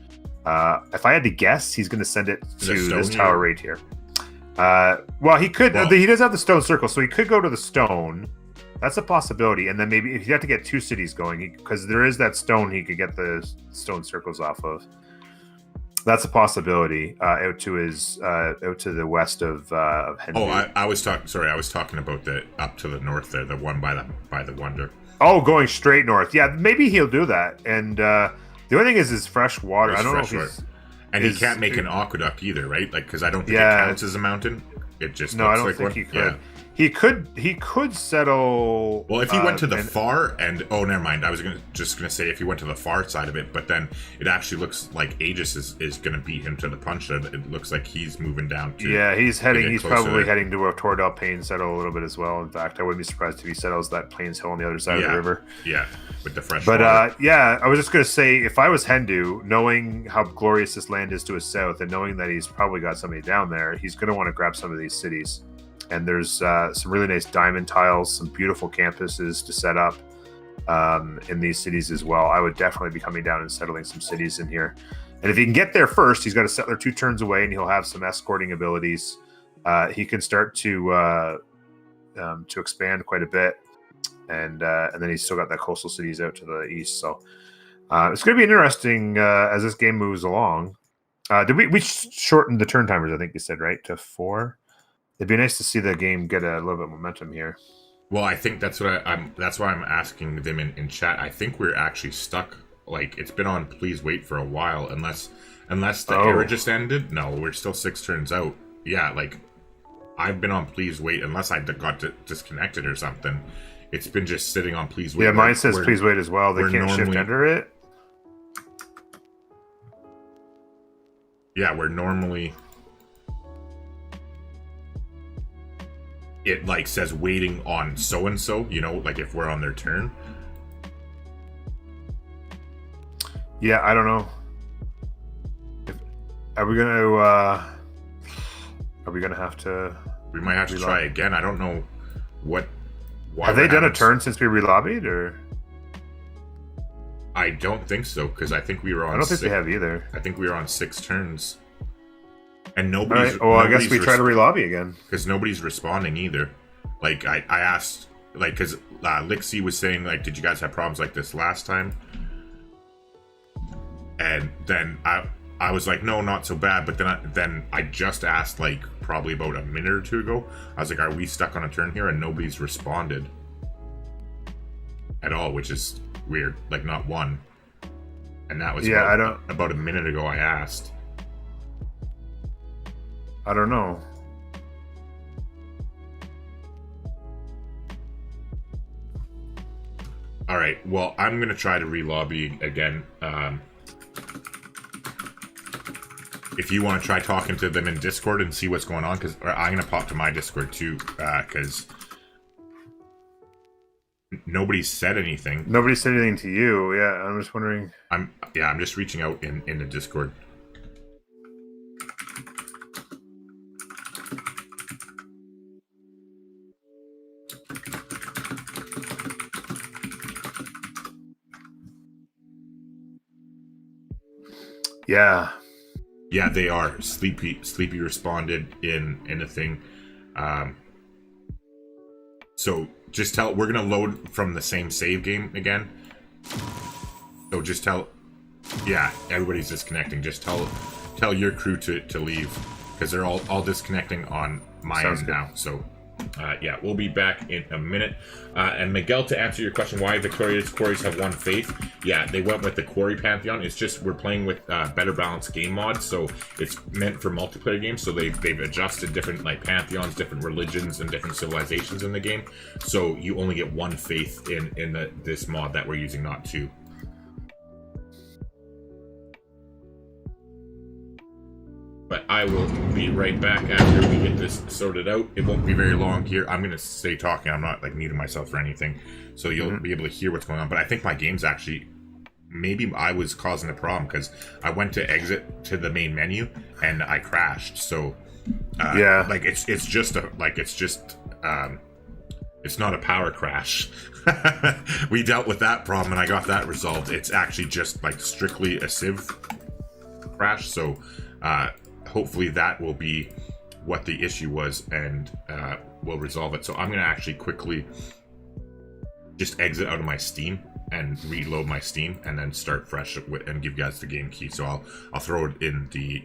If I had to guess, he's going to send it to this tower right here. Well, he could. He does have the stone circle, so he could go to the stone. That's a possibility. And then maybe if you have to get two cities going, because there is that stone he could get the stone circles off of. That's a possibility. Out to the west of Hendu. Oh, I was talking. Sorry, I was talking about the up to the north there, the one by the Wonder. Oh, going straight north. Yeah, maybe he'll do that. And the only thing is fresh water. I don't know if he's... And he can't make an aqueduct either, right? Like, because I don't think it counts as a mountain. It just I don't think he could. Yeah. He could settle. Well, if he went to the far end, never mind. I was just gonna say if he went to the far side of it, but then it actually looks like Aegis is gonna beat him to the punch. It looks like he's moving down to. Yeah, he's probably heading to toward Alpine settle a little bit as well. In fact, I wouldn't be surprised if he settles that Plains Hill on the other side of the river. Yeah, with the fresh. But I was just gonna say, if I was Hendu, knowing how glorious this land is to his south, and knowing that he's probably got somebody down there, he's gonna want to grab some of these cities. And there's some really nice diamond tiles, some beautiful campuses to set up in these cities as well. I would definitely be coming down and settling some cities in here. And if he can get there first, he's got a settler 2 turns away, and he'll have some escorting abilities. He can start to expand quite a bit, and then he's still got that coastal cities out to the east. So it's going to be interesting as this game moves along. We shortened the turn timers? I think you said, right, to 4. It'd be nice to see the game get a little bit of momentum here. Well, I think that's what that's why I'm asking them in chat. I think we're actually stuck. Like, it's been on please wait for a while, unless the era just ended. No, we're still 6 turns out. Yeah, like, I've been on please wait unless I got disconnected or something. It's been just sitting on please wait. Yeah, mine says please wait as well. They can't shift under it. Yeah, we're normally. It like says waiting on so and so, like if we're on their turn. Yeah, I don't know. Are we gonna have to? We might have to try again. I don't know why have they done a turn since we relobbied, or? I don't think so, because I think we were on. I don't think they have either. I think we were on 6 turns. And nobody's. Right. Well, I guess we try to relobby again because nobody's responding either. Like I asked, like, because Lixie was saying, like, did you guys have problems like this last time? And then I was like, no, not so bad. But then I just asked, like, probably about a minute or 2 ago. I was like, are we stuck on a turn here? And nobody's responded at all, which is weird. Like, not one. And that was about a minute ago. I asked. I don't know. All right. Well, I'm going to try to relobby again. If you want to try talking to them in Discord and see what's going on, because I'm going to pop to my Discord too, because nobody's said anything. Nobody said anything to you. Yeah, I'm just wondering. I'm just reaching out in the Discord. Yeah, they are. Sleepy responded in a thing. So just tell, we're gonna load from the same save game again. So just tell, yeah, everybody's disconnecting. Just tell your crew to leave, because they're all disconnecting on my end now. So yeah, we'll be back in a minute. And Miguel, to answer your question, why Victoria's quarries have one faith? Yeah, they went with the quarry pantheon. It's just we're playing with better balanced game mods, so it's meant for multiplayer games. So they've adjusted different like pantheons, different religions, and different civilizations in the game. So you only get one faith in this mod that we're using, not two. But I will be right back after we get this sorted out. It won't be very long here. I'm going to stay talking. I'm not like muting myself or anything. So you'll be able to hear what's going on. But I think my game's actually, maybe I was causing the problem because I went to exit to the main menu and I crashed. So yeah, like it's not a power crash. We dealt with that problem and I got that resolved. It's actually just like strictly a Civ crash. So hopefully that will be what the issue was, and we'll resolve it. So I'm going to actually quickly just exit out of my Steam and reload my Steam, and then start fresh and give you guys the game key. So I'll throw it in the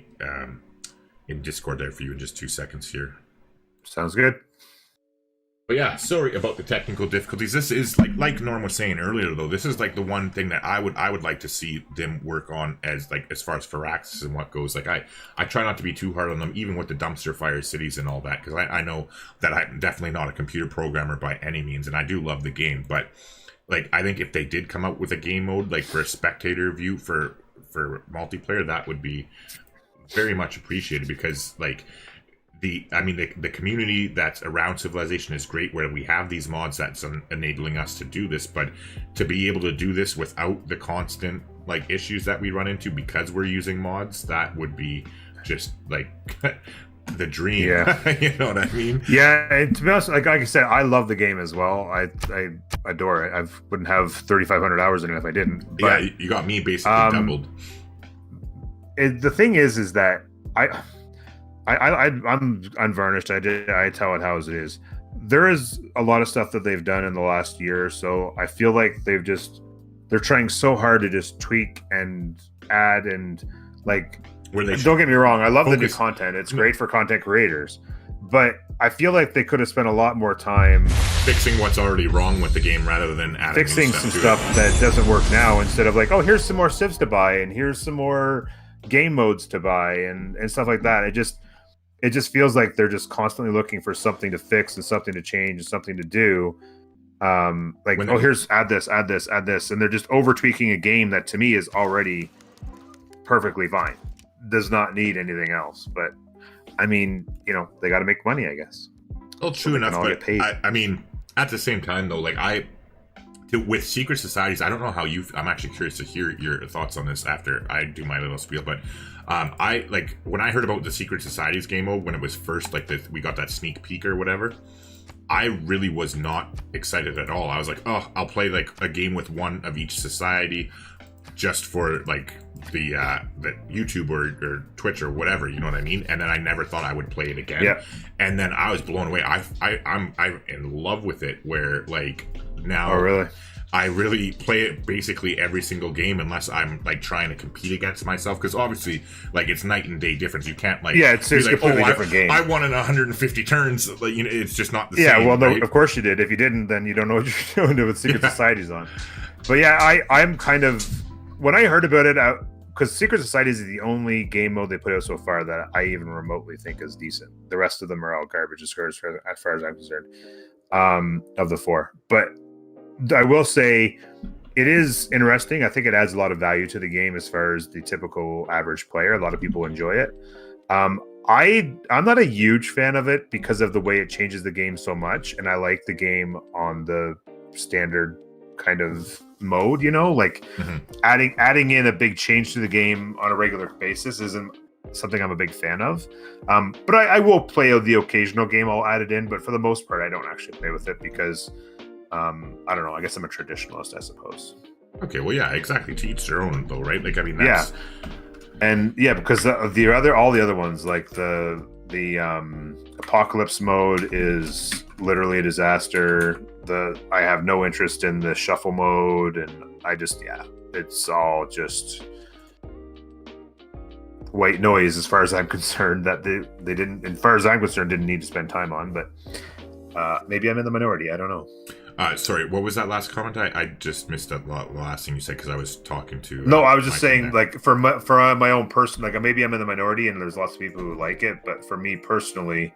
in Discord there for you in just 2 seconds here. Sounds good. But yeah, sorry about the technical difficulties. This is like Norm was saying earlier, though. This is like the one thing that I would like to see them work on as far as Firaxis and what goes. Like I try not to be too hard on them, even with the dumpster fire cities and all that, because I know that I'm definitely not a computer programmer by any means, and I do love the game. But like I think if they did come out with a game mode like for a spectator view for multiplayer, that would be very much appreciated, because like. The community that's around Civilization is great, where we have these mods that's enabling us to do this, but to be able to do this without the constant like issues that we run into because we're using mods, that would be just like the dream. Yeah. You know what I mean? Yeah, and to be honest, like I said, I love the game as well. I adore it. I wouldn't have 3,500 hours in it if I didn't. But, yeah, you got me basically doubled. The thing is that I'm unvarnished. I tell it how it is. There is a lot of stuff that they've done in the last year or so. I feel like they're trying so hard to just tweak and add and like. Don't get me wrong. I love the new content. It's great for content creators, but I feel like they could have spent a lot more time fixing what's already wrong with the game rather than adding fixing some stuff that doesn't work now. Instead of like, oh, here's some more civs to buy and here's some more game modes to buy and stuff like that. It just feels like they're just constantly looking for something to fix and something to change and something to do. Here's add this, and they're just over tweaking a game that to me is already perfectly fine. Does not need anything else. But I mean, they got to make money, I guess. Well, true enough, but I mean, at the same time though, like with secret societies, I don't know how I'm actually curious to hear your thoughts on this after I do my little spiel, but I like when I heard about the secret societies game mode when it was first we got that sneak peek or whatever, I really was not excited at all. I was like, oh, I'll play like a game with one of each society just for like the YouTube or Twitch or whatever, you know what I mean? And then I never thought I would play it again. Yeah. And then I was blown away. I'm in love with it, where like now really? I really play it basically every single game unless I'm like trying to compete against myself, because obviously like it's night and day difference. You can't like it's a completely different game. I won in 150 turns. Like, it's just not the same. Yeah, well, no, right? Of course you did. If you didn't, then you don't know what you're doing with secret societies on. But yeah, I'm kind of, when I heard about it, because Secret Societies is the only game mode they put out so far that I even remotely think is decent. The rest of them are all garbage as far as I'm concerned, of the four. But I will say it is interesting. I think it adds a lot of value to the game as far as the typical average player. A lot of people enjoy it. I'm not a huge fan of it because of the way it changes the game so much, and I like the game on the standard kind of mode, adding in a big change to the game on a regular basis isn't something I'm a big fan of. But I will play the occasional game. I'll add it in, but for the most part, I don't actually play with it because I don't know. I guess I'm a traditionalist, I suppose. Okay, well, yeah, exactly. To each their own, though, right? Like, I mean, that's... Yeah, and yeah, because all the other ones, like the The apocalypse mode is literally a disaster. I have no interest in the shuffle mode, and it's all just white noise as far as I'm concerned. That they didn't, as far as I'm concerned, didn't need to spend time on. But maybe I'm in the minority. I don't know. Sorry, what was that last comment? I just missed that last thing you said because I was talking to. No, I was just saying, like, for my own person, like, maybe I'm in the minority and there's lots of people who like it, but for me personally,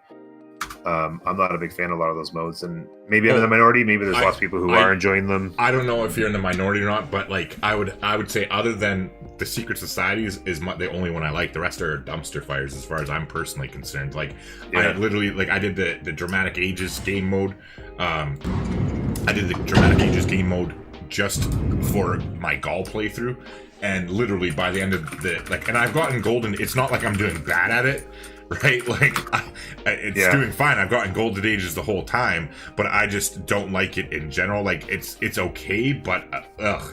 I'm not a big fan of a lot of those modes, and maybe I'm in the minority. Maybe there's lots of people who are enjoying them. I don't know if you're in the minority or not, but like, I would say, other than the Secret Societies, is the only one I like. The rest are dumpster fires, as far as I'm personally concerned. Like, I literally, like, I did the Dramatic Ages game mode. I did the Dramatic Ages game mode just for my Gaul playthrough, and literally by the end of and I've gotten golden. It's not like I'm doing bad at it, right? Like, it's doing fine. I've gotten Golden Ages the whole time, but I just don't like it in general. Like, it's okay, but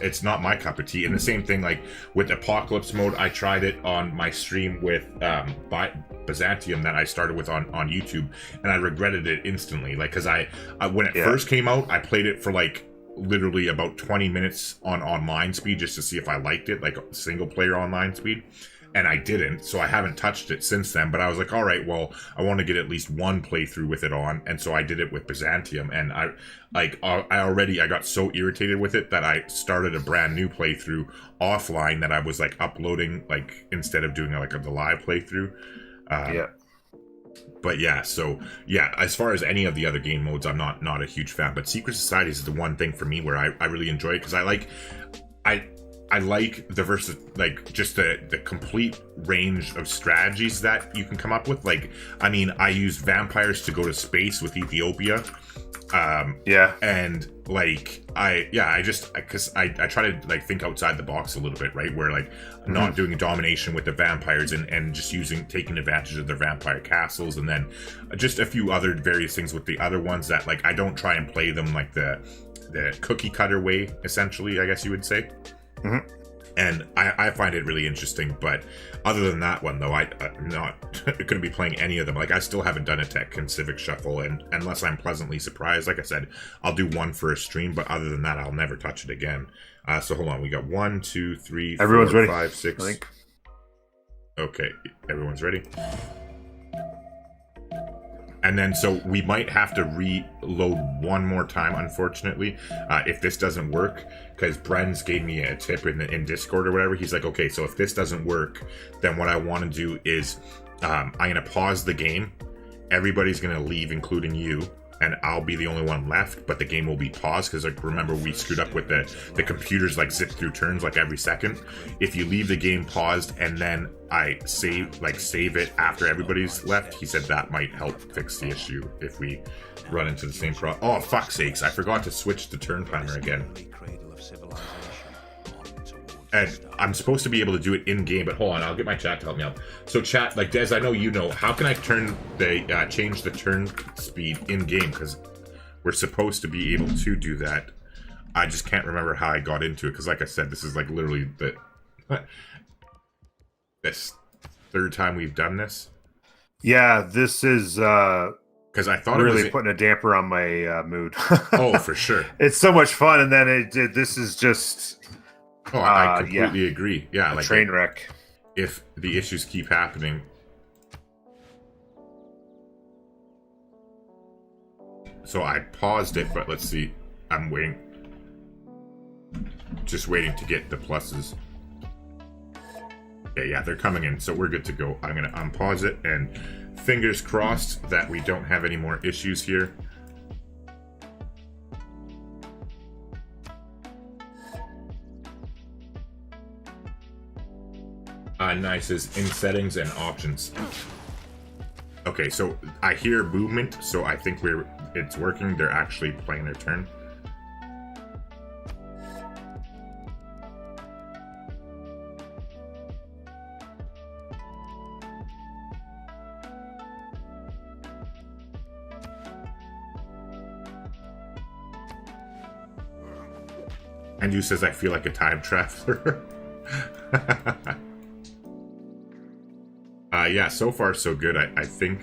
it's not my cup of tea. And the same thing, like, with Apocalypse mode, I tried it on my stream with Byzantium that I started with on YouTube, and I regretted it instantly. Like, because I when it first came out, I played it for like literally about 20 minutes on online speed just to see if I liked it, like single player online speed. And I didn't, so I haven't touched it since then. But I was like, all right, well, I want to get at least one playthrough with it on, and so I did it with Byzantium. And I got so irritated with it that I started a brand new playthrough offline that I was like uploading, like, instead of doing like the live playthrough. But as far as any of the other game modes, I'm not a huge fan. But Secret Societies is the one thing for me where I really enjoy it, because I like the just the complete range of strategies that you can come up with. Like, I mean, I use vampires to go to space with Ethiopia. And like, I try to like think outside the box a little bit, right? Where like not doing domination with the vampires and just taking advantage of their vampire castles, and then just a few other various things with the other ones that, like, I don't try and play them like the cookie cutter way, essentially, I guess you would say. And I find it really interesting. But other than that one, though, I'm not going to be playing any of them. Like, I still haven't done a Tech and Civic Shuffle, and unless I'm pleasantly surprised, like I said, I'll do one for a stream. But other than that, I'll never touch it again. So hold on, we got 1, 2, 3, 4, everyone's ready. 5, 6. I think. Okay, everyone's ready. And then, so we might have to reload one more time, unfortunately, if this doesn't work, because Bren's gave me a tip in Discord or whatever. He's like, okay, so if this doesn't work, then what I want to do is I'm going to pause the game. Everybody's going to leave, including you, and I'll be the only one left, but the game will be paused, because, like, remember, we screwed up with the computers, like, zip through turns, like, every second. If you leave the game paused and then I save it after everybody's left, he said that might help fix the issue if we run into the same problem. Oh, fuck's sakes, I forgot to switch the turn timer again. And I'm supposed to be able to do it in-game, but hold on, I'll get my chat to help me out. So chat, like, Des, I know you know, how can I change the turn speed in-game? Because we're supposed to be able to do that. I just can't remember how I got into it, because like I said, this is like literally this third time we've done this. Yeah, this is because I thought really it was putting a damper on my mood. Oh, for sure. It's so much fun, and then this is just... Oh, I completely agree. Yeah, like train wreck. If the issues keep happening. So I paused it, but let's see. I'm waiting. Just waiting to get the pluses. Yeah, they're coming in, so we're good to go. I'm gonna unpause it, and fingers crossed that we don't have any more issues here. Nice is in settings and options. Okay, so I hear movement, so I think it's working. They're actually playing their turn. And you says I feel like a time traveler. Yeah, so far so good. I think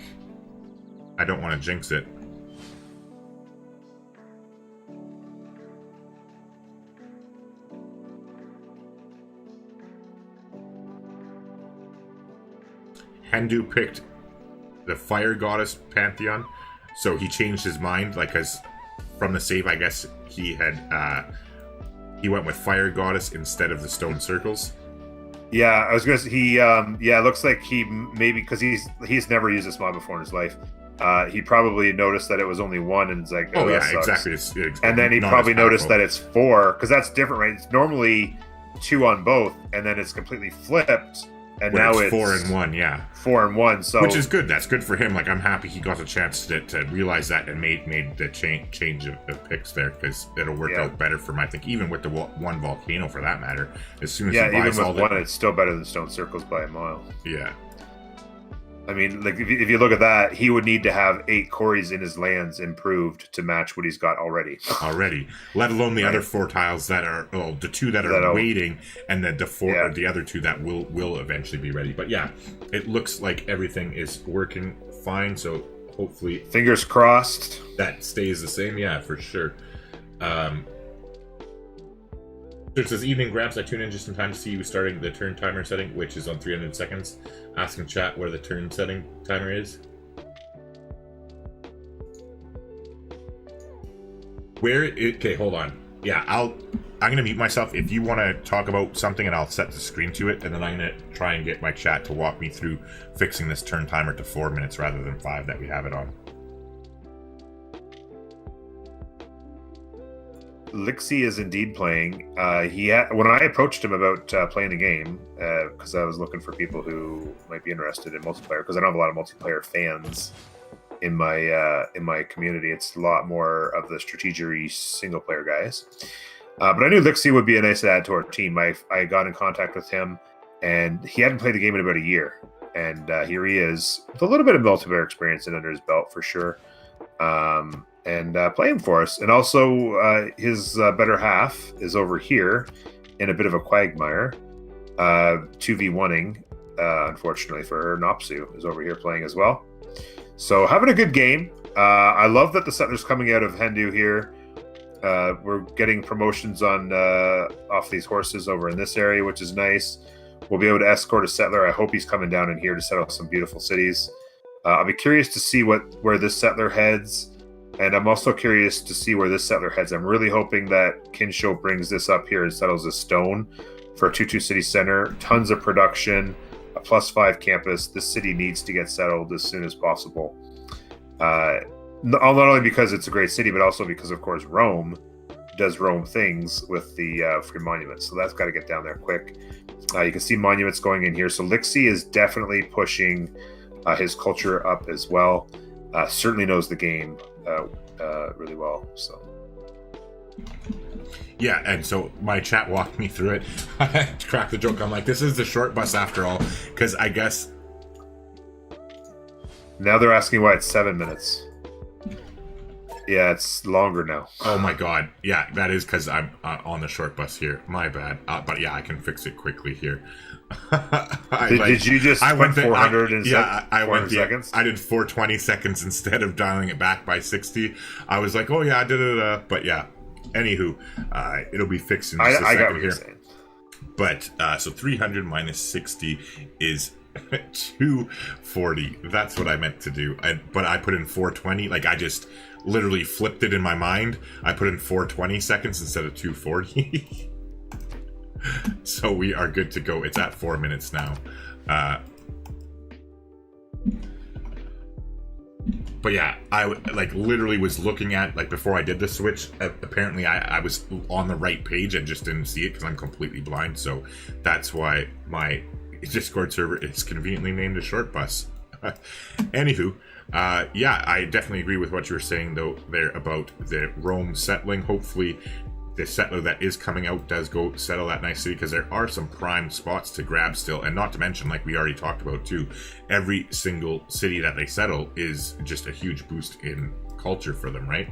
I don't want to jinx it. Hendu picked the Fire Goddess Pantheon, so he changed his mind, like, as from the save, I guess he had he went with Fire Goddess instead of the Stone Circles. Yeah, I was gonna say it looks like he maybe, because he's never used this mod before in his life. He probably noticed that it was only one, and it's like, oh yeah, exactly. It's and then he probably noticed that it's 4, because that's different, right? It's normally 2 on both, and then it's completely flipped. And when now it's 4 and 1, yeah. 4 and 1, so which is good. That's good for him. Like, I'm happy he got a chance to realize that and made the change of picks there, because it'll work out better for him. I think even with the one volcano, for that matter. As soon as he buys even with one, it's still better than Stone Circles by a mile. Yeah. I mean, like, if you look at that, he would need to have 8 quarries in his lands improved to match what he's got already. Let alone the other 4 tiles that are, the 2 that are waiting, and then the 4 or the other 2 that will eventually be ready. But yeah, it looks like everything is working fine. So hopefully, fingers crossed, that stays the same. Yeah, for sure. So it says, evening, Grampz. I tuned in just in time to see you starting the turn timer setting, which is on 300 seconds. Ask in chat where the turn setting timer is. Okay, hold on. Yeah, I'm going to mute myself. If you want to talk about something, and I'll set the screen to it, and then I'm going to try and get my chat to walk me through fixing this turn timer to 4 minutes rather than 5 that we have it on. Lixie is indeed playing. When I approached him about playing the game, because I was looking for people who might be interested in multiplayer, because I don't have a lot of multiplayer fans in my community. It's a lot more of the strategy single player guys. But I knew Lixie would be a nice add to our team. I got in contact with him, and he hadn't played the game in about a year. And here he is with a little bit of multiplayer experience under his belt for sure. And playing for us. And also, his better half is over here in a bit of a quagmire. 2v1ing, unfortunately for her. Nopsu is over here playing as well. So having a good game. I love that the settler's coming out of Hendu here. We're getting promotions on off these horses over in this area, which is nice. We'll be able to escort a settler. I hope he's coming down in here to settle some beautiful cities. I'll be curious to see where this settler heads. And I'm also curious to see where this settler heads. I'm really hoping that Kinsho brings this up here and settles a stone for a 2-2 city center. Tons of production, a +5 campus. This city needs to get settled as soon as possible. Not only because it's a great city, but also because, of course, Rome does Rome things with the free monuments. So that's got to get down there quick. You can see monuments going in here. So Lixie is definitely pushing his culture up as well. Certainly knows the game really well. So yeah, and so my chat walked me through it. I cracked the joke. I'm like, this is the short bus after all, because I guess now they're asking why it's 7 minutes. Yeah, it's longer now. Oh my god. Yeah, that is because I'm on the short bus here. My bad. But yeah, I can fix it quickly here. Did you just went 400 seconds? I did 420 seconds instead of dialing it back by 60. I was like, oh yeah, but yeah. Anywho, it'll be fixed in just a second here. But so 300 minus 60 is 240. That's what I meant to do. But I put in 420. Like, I just literally flipped it in my mind. I put in 420 seconds instead of 240. So we are good to go. It's at 4 minutes now. But yeah, I literally was looking at, like, before I did the switch, apparently I was on the right page and just didn't see it because I'm completely blind. So that's why my Discord server is conveniently named a short bus. Anywho, yeah, I definitely agree with what you were saying though there about the Rome settling. Hopefully the settler that is coming out does go settle that nice city, because there are some prime spots to grab still, and not to mention, like we already talked about too, every single city that they settle is just a huge boost in culture for them, right?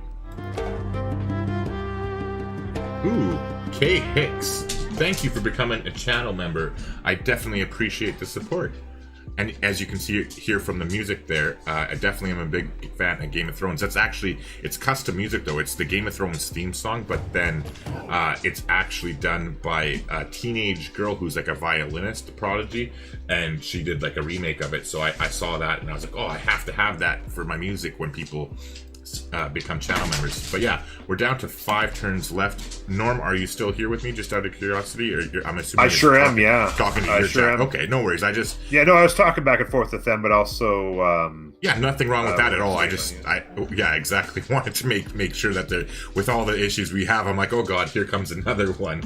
Ooh, K Hicks, thank you for becoming a channel member. I definitely appreciate the support. And as you can see here from the music there, I definitely am a big fan of Game of Thrones. That's actually, it's custom music though. It's the Game of Thrones theme song, but then it's actually done by a teenage girl who's like a violinist prodigy, and she did like a remake of it. So I saw that and I was like, oh, I have to have that for my music when people become channel members. But yeah, we're down to 5 turns left. Norm, are you still here with me, just out of curiosity? Or I'm assuming I sure am, yeah. Talking to your chat. Okay, no worries. I was talking back and forth with them, but also yeah, nothing wrong with that at all. I exactly wanted to make sure that they're, with all the issues we have, I'm like, oh god, here comes another one.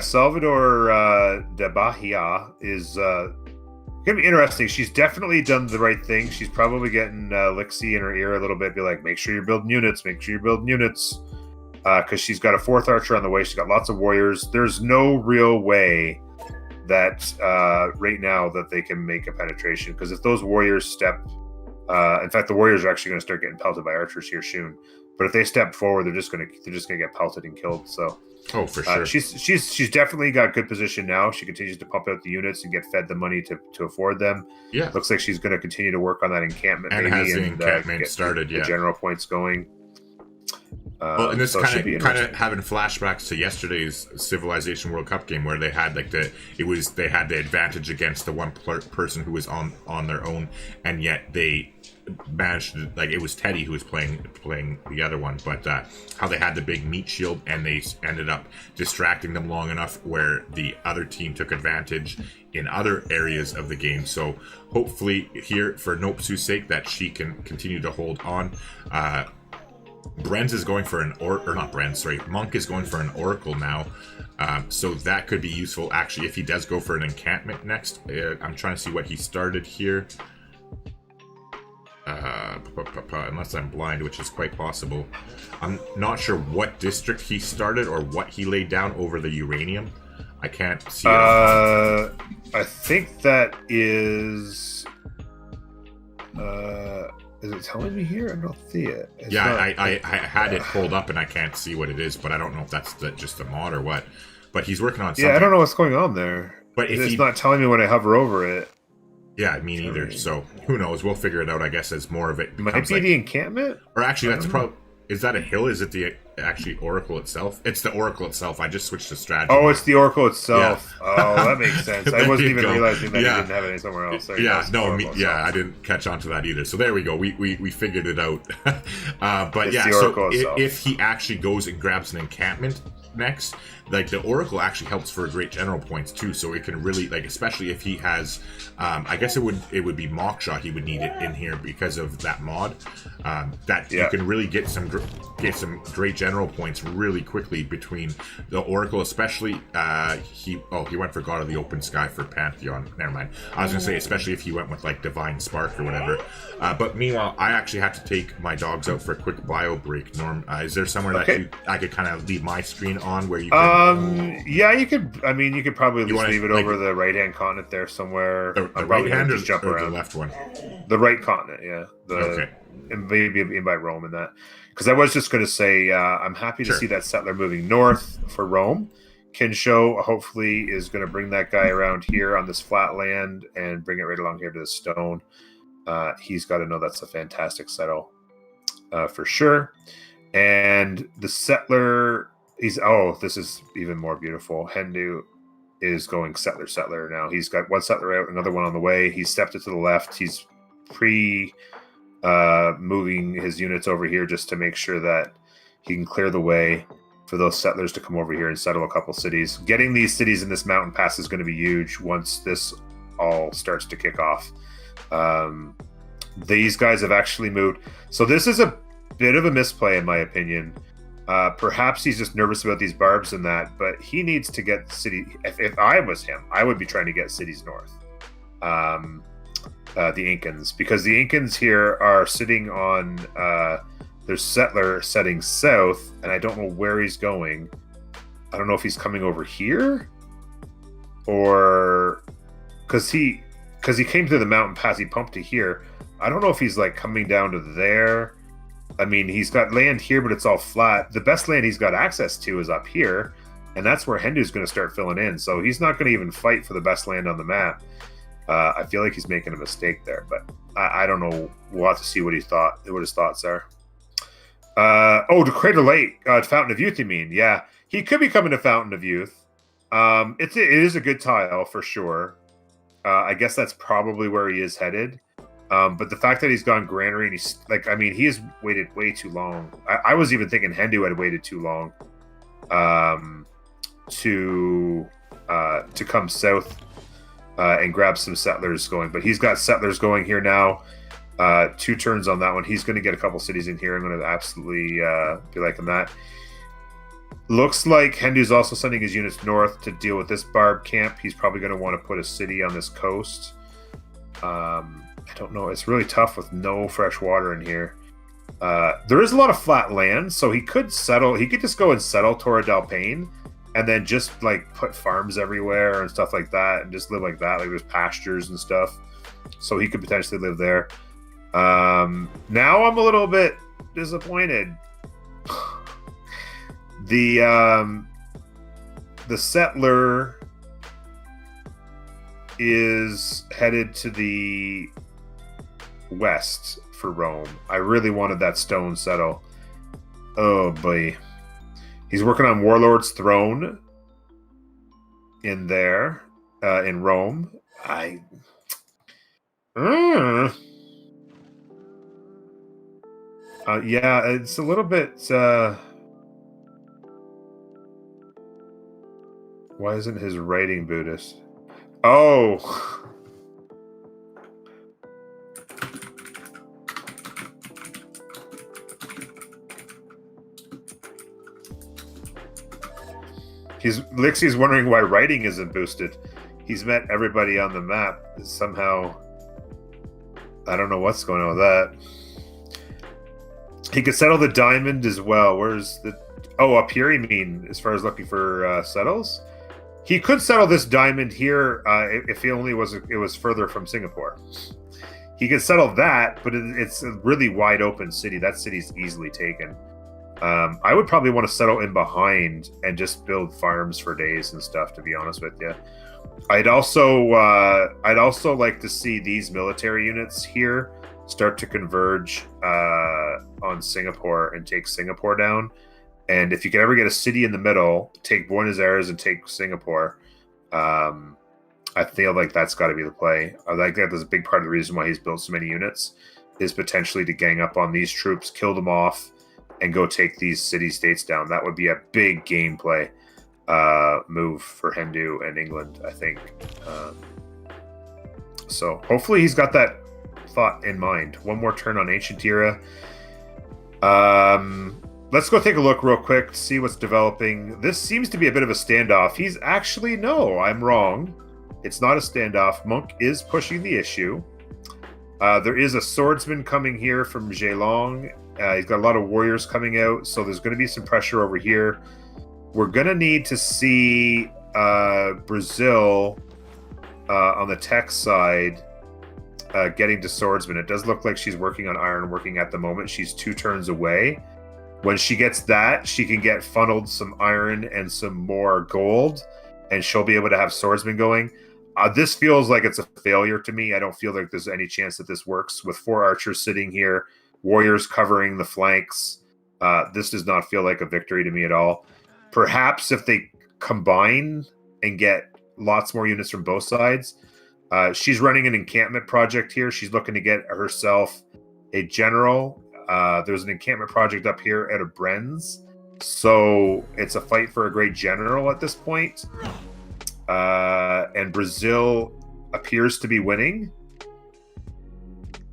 Salvador de Bahia is gonna be interesting. She's definitely done the right thing. She's probably getting Lixie in her ear a little bit, be like, make sure you're building units, because she's got a 4th archer on the way. She's got lots of warriors. There's no real way that right now that they can make a penetration, because if those warriors step, in fact, the warriors are actually going to start getting pelted by archers here soon. But if they step forward, they're just going to get pelted and killed. So, oh, for sure, she's definitely got good position now. She continues to pump out the units and get fed the money to afford them. Yeah, looks like she's going to continue to work on that encampment and has the encampment started. The general points going. Well, and this kind of having flashbacks to yesterday's Civilization World Cup game where they had like they had the advantage against the one person who was on their own, and yet they managed to, like, it was Teddy who was playing the other one, but how they had the big meat shield and they ended up distracting them long enough where the other team took advantage in other areas of the game. So hopefully here, for Nopsu's sake, that she can continue to hold on. Brenz is going for Monk is going for an Oracle now. So that could be useful, actually, if he does go for an encampment next. I'm trying to see what he started here. Unless I'm blind, which is quite possible. I'm not sure what district he started or what he laid down over the uranium. I can't see it. I think that is... is it telling me here? I don't see it. I had it pulled up and I can't see what it is, but I don't know if that's just a mod or what. But he's working on something. Yeah, I don't know what's going on there. But if it's not telling me when I hover over it. Yeah, me neither. So who knows? We'll figure it out, I guess, as more of it might be the encampment. Or actually, that's probably... Is that a hill? Is it the actually Oracle itself? It's the Oracle itself. I just switched to strategy. Oh, it's the Oracle itself. Yeah. Oh, that makes sense. I wasn't even realizing that you didn't have it somewhere else. Sorry, I didn't catch on to that either. So there we go. We figured it out. But it's yeah, so if he actually goes and grabs an encampment next, like, the Oracle actually helps for great general points too, so it can really, like, especially if he has I guess it would be Mockshot, he would need it in here because of that mod, you can really get some great general points really quickly between the Oracle, especially he went for God of the Open Sky for Pantheon. Never mind, I was gonna say especially if he went with like Divine Spark or whatever, but meanwhile I actually have to take my dogs out for a quick bio break. Norm, is there somewhere that I could kind of leave my screen on where you can... yeah, you could. I mean, you could probably just leave it over the right-hand continent there somewhere. The right hand or the left one? The right continent, yeah. And maybe invite Rome in that. Because I was just going to say, I'm happy to see that settler moving north for Rome. Kinsho hopefully is going to bring that guy around here on this flat land and bring it right along here to the stone. He's got to know that's a fantastic settle for sure. And the settler... this is even more beautiful. Hendu is going settler now. He's got one settler out, another one on the way. He's stepped it to the left. He's moving his units over here just to make sure that he can clear the way for those settlers to come over here and settle a couple cities. Getting these cities in this mountain pass is going to be huge once this all starts to kick off. These guys have actually moved. So this is a bit of a misplay in my opinion. Perhaps he's just nervous about these barbs and that, but he needs to get the city. If I was him, I would be trying to get cities north. The Incans, because the Incans here are sitting on their settler setting south, and I don't know where he's going. I don't know if he's coming over here or because he came through the mountain pass, he pumped to here. I don't know if he's like coming down to there. I mean, he's got land here, but it's all flat. The best land he's got access to is up here, and that's where Hendu's going to start filling in. So he's not going to even fight for the best land on the map. I feel like he's making a mistake there, but I don't know. We'll have to see what his thoughts are. To Crater Lake, Fountain of Youth, you mean? Yeah, he could be coming to Fountain of Youth. It is a good tile for sure. I guess that's probably where he is headed. But the fact that he's gone Granary and he's like, I mean, he has waited way too long. I was even thinking Hendu had waited too long to come south and grab some settlers going. But he's got settlers going here now. 2 turns on that one. He's going to get a couple cities in here. I'm going to absolutely be liking that. Looks like Hendu's also sending his units north to deal with this barb camp. He's probably going to want to put a city on this coast. I don't know. It's really tough with no fresh water in here. There is a lot of flat land, so he could settle. He could just go and settle Torre del Paine and then just like put farms everywhere and stuff like that and just live like that. Like there's pastures and stuff. So he could potentially live there. Now I'm a little bit disappointed. The settler is headed to the west for Rome. I really wanted that stone settle. Oh boy. He's working on Warlord's Throne in there, in Rome. Yeah, it's a little bit... Why isn't his writing Buddhist? Oh! Lixie's wondering why writing isn't boosted. He's met everybody on the map. Somehow... I don't know what's going on with that. He could settle the diamond as well. Where's the... Oh, up here, you mean, as far as looking for settles? He could settle this diamond here if it was further from Singapore. He could settle that, but it's a really wide open city. That city's easily taken. I would probably want to settle in behind and just build farms for days and stuff, to be honest with you. I'd also like to see these military units here start to converge on Singapore and take Singapore down. And if you can ever get a city in the middle, take Buenos Aires and take Singapore, I feel like that's got to be the play. I like that. There's a big part of the reason why he's built so many units is potentially to gang up on these troops, kill them off, and go take these city-states down. That would be a big gameplay move for Hendu and England, I think. So hopefully he's got that thought in mind. One more turn on Ancient Era. Let's go take a look real quick to see what's developing. This seems to be a bit of a standoff. He's actually... No, I'm wrong. It's not a standoff. Monk is pushing the issue. There is a swordsman coming here from Geelong. He's got a lot of warriors coming out, so there's going to be some pressure over here. We're going to need to see Brazil on the tech side getting to swordsman. It does look like she's working on ironworking at the moment. She's 2 turns away. When she gets that, she can get funneled some iron and some more gold, and she'll be able to have swordsman going. This feels like it's a failure to me. I don't feel like there's any chance that this works. With 4 archers sitting here, warriors covering the flanks, this does not feel like a victory to me at all. Perhaps if they combine and get lots more units from both sides. She's running an encampment project here. She's looking to get herself a general. There's an encampment project up here out of Brenz. So it's a fight for a great general at this point. And Brazil appears to be winning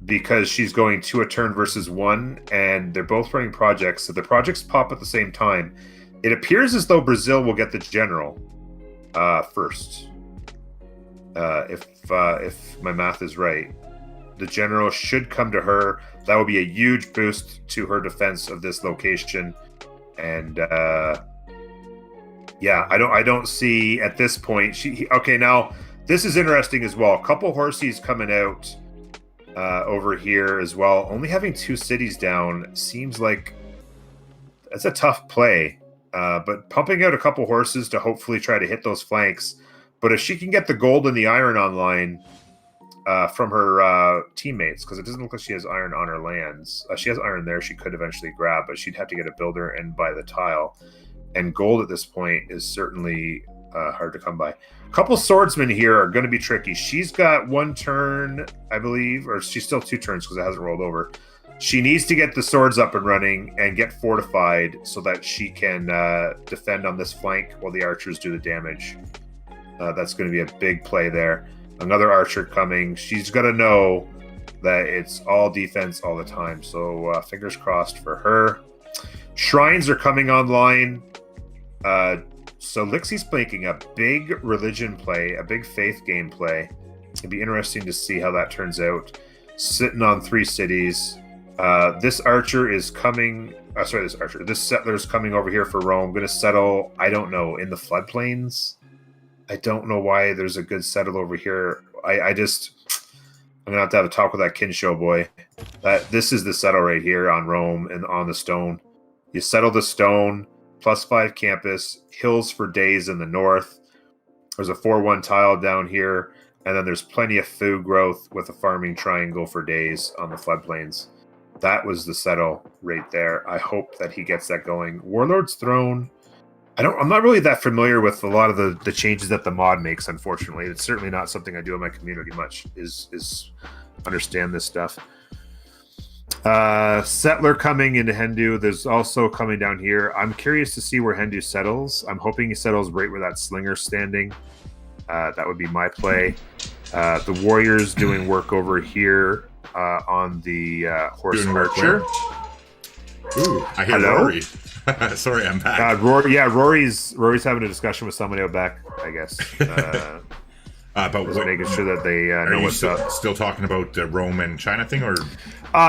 because she's going 2 a turn versus 1, and they're both running projects. So the projects pop at the same time. It appears as though Brazil will get the general first. If my math is right. The general should come to her. That would be a huge boost to her defense of this location. And yeah, I don't see at this point. Okay, now this is interesting as well. A couple horsies coming out over here as well. Only having 2 cities down seems like that's a tough play. but pumping out a couple horses to hopefully try to hit those flanks. But if she can get the gold and the iron online from her teammates, because it doesn't look like she has iron on her lands. She has iron there she could eventually grab, but she'd have to get a builder and buy the tile. And gold at this point is certainly hard to come by. A couple swordsmen here are going to be tricky. She's got 1 turn, I believe, or she's still 2 turns because it hasn't rolled over. She needs to get the swords up and running and get fortified so that she can defend on this flank while the archers do the damage. That's going to be a big play there. Another archer coming. She's got to know that it's all defense all the time. So fingers crossed for her. Shrines are coming online. So Lixie's making a big religion play, a big faith game play. It'd be interesting to see how that turns out. Sitting on 3 cities. This archer is coming. This settler is coming over here for Rome. Going to settle, I don't know, in the floodplains. I don't know why there's a good settle over here. I'm going to have a talk with that Kinshow boy. This is the settle right here on Rome and on the stone. You settle the stone, +5 campus, hills for days in the north. There's a 4-1 tile down here, and then there's plenty of food growth with a farming triangle for days on the floodplains. That was the settle right there. I hope that he gets that going. Warlord's Throne. I'm not really that familiar with a lot of the changes that the mod makes, unfortunately. It's certainly not something I do in my community much, is understand this stuff. Settler coming into Hendu. There's also coming down here. I'm curious to see where Hendu settles. I'm hoping he settles right where that slinger's standing. That would be my play. The warriors doing work over here on the horse archer. Ooh, I hear Rory. Sorry, I'm back. Rory's having a discussion with somebody out back, I guess. But making sure that they know what's up. Still talking about the Rome and China thing, or?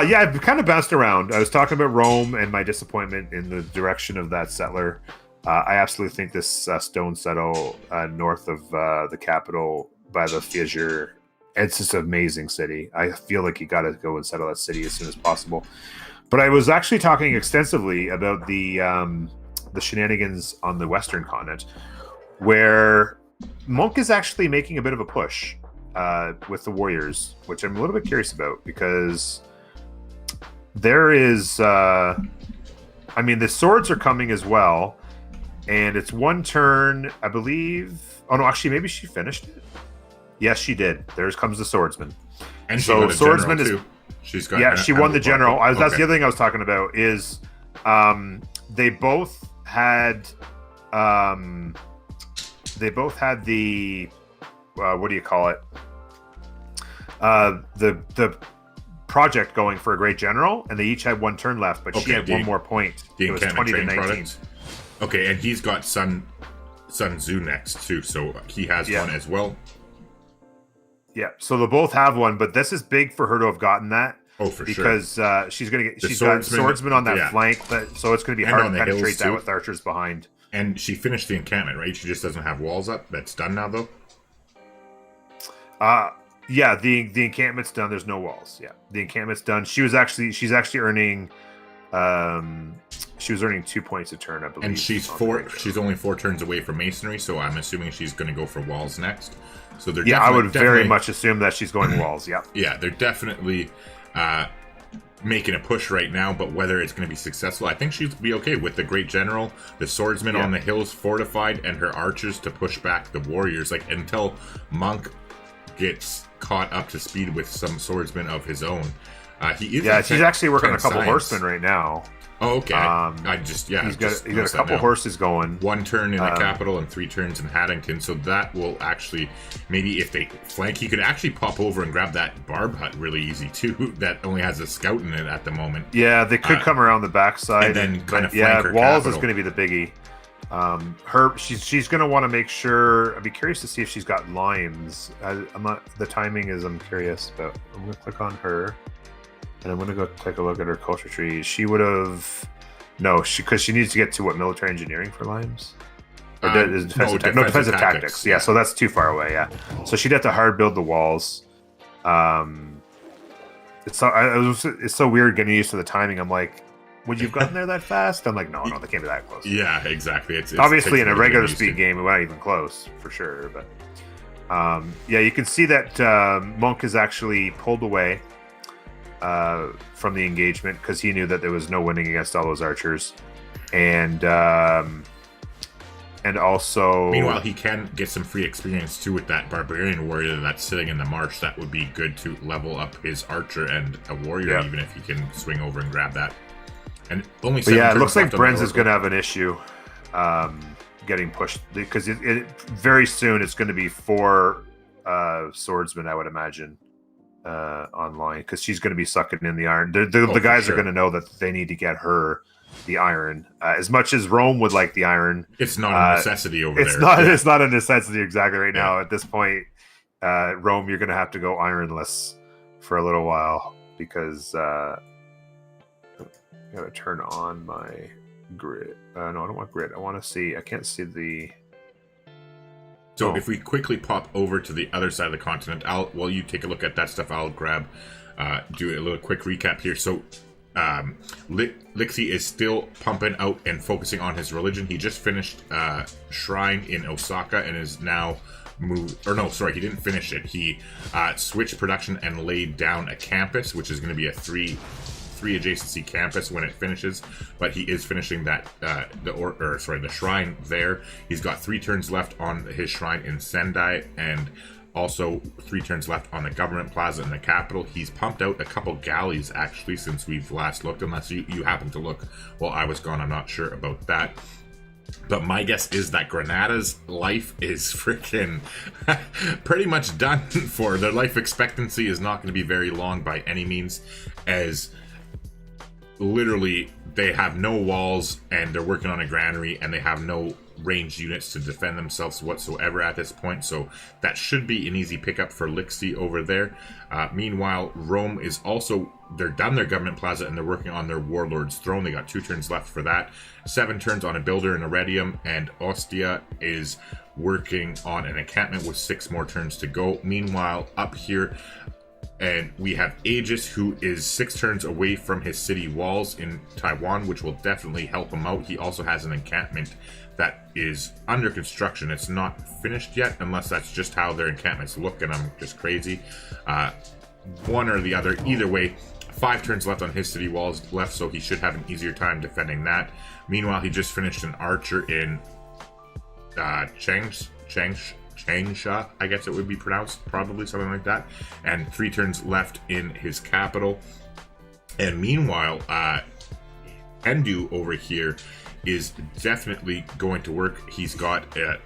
Yeah, I've kind of bounced around. I was talking about Rome and my disappointment in the direction of that settler. I absolutely think this stone settle north of the capital by the fissure, it's just an amazing city. I feel like you got to go and settle that city as soon as possible. But I was actually talking extensively about the shenanigans on the Western continent, where Monk is actually making a bit of a push with the warriors, which I'm a little bit curious about, because there is, the swords are coming as well, and it's 1 turn, I believe. Oh no, actually, maybe she finished it. Yes, she did. There comes the swordsman, and so swordsman is. She's got she won the general. That's the other thing I was talking about is they both had the what do you call it? The project going for a great general, and they each had 1 turn left, but she had 1 more point. It was 20 to 19. Products. Okay, and he's got Sun Tzu next too, so he has 1 as well. Yeah, so they both have 1, but this is big for her to have gotten that. Oh, for because, sure. She's got swordsman on that flank, so it's going to be hard to penetrate that with archers behind. And she finished the encampment, right? She just doesn't have walls up. That's done now, though. Yeah, the encampment's done. There's no walls. Yeah, the encampment's done. She's actually earning. She was earning 2 points a turn, I believe. And she's only 4 turns away from masonry, so I'm assuming she's going to go for walls next. So they're I would very much assume that she's going walls. Yeah. Yeah, they're definitely making a push right now, but whether it's going to be successful, I think she'll be okay with the great general, the swordsman on the hills fortified, and her archers to push back the warriors. Like until Monk gets caught up to speed with some swordsmen of his own. He is. Yeah, she's actually working on a couple horsemen right now. Oh, okay. He's got a couple horses going. 1 turn in the capital and 3 turns in Haddington. So that will actually, maybe if they flank, he could actually pop over and grab that barb hut really easy too. That only has a scout in it at the moment. Yeah, they could come around the backside and then kind of flank her walls capital. Is going to be the biggie. She's going to want to make sure. I'd be curious to see if she's got limes. The timing is. I'm curious, but I'm going to click on her. And I'm going to go take a look at her culture tree. She would have... No, because she needs to get to, military engineering for limes? Or defensive tactics. Yeah, so that's too far away, yeah. So she'd have to hard build the walls. It's so weird getting used to the timing. I'm like, would you have gotten there that fast? I'm like, no, they can't be that close. Yeah, exactly. It's obviously in a regular speed game, it wasn't even close for sure. But yeah, you can see that Monk is actually pulled away from the engagement because he knew that there was no winning against all those archers, and also meanwhile he can get some free experience too with that barbarian warrior that's sitting in the marsh. That would be good to level up his archer and a warrior, even if he can swing over and grab that. And only it looks like Brenz is going to have an issue getting pushed because it very soon it's going to be 4 swordsmen, I would imagine, online, because she's going to be sucking in the iron. The guys are going to know that they need to get her the iron. As much as Rome would like the iron, it's not a necessity over there. It's not a necessity exactly right now. At this point, Rome, you're going to have to go ironless for a little while because I got to turn on my grid. No, I don't want grid. I want to see. I can't see the. So if we quickly pop over to the other side of the continent, while you take a look at that stuff, I'll grab, do a little quick recap here. So Lixie is still pumping out and focusing on his religion. He just finished Shrine in Osaka and is now moved, or no, sorry, he didn't finish it. He switched production and laid down a campus, which is going to be a three adjacency campus when it finishes, but he is finishing that the shrine there. He's got 3 turns left on his shrine in Sendai, and also 3 turns left on the government plaza in the capital. He's pumped out a couple galleys actually since we've last looked, unless you happen to look while I was gone. I'm not sure about that. But my guess is that Granada's life is freaking pretty much done for. Their life expectancy is not going to be very long by any means, as literally they have no walls and they're working on a granary and they have no ranged units to defend themselves whatsoever at this point. So that should be an easy pickup for Lixie over there. Meanwhile, Rome is also, they're done their government plaza and they're working on their warlord's throne. They got 2 turns left for that, 7 turns on a builder and Iridium, and Ostia is working on an encampment with 6 more turns to go. Meanwhile, up here, and we have Aegis, who is 6 turns away from his city walls in Taiwan, which will definitely help him out. He also has an encampment that is under construction. It's not finished yet, unless that's just how their encampments look, and I'm just crazy. One or the other. Either way, 5 turns left on his city walls left, so he should have an easier time defending that. Meanwhile, he just finished an archer in Changsha, I guess it would be pronounced, probably something like that, and 3 turns left in his capital. And meanwhile, Endu over here is definitely going to work. He's got an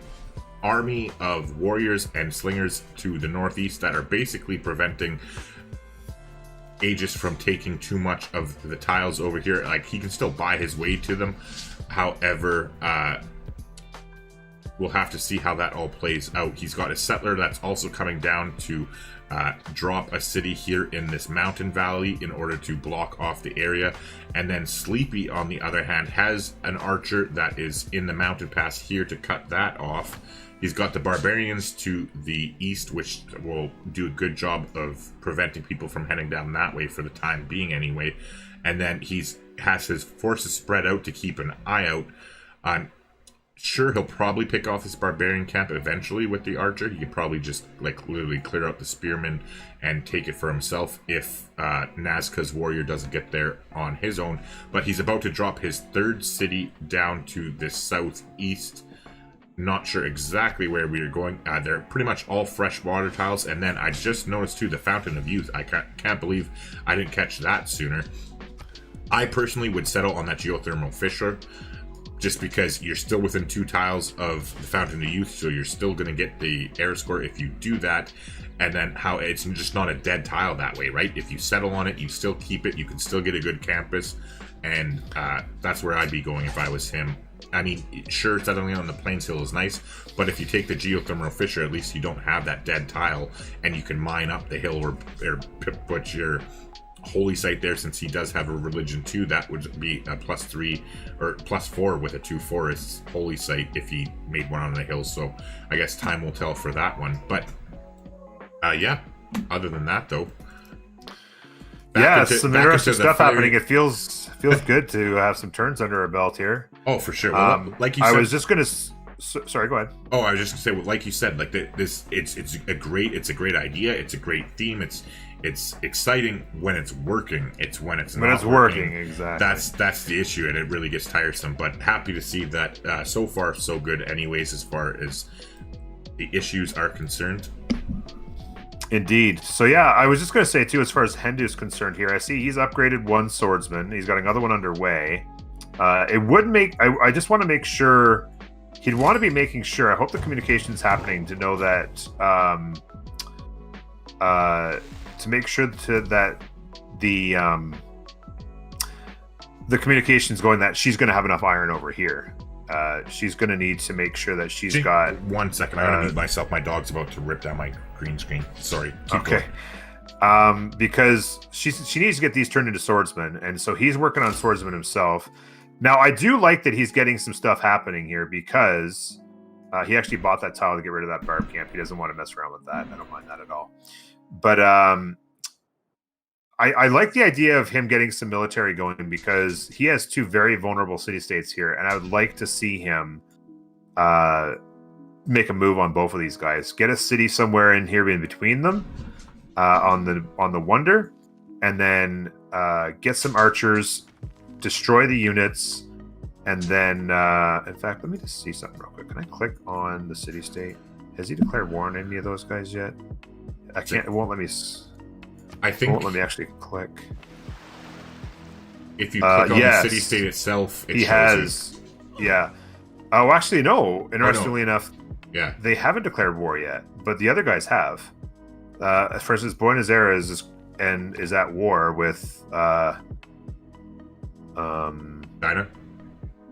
army of warriors and slingers to the northeast that are basically preventing Aegis from taking too much of the tiles over here. Like, he can still buy his way to them. However, we'll have to see how that all plays out. He's got a settler that's also coming down to drop a city here in this mountain valley in order to block off the area. And then Sleepy, on the other hand, has an archer that is in the mountain pass here to cut that off. He's got the barbarians to the east, which will do a good job of preventing people from heading down that way for the time being anyway. And then has his forces spread out to keep an eye out on. Sure, he'll probably pick off this barbarian camp eventually with the archer. He could probably just literally clear out the spearmen and take it for himself if Nazca's warrior doesn't get there on his own. But he's about to drop his 3rd city down to the southeast. Not sure exactly where we are going. They're pretty much all fresh water tiles. And then I just noticed too, the Fountain of Youth. I can't believe I didn't catch that sooner. I personally would settle on that geothermal fissure, just because you're still within 2 tiles of the Fountain of Youth, so you're still going to get the air score if you do that. And then how it's just not a dead tile that way, right? If you settle on it, you still keep it, you can still get a good campus, and that's where I'd be going if I was him. I mean, sure, settling on the Plains Hill is nice, but if you take the geothermal fissure, at least you don't have that dead tile, and you can mine up the hill or put your holy site there. Since he does have a religion too, that would be a +3 or +4 with a 2 forests holy site if he made one on the hill. So I guess time will tell for that one. But yeah, other than that though, Some interesting stuff happening. It feels good to have some turns under our belt here. Oh, for sure. Well, like you said, I was just gonna. Sorry, go ahead. Oh, I was just gonna say, well, like you said, like this, it's a great idea. It's a great theme. It's exciting when it's working. It's when it's not working. Exactly. That's the issue, and it really gets tiresome. But happy to see that so far so good. Anyways, as far as the issues are concerned. Indeed. So yeah, I was just going to say too, as far as Hendu's concerned here, I see he's upgraded one swordsman. He's got another one underway. It would make. I just want to make sure. He'd want to be making sure. I hope the communication's happening to know that. To make sure that the communication's going that she's going to have enough iron over here. She's going to need to make sure that she's got... 1 second, I gotta mute myself. My dog's about to rip down my green screen. Sorry. Keep going. Because she needs to get these turned into swordsmen, and so he's working on swordsmen himself. Now, I do like that he's getting some stuff happening here because he actually bought that tile to get rid of that barb camp. He doesn't want to mess around with that. I don't mind that at all. But I like the idea of him getting some military going because he has two very vulnerable city-states here, and I would like to see him make a move on both of these guys. Get a city somewhere in here in between them on the Wonder, and then get some archers, destroy the units, and then in fact, let me just see something real quick. Can I click on the city-state? Has he declared war on any of those guys yet? I can't. It won't let me. It won't let me actually click. If you click on the city-state itself, it shows you. Yeah. Oh, actually, no. Interestingly enough, they haven't declared war yet, but the other guys have. For instance, Buenos Aires is at war with China.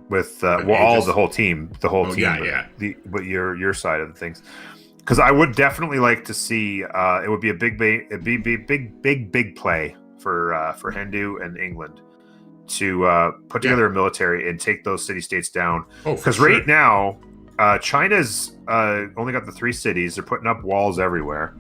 With all the whole team, but your side of the things. Because I would definitely like to see it would be a big play for Hindu and England to put together a military and take those city-states down. Because right now, China's only got the 3 cities. They're putting up walls everywhere.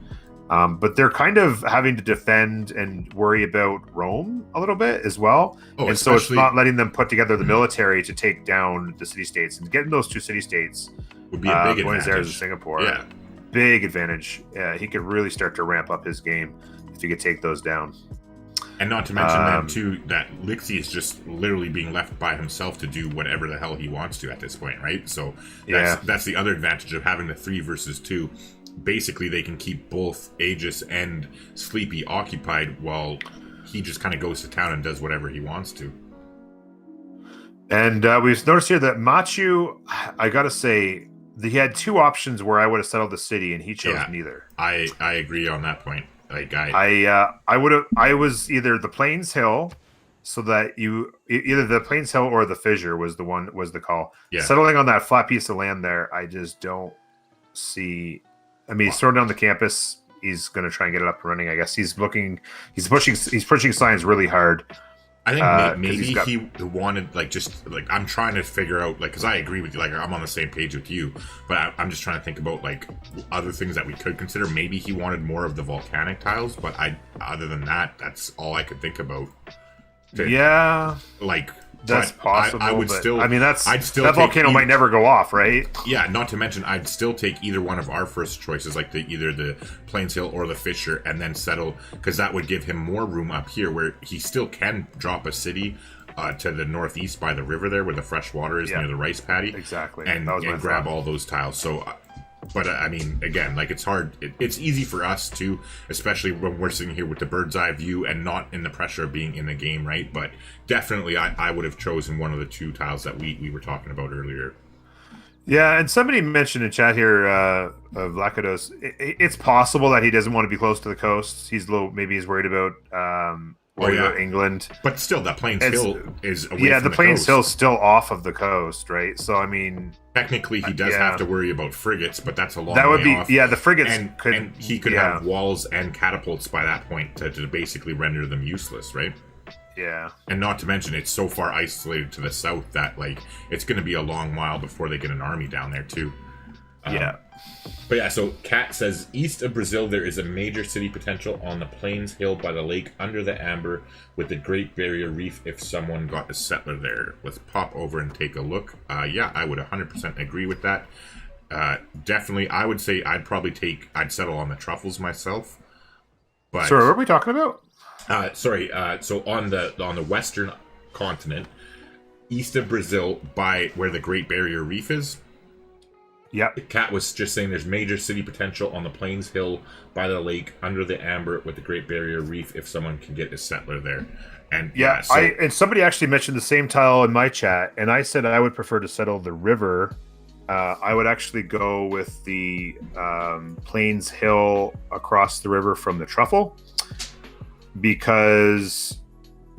But they're kind of having to defend and worry about Rome a little bit as well. And so it's not letting them put together the military to take down the city-states. And getting those 2 city-states would be a big Buenos Aires advantage. and Singapore. Yeah. Big advantage. He could really start to ramp up his game if he could take those down. And not to mention then too that Lixie is just literally being left by himself to do whatever the hell he wants to at this point, right? So that's the other advantage of having the 3 versus 2. Basically, they can keep both Aegis and Sleepy occupied while he just kind of goes to town and does whatever he wants to. And we've noticed here that Machu, I gotta say, he had 2 options where I would have settled the city, and he chose neither. I agree on that point. Like I was either the Plains Hill, so that either the Plains Hill or the Fissure was the call. Yeah. Settling on that flat piece of land there, I just don't see. I mean, he's throwing down the campus. He's going to try and get it up and running. I guess he's pushing science really hard. I think maybe he wanted I'm trying to figure out because I agree with you. Like I'm on the same page with you, but I'm just trying to think about other things that we could consider. Maybe he wanted more of the volcanic tiles, but other than that, that's all I could think about. That's possible. I would still. I mean, that volcano might never go off, right? Yeah. Not to mention, I'd still take either one of our first choices, like either the Plains Hill or the Fissure, and then settle because that would give him more room up here, where he still can drop a city to the northeast by the river there, where the fresh water is near the rice paddy. Exactly. And grab all those tiles. So. But I mean, again, it's hard. It's easy for us too, especially when we're sitting here with the bird's eye view and not in the pressure of being in the game, right? But definitely, I would have chosen one of the 2 tiles that we were talking about earlier. Yeah, and somebody mentioned in chat here of Lakados, it's possible that he doesn't want to be close to the coast. Maybe he's worried about about England. But still, that Plains Hill is away from the Plains Hill's still off of the coast, right? So I mean, technically, he does have to worry about frigates, but that's a long way way off. The frigates and he could have walls and catapults by that point to basically render them useless, right? Yeah. And not to mention, it's so far isolated to the south that it's going to be a long while before they get an army down there too. But yeah, so Kat says, east of Brazil, there is a major city potential on the Plains Hill by the lake under the Amber with the Great Barrier Reef if someone got a settler there. Let's pop over and take a look. Yeah, I would 100% agree with that. Definitely, I would say I'd settle on the truffles myself. But, sorry, what are we talking about? So on the western continent, east of Brazil by where the Great Barrier Reef is. Yeah. Kat was just saying there's major city potential on the Plains Hill by the lake under the Amber with the Great Barrier Reef if someone can get a settler there. And and somebody actually mentioned the same tile in my chat, and I said I would prefer to settle the river. I would actually go with the Plains Hill across the river from the Truffle because,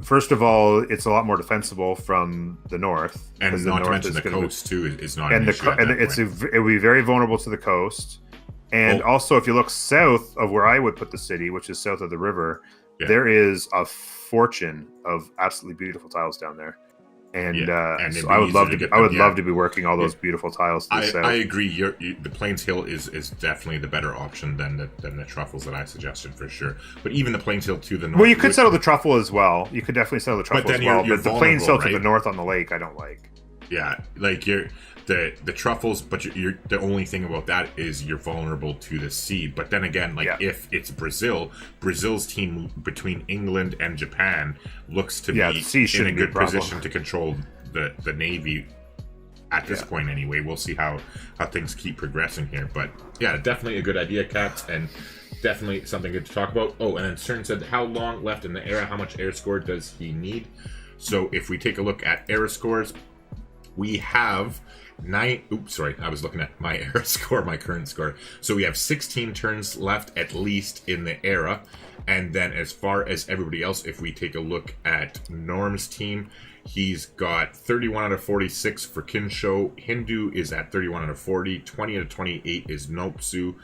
first of all, it's a lot more defensible from the north, and not to mention the coast too is not an issue. And it would be very vulnerable to the coast. And also, if you look south of where I would put the city, which is south of the river, there is a fortune of absolutely beautiful tiles down there. And so I would love to be working all those beautiful tiles to the south. I agree. The Plains Hill is definitely the better option than the truffles that I suggested for sure. But even the Plains Hill to the north. Well, you could settle the truffle as well. You could definitely settle the truffle as well. But the Plains Hill to the north on the lake, I don't like. Yeah, like the truffles, but you're the only thing about that is you're vulnerable to the sea. But then again, if it's Brazil's team between England and Japan looks to be in a good position to control the Navy at this point anyway. We'll see how things keep progressing here. But yeah, definitely a good idea, Kat, and definitely something good to talk about. Oh, and then Cern said, how long left in the era? How much air score does he need? So if we take a look at era scores, we have 9. Oops, sorry. I was looking at my era score, my current score. So we have 16 turns left at least in the era. And then as far as everybody else, if we take a look at Norm's team, he's got 31 out of 46 for Kinsho. Hindu is at 31 out of 40. 20 out of 28 is Nopsu.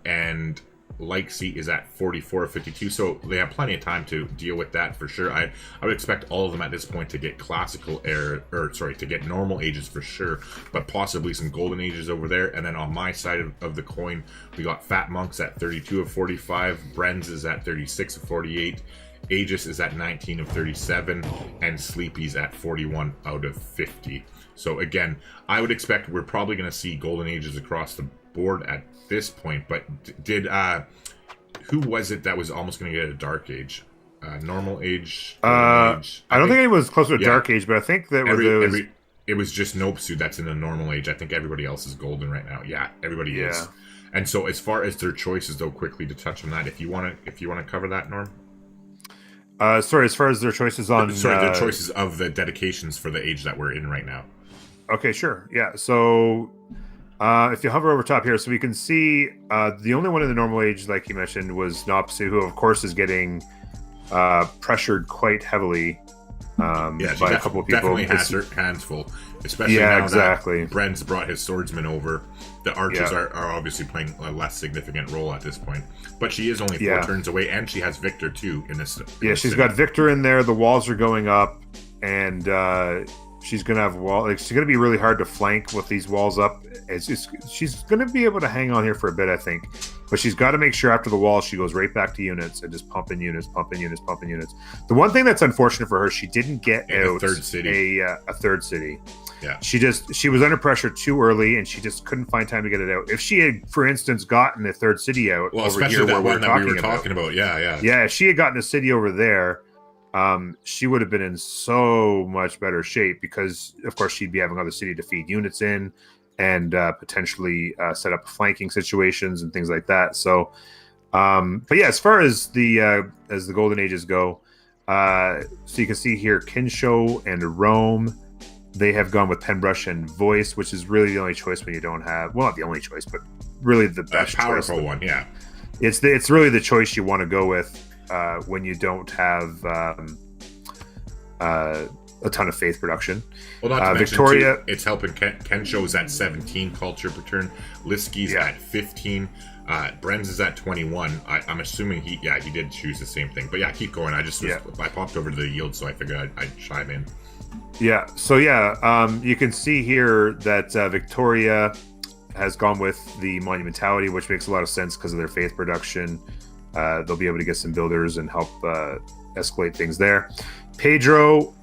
And Leixi is at 44 of 52, so they have plenty of time to deal with that for sure. I would expect all of them at this point to get to get normal ages for sure, but possibly some golden ages over there. And then on my side of the coin, we got Fat Monks at 32 of 45, Brenz is at 36 of 48, Aegis is at 19 of 37, and Sleepy's at 41 out of 50. So again, I would expect we're probably going to see golden ages across the board at this point. But did who was it that was almost going to get a dark age? Normal age? Age? I don't think it was closer to dark age, but I think that it was just Nopsu that's in the normal age. I think everybody else is golden right now. Yeah, everybody is. And so as far as their choices, though, quickly to touch on that, if you want to cover that, Norm. Sorry, as far as their choices on... their choices of the dedications for the age that we're in right now. Okay, sure. Yeah, so if you hover over top here, so we can see the only one in the normal age, like you mentioned, was Nopsu, who, of course, is getting pressured quite heavily by a couple of people. Definitely has her hands full, especially now that Brenz brought his swordsman over. The archers are obviously playing a less significant role at this point. But she is only 4 turns away, and she has Victor, too, in this. She's got Victor in there. The walls are going up, and she's going to have she's going to be really hard to flank with these walls up. She's going to be able to hang on here for a bit, I think. But she's got to make sure after the wall, she goes right back to units and just pumping units. The one thing that's unfortunate for her, she didn't get out a third city. Yeah, she was under pressure too early, and she just couldn't find time to get it out. If she had, for instance, gotten a third city out, especially that one that we were talking about, if she had gotten a city over there, she would have been in so much better shape because, of course, she'd be having other city to feed units in and potentially set up flanking situations and things like that. So, but yeah, as far as the golden ages go, so you can see here, Kinsho and Rome. They have gone with Penbrush and Voice, which is really the only choice when you don't have... Well, not the only choice, but really the best powerful one, yeah. It's really the choice you want to go with when you don't have a ton of faith production. Well, not to mention, Victoria... Too, it's helping Kensho's at 17 culture per turn. Liski's at 15. Brenz is at 21. I'm assuming he did choose the same thing. But yeah, keep going. I popped over to the yield, so I figured I'd chime in. Yeah, so you can see here that Victoria has gone with the Monumentality, which makes a lot of sense because of their faith production. They'll be able to get some builders and help escalate things there. Pedro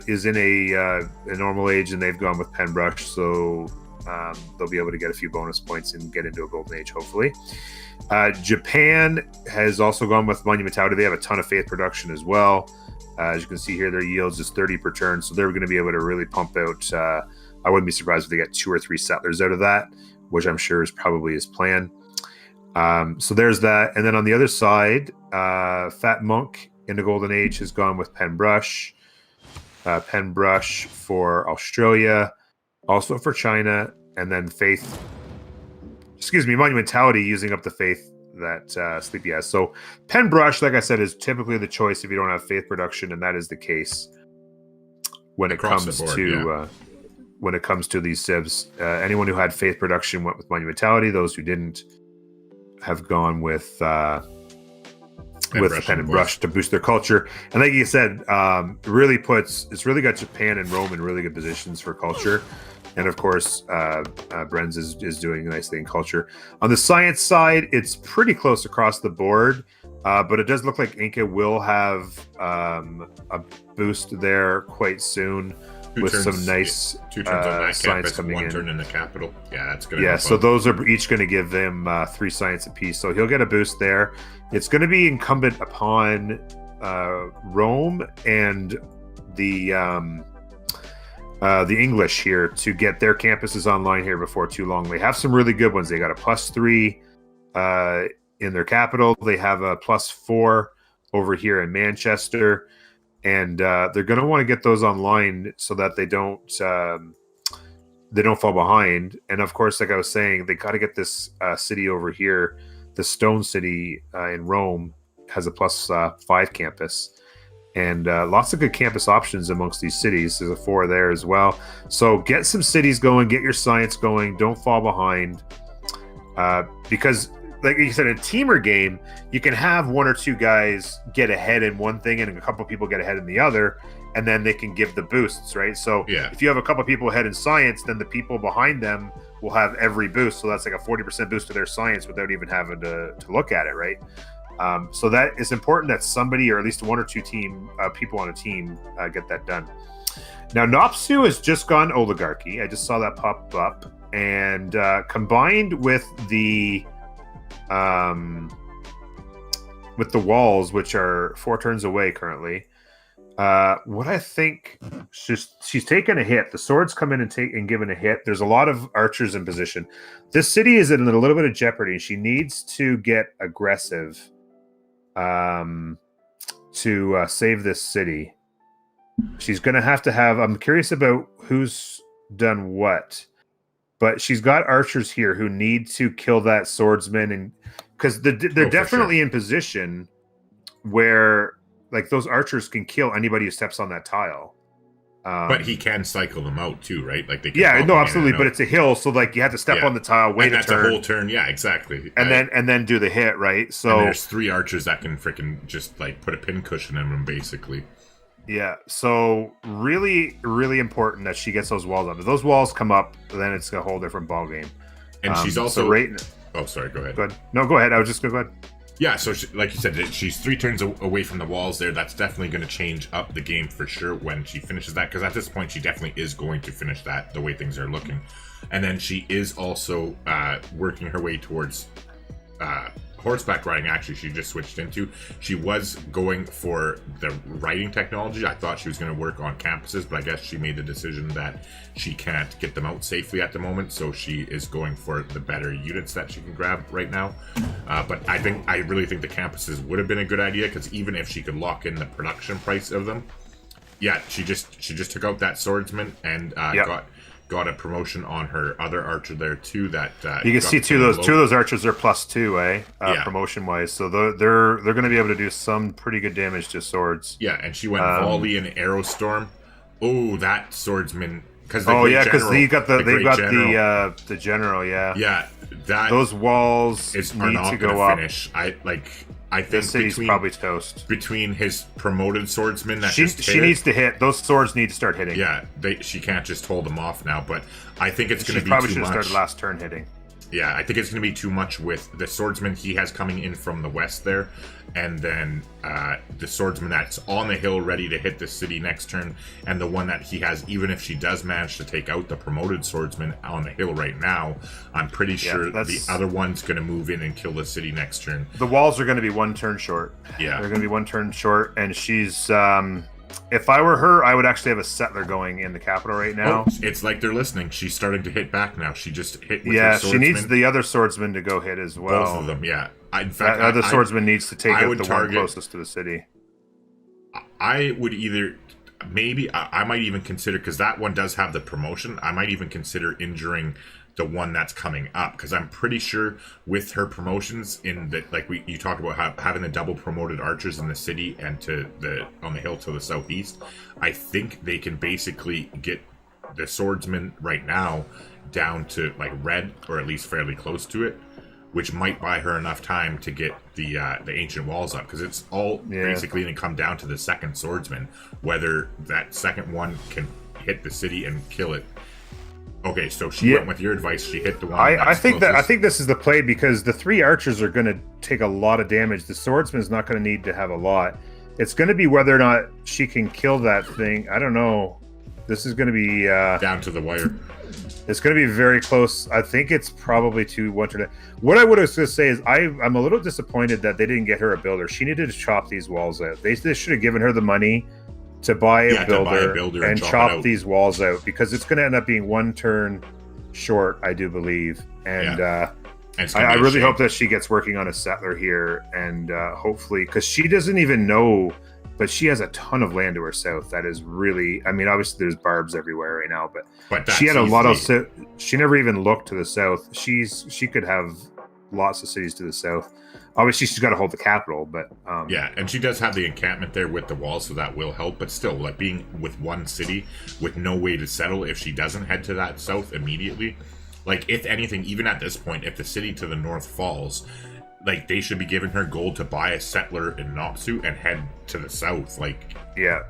is in a normal age, and they've gone with Penbrush, so they'll be able to get a few bonus points and get into a golden age, hopefully. Japan has also gone with Monumentality. They have a ton of faith production as well. As you can see here, their yields is 30 per turn, so they're going to be able to really pump out. I wouldn't be surprised if they get 2 or 3 settlers out of that, which I'm sure is probably his plan. So there's that. And then on the other side, Fat Monk in the Golden Age has gone with Penbrush. Penbrush for Australia, also for China, and then Monumentality using up the faith that Sleepy has. So Penbrush, like I said, is typically the choice if you don't have faith production, and that is the case when it comes to these civs. Anyone who had faith production went with Monumentality. Those who didn't have gone with Penbrush to boost their culture. And like you said, it's really got Japan and Rome in really good positions for culture. And of course, Brenz is doing nicely in culture. On the science side, it's pretty close across the board, but it does look like Inca will have a boost there quite soon with some nice 2 turns on that science campus, coming 1 in. turn in the capital. Yeah, that's good. Yeah, so those are each going to give him 3 science apiece. So he'll get a boost there. It's going to be incumbent upon Rome and the English here to get their campuses online here before too long. They have some really good ones. They got a +3 in their capital. They have a +4 over here in Manchester, and they're going to want to get those online so that they don't fall behind. And of course, like I was saying, they got to get this city over here. The Stone City in Rome has a +5 campus. And lots of good campus options amongst these cities. There's a 4 there as well. So get some cities going, get your science going, don't fall behind. Because, like you said, in a teamer game, you can have 1 or 2 guys get ahead in one thing and a couple people get ahead in the other, and then they can give the boosts, right? So if you have a couple people ahead in science, then the people behind them will have every boost. So that's like a 40% boost to their science without even having to look at it, right? So that is important that somebody, or at least 1 or 2 people on a team get that done. Now, Nopsu has just gone oligarchy. I just saw that pop up, and combined with the walls, which are 4 turns away currently. What I think, she's taken a hit. The swords come in and given a hit. There's a lot of archers in position. This city is in a little bit of jeopardy. She needs to get aggressive to save this city. She's going to have, I'm curious about who's done what, but she's got archers here who need to kill that swordsman, and because they're definitely in position where like those archers can kill anybody who steps on that tile. But he can cycle them out too, right? Like they can absolutely. But it's a hill, so like you have to step on the tile, wait a whole turn. Yeah, exactly. And then do the hit, right? So and there's 3 archers that can freaking just like put a pin cushion in them, basically. Yeah. So really, really important that she gets those walls up. If those walls come up, then it's a whole different ball game. And she's also Oh, sorry. Go ahead. Go ahead. No, go ahead. I was just going to go ahead. Yeah, so like you said, she's 3 turns away from the walls there. That's definitely going to change up the game for sure when she finishes that, because at this point she definitely is going to finish that the way things are looking. And then she is also working her way towards horseback riding. Actually, she just switched into. She was going for the riding technology. I thought she was going to work on campuses, but I guess she made the decision that she can't get them out safely at the moment, so she is going for the better units that she can grab right now. But I really think the campuses would have been a good idea, because even if she could lock in the production price of them, she just took out that swordsman and got a promotion on her other archer there too. That you can see two of those archers are +2, promotion wise. So they're going to be able to do some pretty good damage to swords. Yeah, and she went volley and arrow storm. Oh, that swordsman! Because he got the general. Yeah. Those walls need to go up. Finish. I think this city's probably toast. Between his promoted swordsman that she needs to hit. Those swords need to start hitting. Yeah, she can't just hold them off now. But I think it's going to be probably too should much. have started last turn hitting. Yeah, I think it's going to be too much with the swordsman he has coming in from the west there, and then the swordsman that's on the hill ready to hit the city next turn, and the one that he has, even if she does manage to take out the promoted swordsman on the hill right now, I'm pretty sure the other one's going to move in and kill the city next turn. The walls are going to be 1 turn short. Yeah. They're going to be 1 turn short, and she's... if I were her, I would actually have a settler going in the capital right now. Oh, it's like they're listening. She's starting to hit back now. She just hit with her swordsman. She needs the other swordsman to go hit as well. Both of them, yeah. In fact, the other swordsman needs to take out the one closest to the city. I would either... Maybe I might even consider, because that one does have the promotion, I might even consider injuring the one that's coming up, because I'm pretty sure with her promotions in the, like you talked about having the double promoted archers in the city and on the hill to the southeast, I think they can basically get the swordsman right now down to like red, or at least fairly close to it, which might buy her enough time to get the ancient walls up, because it's all basically going to come down to the second swordsman, whether that second one can hit the city and kill it. Okay, so she went with your advice. She hit the one. I think this is the play, because the 3 archers are going to take a lot of damage. The swordsman's not going to need to have a lot. It's going to be whether or not she can kill that thing. I don't know. This is going to be down to the wire. It's going to be very close. I think it's probably 2-1 turn. What I would have to say is I'm a little disappointed that they didn't get her a builder. She needed to chop these walls out. They should have given her the money to buy a builder and chop these walls out, because it's going to end up being 1 turn short, I do believe. And I really hope that she gets working on a settler here, and hopefully, because she doesn't even know, but she has a ton of land to her south. That is really, I mean, obviously there's barbs everywhere right now, but she had a lot of, she never even looked to the south. She could have lots of cities to the south. Obviously, she's got to hold the capital, but... yeah, and she does have the encampment there with the walls, so that will help. But still, like, being with one city with no way to settle if she doesn't head to that south immediately. Like, if anything, even at this point, if the city to the north falls, like, they should be giving her gold to buy a settler in Nopsu and head to the south. Like, yeah.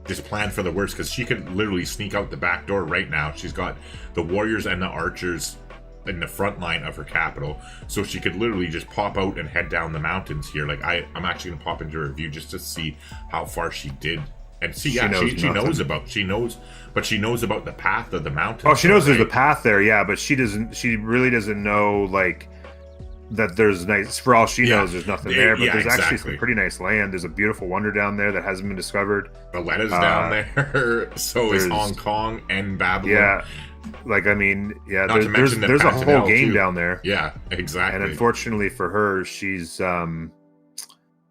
Just plan for the worst, because she could literally sneak out the back door right now. She's got the warriors and the archers in the front line of her capital, so she could literally just pop out and head down the mountains here. Like, I'm actually gonna pop into her review just to see how far she did, and see. She knows about the path of the mountains. Oh, she knows there's a path there, yeah, but she really doesn't know, like, that there's nice, for all she knows, there's nothing there, but there's actually some pretty nice land. There's a beautiful wonder down there that hasn't been discovered. Valetta's down there. So is Hong Kong and Babylon. Yeah. Like, I mean, there's a whole game down there. Yeah, exactly. And unfortunately for her, she's and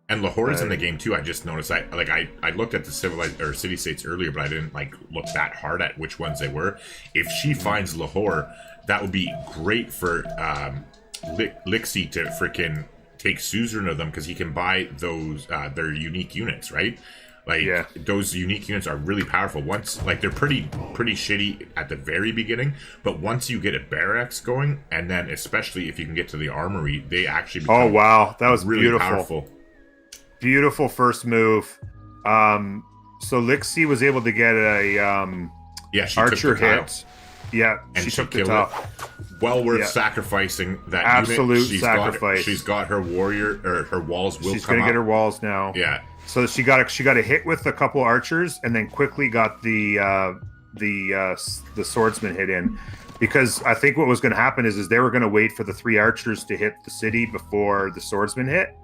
Lahore's in the game too. I just noticed. I looked at the city states earlier, but I didn't look that hard at which ones they were. If she finds Lahore, that would be great for Lixie to freaking take suzerain of them, because he can buy those their unique units, right? Those unique units are really powerful. Once, they're pretty shitty at the very beginning, but once you get a barracks going, and then especially if you can get to the armory, they actually become oh wow, that was really beautiful. Powerful. Beautiful first move. So Lixie was able to get a archer hit. Yeah, and she took the top. Well worth sacrificing that absolute unit. sacrifice. She's got her warrior, or her walls will She's come gonna up. get her walls now. Yeah. So she got a hit with a couple archers, and then quickly got the swordsman hit in, because I think what was going to happen is they were going to wait for the 3 archers to hit the city before the swordsman hit,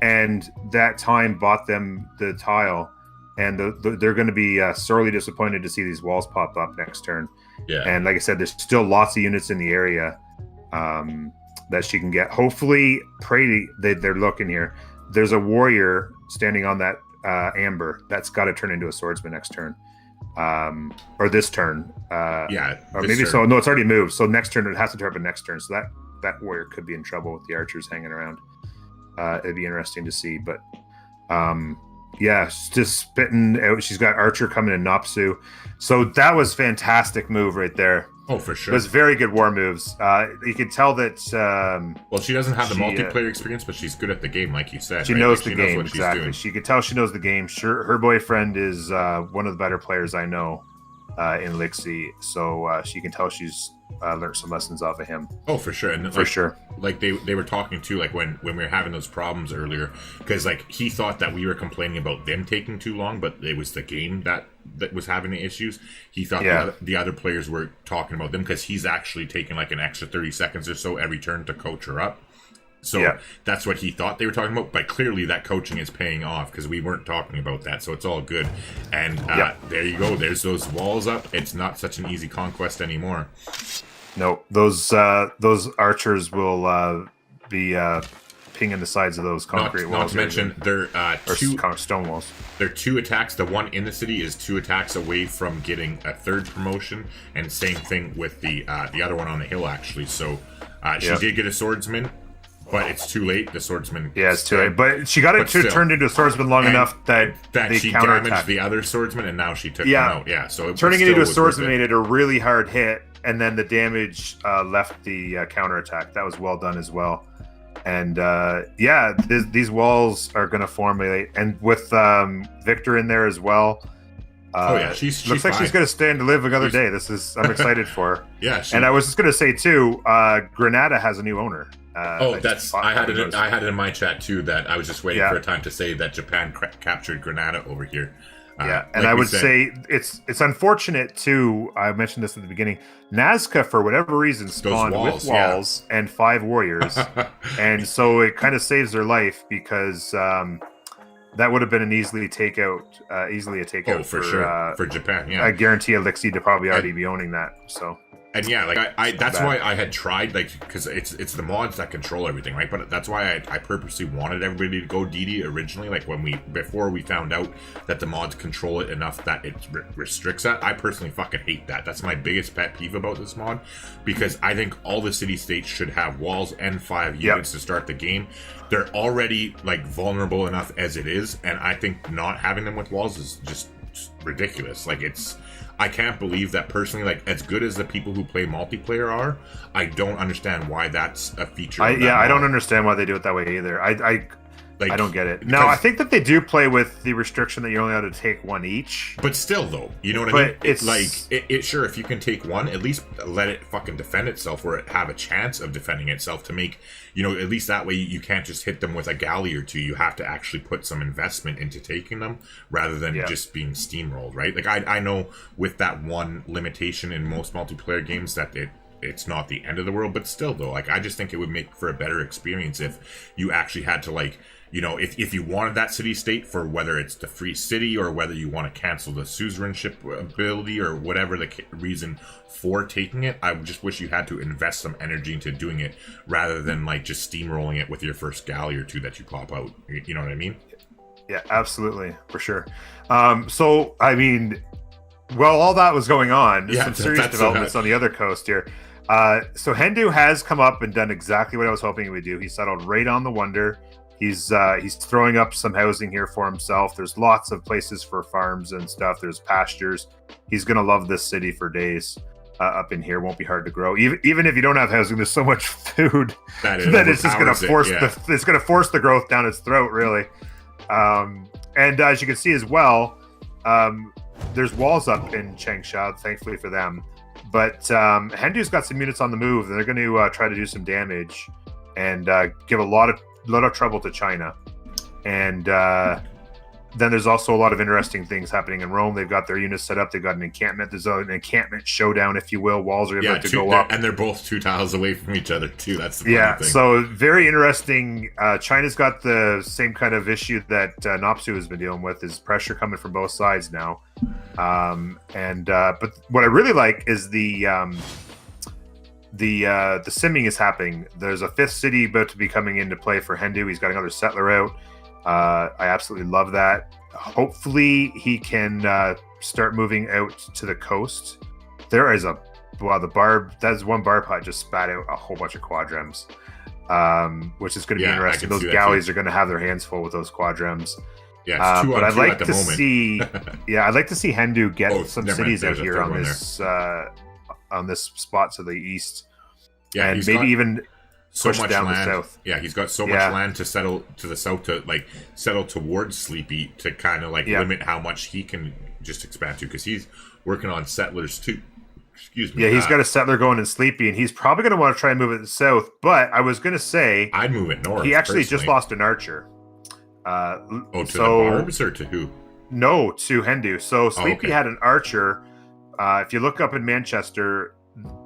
and that time bought them the tile, and they're going to be sorely disappointed to see these walls pop up next turn. Yeah, and like I said, there's still lots of units in the area that she can get. Hopefully, they're looking here. There's a warrior standing on that amber that's got to turn into a swordsman next turn, or this turn. Or maybe turn. So. No, it's already moved. So next turn it has to turn up next turn. So that warrior could be in trouble with the archers hanging around. It'd be interesting to see, but just spitting out. She's got archer coming in Nopsu. So that was fantastic move right there. Oh, for sure. It was very good war moves. You could tell that... well, she doesn't have the multiplayer experience, but she's good at the game, like you said. She knows the game, exactly. She could tell she knows the game. Sure, her boyfriend is one of the better players I know. in Lixie, so she can tell she's learned some lessons off of him. Oh, for sure. And for sure. Like they were talking too, like when we were having those problems earlier, because like he thought that we were complaining about them taking too long, but it was the game that was having the issues. He thought the other players were talking about them because he's actually taking like an extra 30 seconds or so every turn to coach her up. So that's what he thought they were talking about, but clearly that coaching is paying off because we weren't talking about that, so it's all good. And there you go. There's those walls up. It's not such an easy conquest anymore. No, those archers will be pinging the sides of those concrete walls. Not to mention, they're two stone walls. They're 2 attacks. The one in the city is 2 attacks away from getting a 3rd promotion, and same thing with the other one on the hill, actually. So she did get a swordsman. But it's too late. The swordsman. Yeah, it's too late. But she got it turned into a swordsman long enough that she damaged the other swordsman, and now she took him out. Yeah, so turning it into a swordsman made it a really hard hit, and then the damage left the counterattack. That was well done as well. And these walls are going to formulate, and with Victor in there as well. She's looks like fine. She's going to stand to live another day. I'm excited for her. Yeah, and I was just going to say too, Granada has a new owner. I had it in my chat too. That I was just waiting for a time to say that Japan captured Granada over here. And like I would say it's unfortunate too. I mentioned this at the beginning. Nazca, for whatever reason, spawned with walls and 5 warriors, and so it kind of saves their life because that would have been an easily a takeout. Oh, for sure, for Japan. Yeah, I guarantee Elixir to probably already be owning that. So. And yeah, like I that's why I had tried, like, because it's the mods that control everything, right? But that's why I purposely wanted everybody to go DD originally, like before we found out that the mods control it enough that it restricts that. I personally fucking hate that. That's my biggest pet peeve about this mod, because I think all the city states should have walls and 5 units to start the game. They're already like vulnerable enough as it is, and I think not having them with walls is just ridiculous. Like I can't believe that personally, like, as good as the people who play multiplayer are, I don't understand why that's a feature. I don't understand why they do it that way either. I don't get it. Now, I think that they do play with the restriction that you're only allowed to take 1 each. But still, though, you know what I mean? It's like, sure, if you can take 1, at least let it fucking defend itself, or have a chance of defending itself, to make, at least that way you can't just hit them with a galley or 2. You have to actually put some investment into taking them, rather than just being steamrolled, right? Like, I know with that one limitation in most multiplayer games that it's not the end of the world, but still, though, like, I just think it would make for a better experience if you actually had to, like, if you wanted that city-state for whether it's the free city or whether you want to cancel the suzerainship ability or whatever the reason for taking it, I just wish you had to invest some energy into doing it rather than like just steamrolling it with your first galley or 2 that you pop out. You know what I mean? Yeah, absolutely, for sure. So, I mean, while all that was going on, some serious developments on the other coast here. So Hendu has come up and done exactly what I was hoping he would do. He settled right on the Wonder. He's throwing up some housing here for himself. There's lots of places for farms and stuff. There's pastures. He's gonna love this city for days. Up in here won't be hard to grow. Even if you don't have housing, there's so much food that it's just gonna force it's gonna force the growth down its throat, really. And as you can see as well, there's walls up in Changsha, thankfully for them. But Hendu's got some units on the move, and they're going to try to do some damage and give a lot of trouble to China. And then there's also a lot of interesting things happening in Rome. They've got their units set up. They've got an encampment. There's an encampment showdown, if you will. Walls are about to go up. And they're both 2 tiles away from each other, too. That's the funny thing. So very interesting. China's got the same kind of issue that Nopsu has been dealing with, is pressure coming from both sides now. But what I really like is the simming is happening. There's a 5th city about to be coming into play for Hendu. He's got another settler out. I absolutely love that. Hopefully he can start moving out to the coast. There is that's one barb pot just spat out a whole bunch of quadrems, which is going to be interesting. Those galleys are going to have their hands full with those quadrems. Yeah, it's 2 but on 2 I'd like at the to moment. see, I'd like to see Hendu get some cities out here on this spot to the east. Yeah, and maybe even so push much down land. the south. Yeah, he's got so much land to settle to the south, to like settle towards Sleepy, to kind of like limit how much he can just expand to, because he's working on settlers too. Excuse me. Yeah, he's got a settler going in Sleepy, and he's probably going to want to try and move it south. But I was going to say I'd move it north. He actually just lost an archer. To the Barbs or to who? No, to Hendu. So Sleepy had an archer. If you look up in Manchester,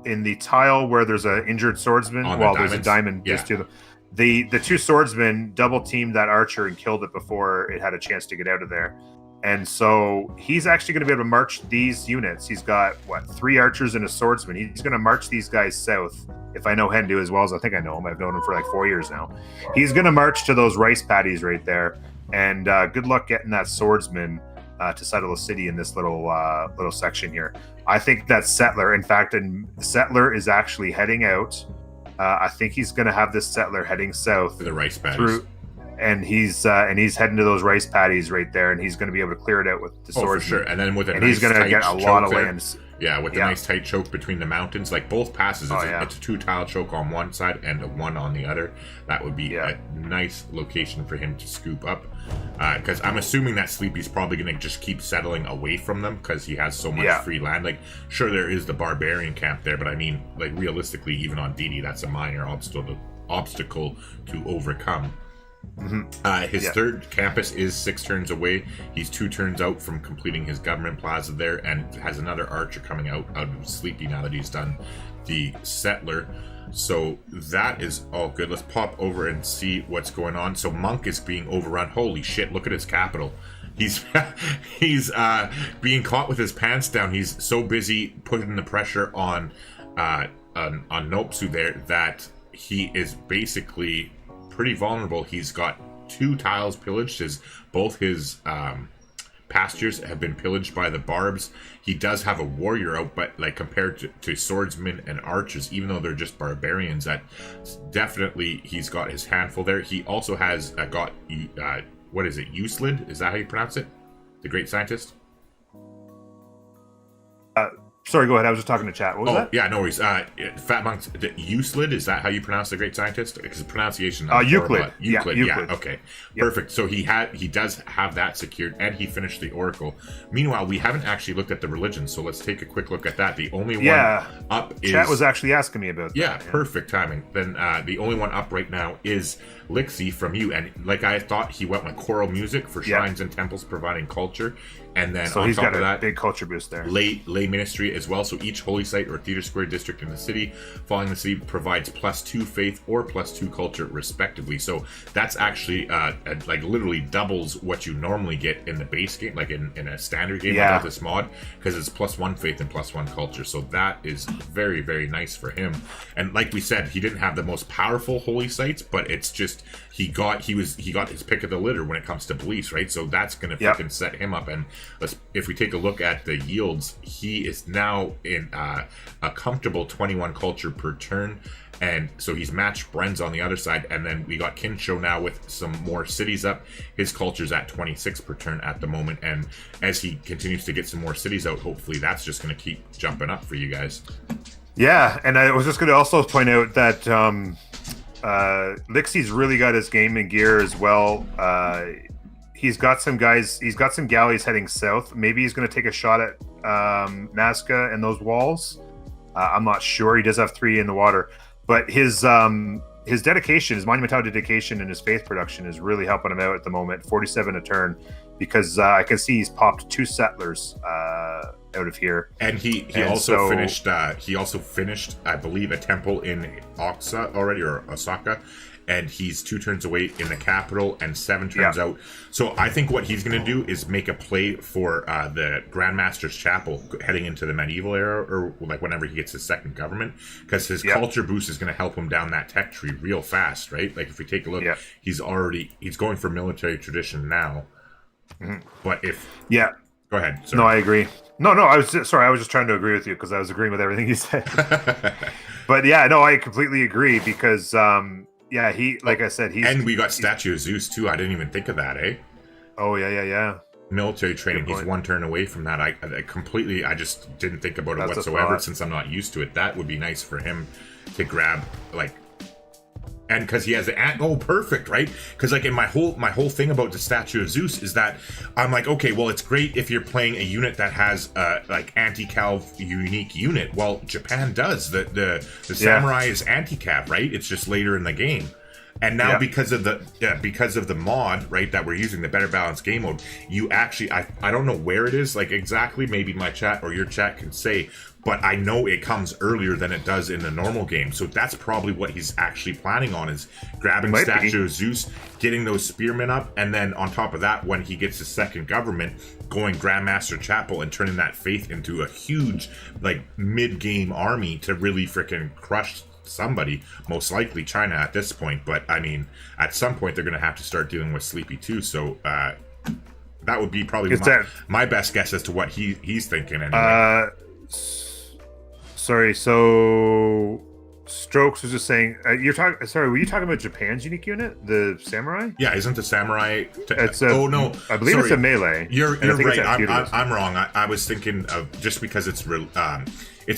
in the tile where there's an injured swordsman, there's a diamond just to the two swordsmen double teamed that archer and killed it before it had a chance to get out of there. And so he's actually going to be able to march these units. He's got 3 archers and a swordsman. He's going to march these guys south. If I know Hendu as well as I think I know him, I've known him for like 4 years now. He's going to march to those rice paddies right there. And good luck getting that swordsman to settle a city in this little section here. I think that settler, in fact, settler is actually heading out. I think he's going to have this settler heading south to the rice paddies. And he's heading to those rice paddies right there, and he's going to be able to clear it out with the swordsman. For sure. And then with he's going to get a lot of lands. Yeah, with the nice tight choke between the mountains, like both passes, it's a 2-tile choke on one side and a 1 on the other. That would be a nice location for him to scoop up. Because I'm assuming that Sleepy's probably going to just keep settling away from them because he has so much free land. Like, sure, there is the barbarian camp there, but I mean, like, realistically, even on DD, that's a minor obstacle to overcome. His third campus is 6 turns away. He's 2 turns out from completing his government plaza there, and has another archer coming out of Sleepy now that he's done the settler. So that is all good. Let's pop over and see what's going on. So Monk is being overrun. Holy shit, look at his capital. He's being caught with his pants down. He's so busy putting the pressure on Nopsu there that he is basically pretty vulnerable. He's got 2 tiles pillaged. Both his pastures have been pillaged by the Barbs. He does have a warrior out, but like compared to swordsmen and archers, even though they're just barbarians, that definitely he's got his handful there. He also has got what is it, Uslid? Is that how you pronounce it? The great scientist? Sorry, go ahead. I was just talking to chat. What was that? Yeah, no worries. Fat Monk's Euclid, is that how you pronounce the great scientist? Because pronunciation. Euclid. Euclid. Yeah, okay. Yep. Perfect. So he does have that secured, and he finished the Oracle. Meanwhile, we haven't actually looked at the religion, so let's take a quick look at that. The only one up is... Chat was actually asking me about that. Yeah, perfect timing. Then the only one up right now is Lixie from you, and like I thought, he went with choral music for shrines and temples providing culture. And then so on he's top got of that, big culture boost there. Lay ministry as well. So each holy site or theater square district in the city following the city provides +2 faith or +2 culture respectively. So that's actually like literally doubles what you normally get in the base game, like in a standard game without this mod, because it's +1 faith and +1 culture. So that is very, very nice for him. And like we said, he didn't have the most powerful holy sites, but it's just he got his pick of the litter when it comes to beliefs, right? So that's going to freaking set him up. And if we take a look at the yields, he is now in a comfortable 21 culture per turn, and so he's matched Bren's on the other side. And then we got Kinsho now with some more cities up. His culture's at 26 per turn at the moment, and as he continues to get some more cities out, hopefully that's just going to keep jumping up for you guys. Yeah, and I was just going to also point out that Lixie's really got his game and gear as well. He's got some galleys heading south. Maybe he's going to take a shot at Nazca and those walls. I'm not sure. He does have 3 in the water, but his dedication, his monumental dedication, and his faith production is really helping him out at the moment. 47 a turn, because I can see he's popped 2 settlers out of here. And he also finished. He also finished, I believe, a temple in Oxa already, or Osaka. And he's 2 turns away in the capital and 7 turns out. So I think what he's going to do is make a play for the Grandmaster's Chapel heading into the medieval era, or like whenever he gets his second government, because his culture boost is going to help him down that tech tree real fast, right? Like if we take a look, he's going for military tradition now. But if go ahead. Sorry. No, I agree. No, I was just trying to agree with you because I was agreeing with everything you said. But I completely agree because. He, like I said, and we got Statue of Zeus too. I didn't even think of that, eh? Oh, yeah. Military training. He's 1 turn away from that. I just didn't think about it whatsoever since I'm not used to it. That would be nice for him to grab, like, And because he has perfect, right? Because like in my whole thing about the statue of Zeus is that I'm like, okay, well, it's great if you're playing a unit that has like anti-cav unique unit. Well, Japan does. The samurai is anti-cav, right? It's just later in the game. And now because of the mod, right, that we're using, the Better Balanced Game Mode, you actually, I don't know where it is, like exactly, maybe my chat or your chat can say, but I know it comes earlier than it does in the normal game. So that's probably what he's actually planning on, is grabbing Statue of Zeus, getting those spearmen up, and then on top of that, when he gets his second government, going Grandmaster Chapel and turning that faith into a huge, like, mid-game army to really freaking crush somebody, most likely China at this point. But I mean, at some point they're going to have to start dealing with Sleepy too. So that would be probably my best guess as to what he's thinking. Anyway. Sorry. So Strokes was just saying you're talking. Sorry, were you talking about Japan's unique unit, the samurai? Yeah, isn't the samurai? Oh no, I believe it's a melee. You're right. I'm wrong. I was thinking of, just because it's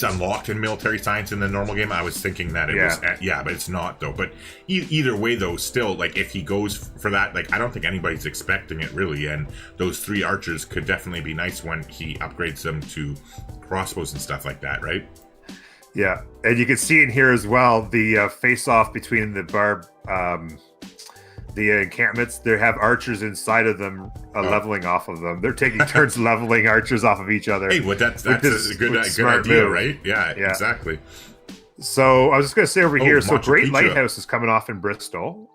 unlocked in military science in the normal game, I was thinking that it was, but it's not though. But either way though, still, like, if he goes for that, like, I don't think anybody's expecting it really, and those 3 archers could definitely be nice when he upgrades them to crossbows and stuff like that, right? Yeah, and you can see in here as well the face-off between the the encampments. They have archers inside of them, leveling off of them. They're taking turns leveling archers off of each other. Hey, well, that's a good idea, move. Right? Yeah, exactly. So I was just going to say over here, so Great Lighthouse is coming off in Bristol,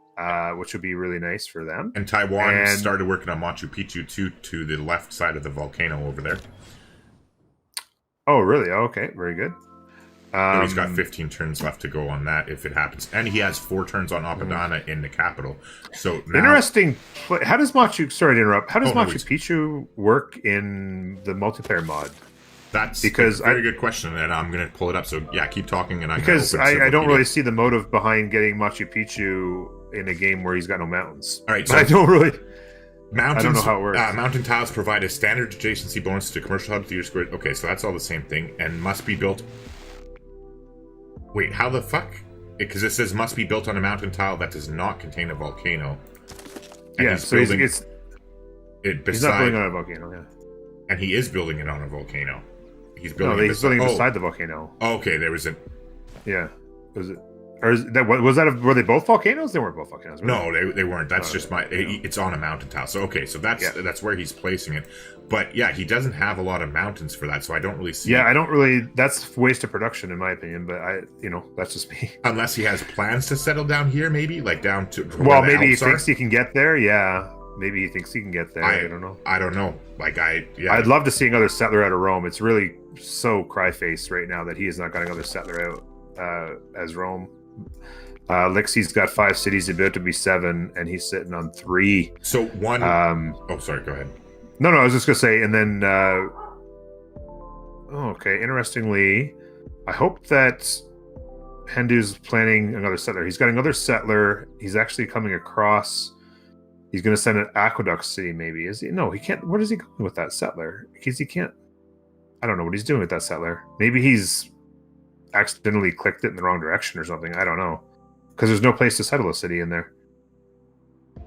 which would be really nice for them. And Taiwan started working on Machu Picchu too, to the left side of the volcano over there. Oh, really? Okay, very good. So he's got 15 turns left to go on that if it happens, and he has 4 turns on Apadana in the capital. So now, interesting. How does Machu? Sorry to interrupt. How does Machu Picchu work in the multiplayer mod? That's a very good question, and I'm going to pull it up. So yeah, keep talking, and I don't really see the motive behind getting Machu Picchu in a game where he's got no mountains. All right, so I don't really. Mountains, I don't know how it works. Mountain tiles provide a standard adjacency bonus to commercial hubs, theater square. Okay, so that's all the same thing, and must be built. Wait, how the fuck? Because it says must be built on a mountain tile that does not contain a volcano. And he's not building on a volcano. Yeah, and he is building it on a volcano. He's building beside the volcano. Okay, there was a. Yeah, was it? Or were they both volcanoes? They weren't both volcanoes. No, they weren't. That's just it's on a mountain tile. So okay, so that's where he's placing it. But yeah, he doesn't have a lot of mountains for that, so I don't really see. Yeah, I don't really. That's wasted production in my opinion. But that's just me. Unless he has plans to settle down here, maybe like down to. Well, maybe he thinks he can get there. Yeah, maybe he thinks he can get there. I don't know. I don't know. Like I'd love to see another settler out of Rome. It's really so cry-faced right now that he has not got another settler out as Rome. Lixie's got 5 cities, about to be 7, and he's sitting on 3. So one. Sorry. Go ahead. No, I was just gonna say, and then. Okay. Interestingly, I hope that Hendu's planning another settler. He's got another settler. He's actually coming across. He's gonna send an aqueduct city. Maybe is he? No, he can't. What is he going with that settler? Because he can't. I don't know what he's doing with that settler. Maybe he's accidentally clicked it in the wrong direction or something. I don't know, because there's no place to settle a city in there.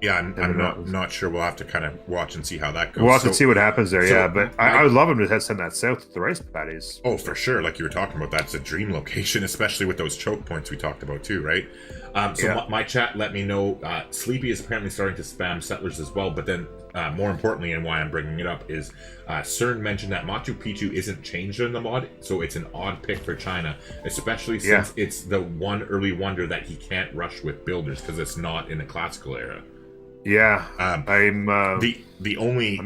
Yeah, I'm not sure. We'll have to kind of watch and see how that goes. We'll have to see what happens there. But I would love him to send that south to the rice paddies. Oh, for sure. Like you were talking about, that's a dream location, especially with those choke points we talked about too, right? My chat let me know Sleepy is apparently starting to spam settlers as well. But then, more importantly, and why I'm bringing it up is CERN mentioned that Machu Picchu isn't changed in the mod, so it's an odd pick for China, especially since it's the one early wonder that he can't rush with builders because it's not in the classical era. Yeah, the only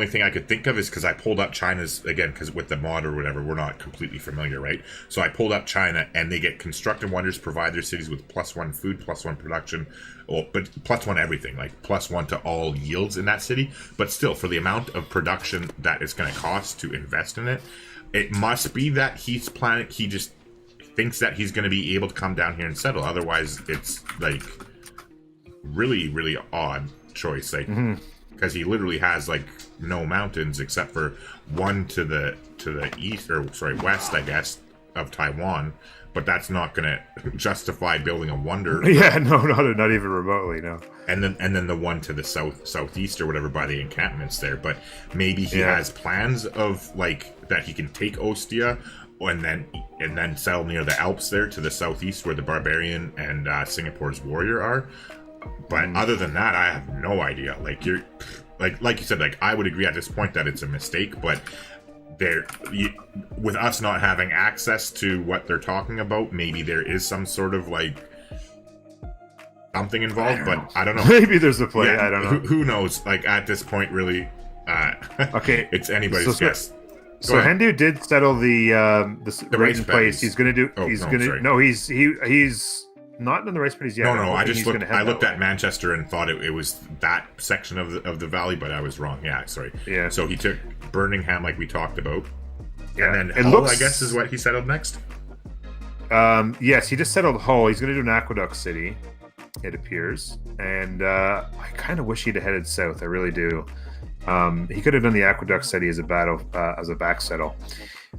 thing I could think of is because I pulled up China's again, because with the mod or whatever, we're not completely familiar, right? So I pulled up China, and they get constructed wonders, provide their cities with +1 food, +1 production, but +1 everything, like +1 to all yields in that city. But still, for the amount of production that it's going to cost to invest in it, it must be that he's planning. He just thinks that he's going to be able to come down here and settle. Otherwise, it's like really, really odd choice, like because he literally has like no mountains except for one to the east, or sorry, west, I guess, of Taiwan, but that's not going to justify building a wonder. Yeah, no, not even remotely, no. And then the one to the southeast or whatever by the encampments there. But maybe he has plans of like that he can take Ostia and then settle near the Alps there to the southeast where the Barbarian and Singapore's Warrior are. But other than that, I have no idea. Like you're like you said, like I would agree at this point that it's a mistake, but with us not having access to what they're talking about, maybe there is some sort of like something involved, but I don't know. Maybe there's a play. Yeah, I don't know. Who knows? Like at this point, really, okay, it's anybody's guess. So Hendu did settle the race place. He's going to do. He's not in the race paddies yet. No. I looked at Manchester and thought it was that section of the valley, but I was wrong. Yeah, sorry. Yeah. So he took Birmingham, like we talked about. Yeah. And then Hull, I guess, is what he settled next. Yes, he just settled Hull. He's going to do an aqueduct city, it appears, and I kind of wish he'd have headed south. I really do. He could have done the aqueduct city as a back settle.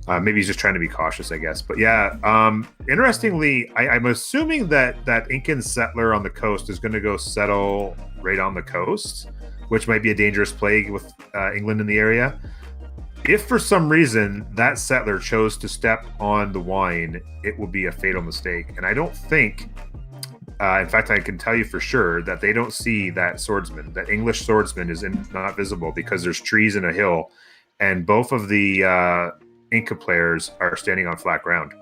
Maybe he's just trying to be cautious, I guess. But yeah, interestingly, I'm assuming that Incan settler on the coast is going to go settle right on the coast, which might be a dangerous play with England in the area. If for some reason that settler chose to step on the wine, it will be a fatal mistake. And I don't think, in fact, I can tell you for sure that they don't see that swordsman. That English swordsman is not visible because there's trees and a hill, and both of the Inca players are standing on flat ground.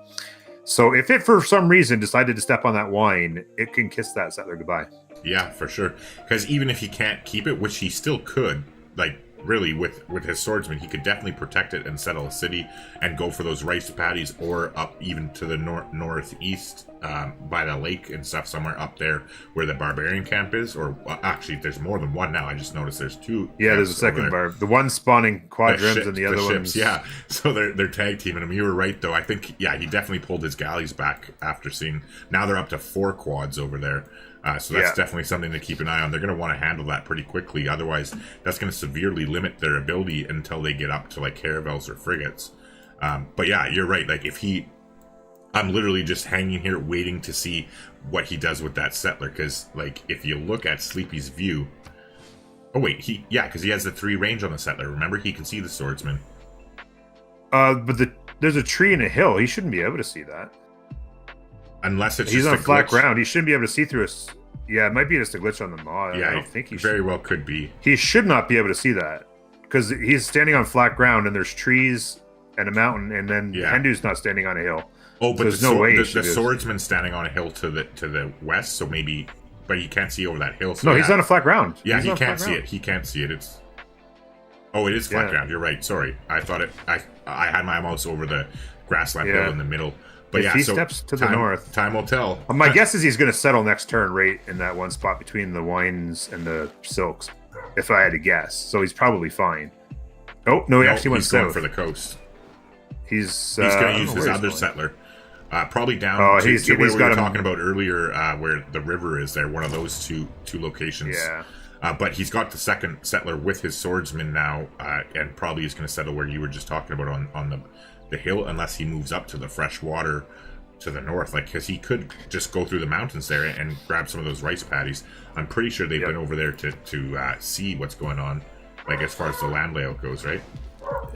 So if it for some reason decided to step on that wine, it can kiss that settler goodbye. Yeah, for sure. Because even if he can't keep it, which he still could, like really with his swordsman, he could definitely protect it and settle a city and go for those rice paddies, or up even to the northeast by the lake and stuff, somewhere up there where the barbarian camp is. Or actually, there's more than one now. I just noticed there's two. Yeah, there's a second the one spawning quadrims and the other ones. Yeah, so they're tag teaming him. You were right though. I think he definitely pulled his galleys back after seeing. Now they're up to 4 quads over there. So that's definitely something to keep an eye on. They're going to want to handle that pretty quickly. Otherwise, that's going to severely limit their ability until they get up to like caravels or frigates. But yeah, you're right. Like I'm literally just hanging here waiting to see what he does with that settler. Because like if you look at Sleepy's view, because he has the 3 range on the settler. Remember, he can see the swordsman. But there's a tree and a hill. He shouldn't be able to see that. Unless he's on flat ground, he shouldn't be able to see through us. Yeah, it might be just a glitch on the mod. Yeah, I don't think he very well could be. He should not be able to see that because he's standing on flat ground and there's trees and a mountain, and then Hendu's not standing on a hill. Oh, but there's no way the swordsman's standing on a hill to the west, so maybe, but he can't see over that hill. So no, he's on a flat ground. Yeah, he can't see it. He can't see it. It is flat ground. You're right. Sorry, I thought it. I had my mouse over the grassland hill in the middle. But if he steps to the north, time will tell. My guess is he's going to settle next turn right in that one spot between the wines and the silks, if I had to guess. So he's probably fine. Oh, no, he actually went south. Going for the coast. He's going to use his other settler. Probably down to where we were talking about earlier, where the river is there, one of those two locations. Yeah. But he's got the second settler with his swordsman now, and probably is going to settle where you were just talking about on the hill, unless he moves up to the fresh water to the north, like, because he could just go through the mountains there and grab some of those rice paddies. I'm pretty sure they've been over there to see what's going on, like as far as the land layout goes, right?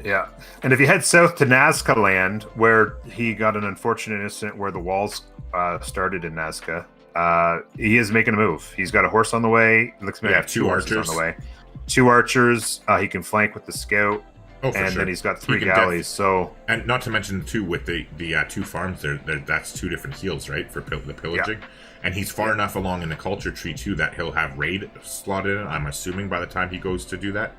Yeah. And if you head south to Nazca land, where he got an unfortunate incident where the walls started in Nazca, he is making a move. He's got a horse on the way. It looks like have 2 archers on the way. 2 archers. He can flank with the scout. Then he's got 3 galleys. And not to mention too, with the 2 farms there, that's 2 different heals, right, for the pillaging. Yeah. And he's far enough along in the culture tree too that he'll have raid slotted in. I'm assuming by the time he goes to do that.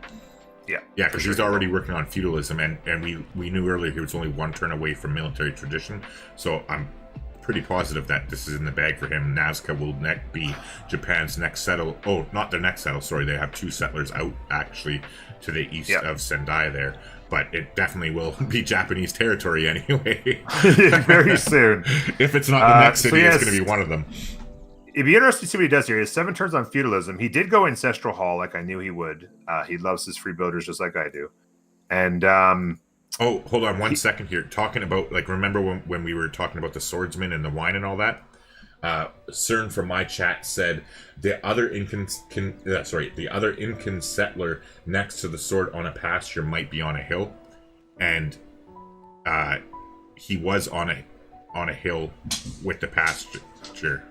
Yeah, because he's already working on feudalism, and we knew earlier he was only 1 turn away from military tradition. So I'm pretty positive that this is in the bag for him. Nazca will be Japan's next settle. Oh, not their next settle. Sorry, they have 2 settlers out actually to the east of Sendai there, but it definitely will be Japanese territory anyway. Very soon. If it's not the next city, it's going to be one of them. It'd be interesting to see what he does here. He has 7 turns on feudalism. He did go Ancestral Hall like I knew he would. He loves his freebuilders just like I do. And Oh, hold on 1 second here. Talking about, like, remember when we were talking about the swordsman and the wine and all that? CERN from my chat said the other Incan settler next to the sword on a pasture might be on a hill, and he was on a hill with the pasture.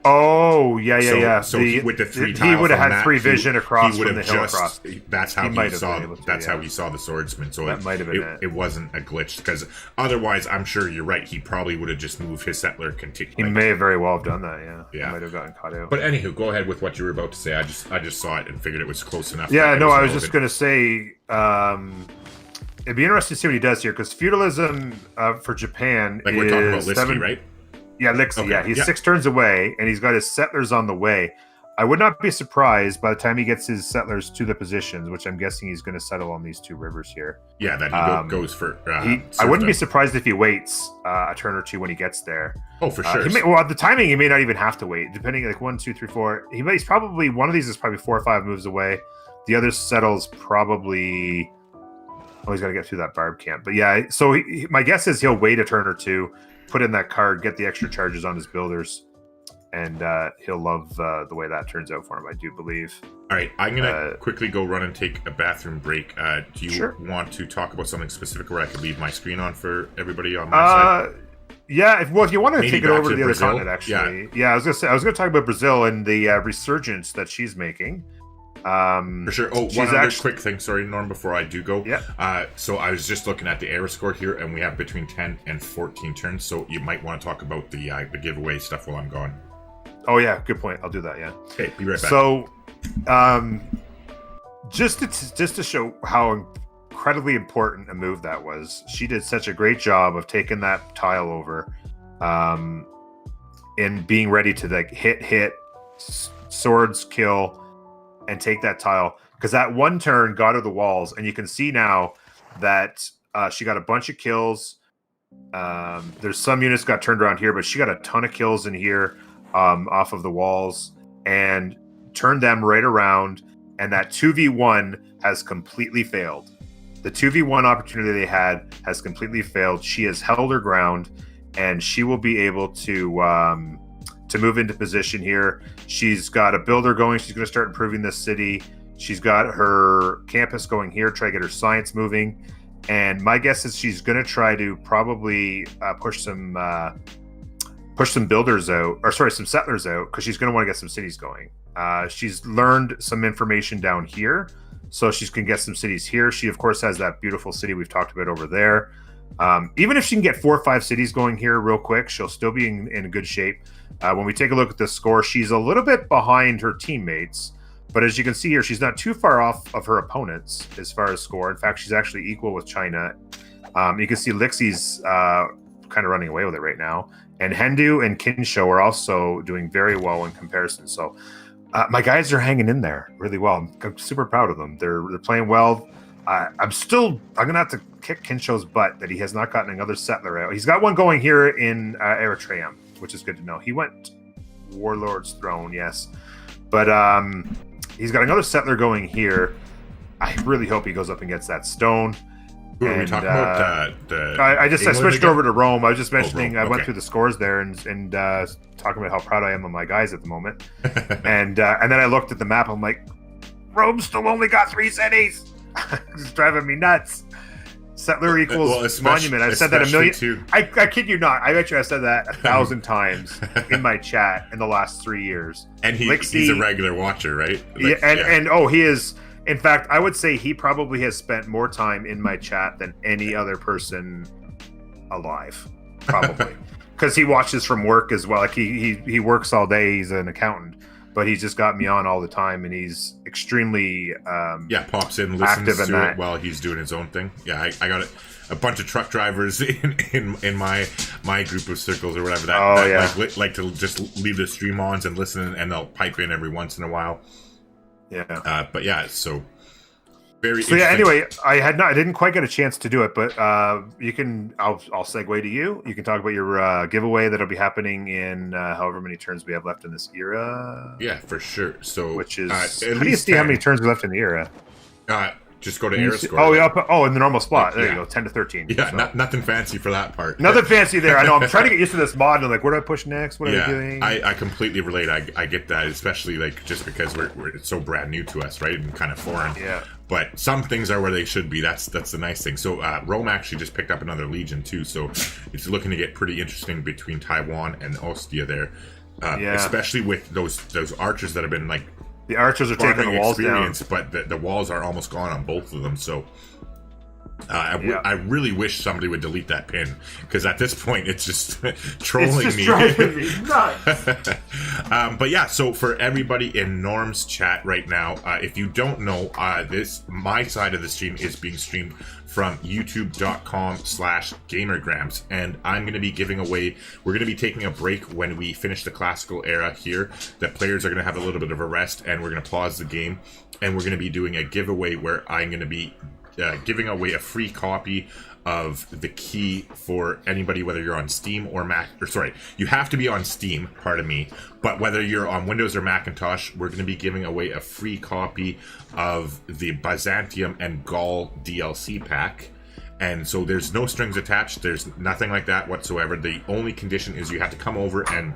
Oh, yeah. So with the three he would have had free vision across from the hill across. That's how he saw. That's how he saw the swordsman. So that might have been it wasn't a glitch, because otherwise, I'm sure you're right. He probably would have just moved his settler. He may have very well have done that. Yeah. He might have gotten caught out. But anywho, go ahead with what you were about to say. I just saw it and figured it was close enough. Yeah, no, I was just going to say. It'd be interesting to see what he does here, because feudalism for Japan like we're talking about Liski, right? Yeah, Lixie. Okay. Yeah, he's 6 turns away, and he's got his settlers on the way. I would not be surprised by the time he gets his settlers to the positions, which I'm guessing he's going to settle on these 2 rivers here. Yeah, that he goes for. I wouldn't be surprised if he waits a turn or 2 when he gets there. Oh, for sure. The timing, he may not even have to wait, depending, like 1, 2, 3, 4. He's probably, one of these is probably 4 or 5 moves away. The other settles probably. Oh, he's got to get through that barb camp. But yeah, so my guess is he'll wait a turn or 2, put in that card, get the extra charges on his builders, and he'll love the way that turns out for him, I do believe. All right, I'm going to quickly go run and take a bathroom break. Do you want to talk about something specific where I could leave my screen on for everybody on my side? Yeah, if you want to take it over to the other continent, actually. Yeah, I was going to talk about Brazil and the resurgence that she's making. For sure. Oh, one other quick thing. Sorry, Norm, before I do go. Yeah. So I was just looking at the era score here, and we have between 10 and 14 turns. So you might want to talk about the giveaway stuff while I'm gone. Oh yeah, good point. I'll do that. Yeah. Okay, be right back. So, just to show how incredibly important a move that was, she did such a great job of taking that tile over, and being ready to like hit, swords kill. And take that tile, because that 1 turn got her the walls, and you can see now that she got a bunch of kills. There's some units got turned around here, but she got a ton of kills in here off of the walls and turned them right around. And that 2v1 has completely failed. The 2v1 opportunity they had has completely failed. She has held her ground, and she will be able to move into position here. She's got a builder going. She's going to start improving this city. She's got her campus going here, try to get her science moving. And my guess is she's going to try to probably push some builders out, or sorry, some settlers out, because she's going to want to get some cities going. She's learned some information down here, so she can get some cities here. She, of course, has that beautiful city we've talked about over there. Even if she can get 4 or 5 cities going here real quick, she'll still be in good shape. When we take a look at the score, she's a little bit behind her teammates, but as you can see here, she's not too far off of her opponents as far as score. In fact, she's actually equal with China. You can see Lixie's kind of running away with it right now, and Hendu and Kinsho are also doing very well in comparison. So my guys are hanging in there really well. I'm super proud of them. They're playing well. I'm gonna have to kick Kinsho's butt that he has not gotten another settler out. He's got one going here in Eritrea, which is good to know. He went Warlord's Throne, yes, but he's got another settler going here. I really hope he goes up and gets that stone. Who are we talking about? I switched again? Over to Rome. I was just mentioning. Rome. Okay. I went through the scores there and talking about how proud I am of my guys at the moment. and then I looked at the map. I'm like, Rome still only got 3 cities. It's driving me nuts. Settler equals monument. I've said that a million. I kid you not. I bet you I said that 1,000 times in my chat in the last 3 years. And he's a regular watcher, right? He is. In fact, I would say he probably has spent more time in my chat than any other person alive, probably, because he watches from work as well. Like he works all day. He's an accountant, but he's just got me on all the time, and he's extremely pops in, listens to it while he's doing his own thing. Yeah, I got a bunch of truck drivers in my group of circles or whatever that like to just leave the stream on and listen, and they'll pipe in every once in a while. Yeah. But yeah, so very. So yeah. Anyway, I didn't quite get a chance to do it, but you can. I'll segue to you. You can talk about your giveaway that'll be happening in however many turns we have left in this era. Yeah, for sure. So which is how do you see how many turns we left in the era? Just go to air score. Oh, yeah. In the normal spot. There you go. 10 to 13. Yeah, so. nothing fancy for that part. Nothing fancy there. I know. I'm trying to get used to this mod. And I'm like, what do I push next? What are I doing? I completely relate. I get that, especially like just because it's so brand new to us, right? And kind of foreign. Yeah. But some things are where they should be. That's the nice thing. So Rome actually just picked up another legion too. So it's looking to get pretty interesting between Taiwan and Ostia there. Especially with those archers that have been like. The archers are taking the walls down, but the walls are almost gone on both of them. So I really wish somebody would delete that pin, because at this point it's just trolling me. Driving me nuts. But yeah, so for everybody in Norm's chat right now, if you don't know, my side of the stream is being streamed from youtube.com/gamergrampz, and I'm going to be giving away, we're going to be taking a break when we finish the classical era here. The players are going to have a little bit of a rest, and we're going to pause the game, and we're going to be doing a giveaway where I'm going to be giving away a free copy of the key for anybody, whether you're on Steam or Mac, or sorry, you have to be on Steam, pardon me, but whether you're on Windows or Macintosh, we're going to be giving away a free copy of the Byzantium and Gaul DLC pack. And so there's no strings attached, there's nothing like that whatsoever. The only condition is you have to come over, and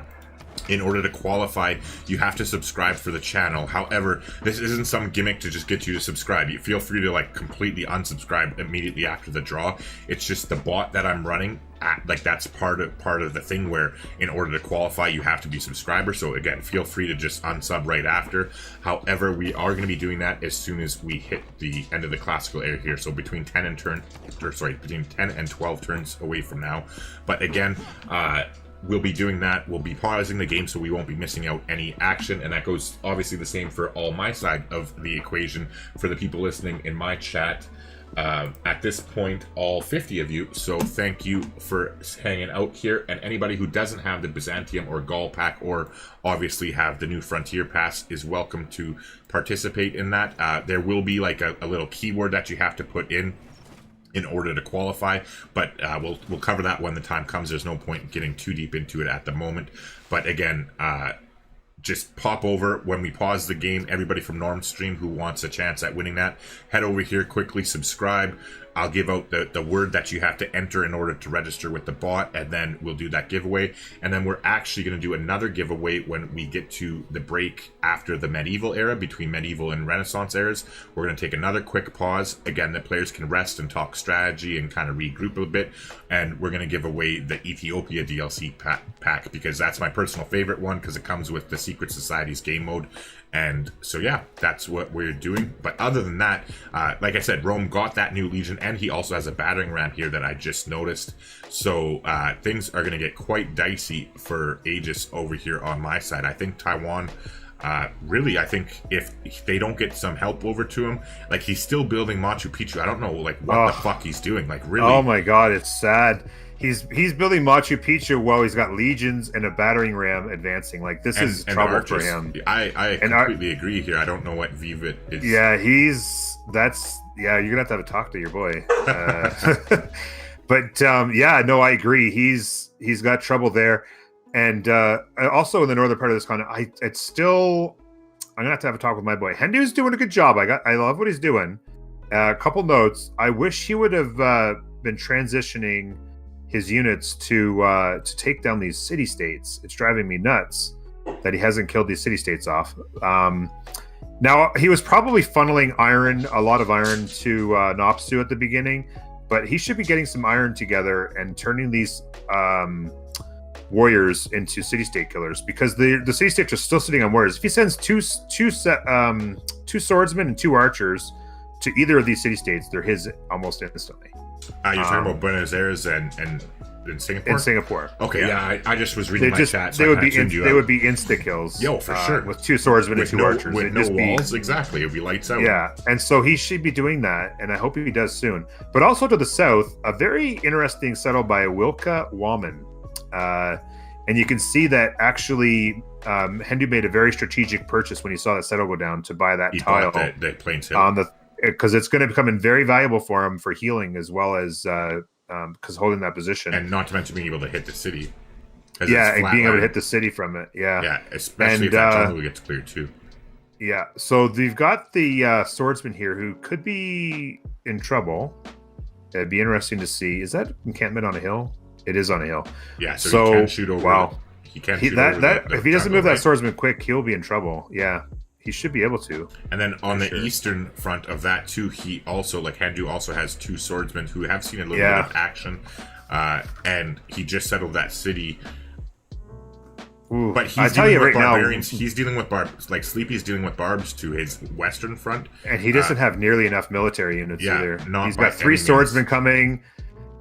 in order to qualify, you have to subscribe for the channel. However, this isn't some gimmick to just get you to subscribe. You feel free to like completely unsubscribe immediately after the draw. It's just the bot that I'm running, like that's part of the thing where in order to qualify, you have to be a subscriber. So again, feel free to just unsub right after. However, we are going to be doing that as soon as we hit the end of the classical era here. So between 10 and 12 turns away from now. But again, we'll be doing that. We'll be pausing the game so we won't be missing out any action, and that goes obviously the same for all my side of the equation for the people listening in my chat. At this point, all 50 of you, so thank you for hanging out here, and anybody who doesn't have the Byzantium or Gaul pack, or obviously have the New Frontier Pass, is welcome to participate in that. There will be like a little keyword that you have to put in order to qualify, but we'll cover that when the time comes. There's no point in getting too deep into it at the moment. But again, just pop over when we pause the game. Everybody from Norm's stream who wants a chance at winning that, head over here quickly, subscribe. I'll give out the word that you have to enter in order to register with the bot, and then we'll do that giveaway. And then we're actually going to do another giveaway when we get to the break after the medieval era, between medieval and Renaissance eras. We're going to take another quick pause. Again, the players can rest and talk strategy and kind of regroup a bit. And we're going to give away the Ethiopia DLC pack, because that's my personal favorite one, because it comes with the Secret Society's game mode. And so, yeah, that's what we're doing. But other than that, like I said, Rome got that new Legion, and he also has a battering ram here that I just noticed. So things are going to get quite dicey for Aegis over here on my side. I think Taiwan, really, I think if they don't get some help over to him, like he's still building Machu Picchu. I don't know, like what the fuck he's doing. Like really. Oh my god, it's sad. He's building Machu Picchu while he's got legions and a battering ram advancing. Like this is trouble for him. I completely agree here. I don't know what Vivid is. Yeah, you're gonna have to talk to your boy. But yeah, no, I agree. He's got trouble there, and also in the northern part of this continent, I'm gonna have to have a talk with my boy. Hendu's doing a good job. I love what he's doing. A couple notes. I wish he would have been transitioning his units to take down these city-states. It's driving me nuts that he hasn't killed these city-states off. Now, he was probably funneling a lot of iron to Nopsu at the beginning, but he should be getting some iron together and turning these warriors into city-state killers, because the city-states are still sitting on warriors. If he sends two swordsmen and 2 archers to either of these city-states, they're his almost instantly. You're talking about Buenos Aires and in Singapore? In Singapore. Okay, yeah, I just was reading my chat. So they would be insta kills. Yo, for sure. With 2 swordsmen and 2 archers. With no walls, exactly. It would be lights out. Yeah, and so he should be doing that, and I hope he does soon. But also to the south, a very interesting settle by Wilka Waman. And you can see that actually Hendu made a very strategic purchase when he saw that settle go down to buy that tile. The Plains Hill. Because it's going to become very valuable for him for healing, as well as because holding that position, and not to mention being able to hit the city. Yeah, and being able to hit the city from it. Yeah, especially if that jungle gets cleared too. Yeah, so they've got the swordsman here who could be in trouble. It'd be interesting to see. Is that encampment on a hill? It is on a hill. Yeah, so he can shoot over. Wow. He can't shoot over that the if he doesn't jungle, move that swordsman quick, he'll be in trouble. Yeah, he should be able to. And then on the eastern front of that too, he also, like, Handu also has 2 swordsmen who have seen a little bit of action, and he just settled that city. Ooh, but he's dealing with barbarians. He's dealing with barbs. Like, Sleepy's dealing with barbs to his western front, and he doesn't have nearly enough military units either. He's got 3 swordsmen coming.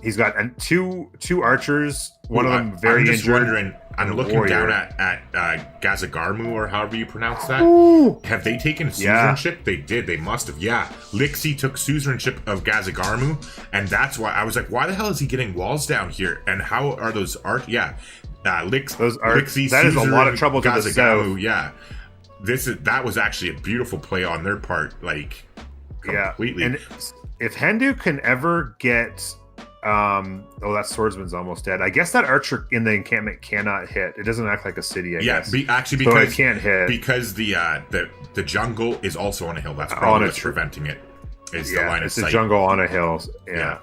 He's got two archers. One of them very injured. I'm just wondering. I'm looking down at Gazagarmu, or however you pronounce that. Ooh. Have they taken suzerainship? They did. They must have. Yeah, Lixi took suzerainship of Gazagarmu, and that's why I was like, why the hell is he getting walls down here? And how are those Lixi, that is a lot of trouble to the south. Yeah, that was actually a beautiful play on their part. Like, completely. Yeah. And if Hendu can ever get. That swordsman's almost dead. I guess that archer in the encampment cannot hit. It doesn't act like a city, I guess. Actually, because so it can't hit. Because the jungle is also on a hill. That's probably what's preventing it. Is the line of sight. It's a jungle on a hill. Yeah.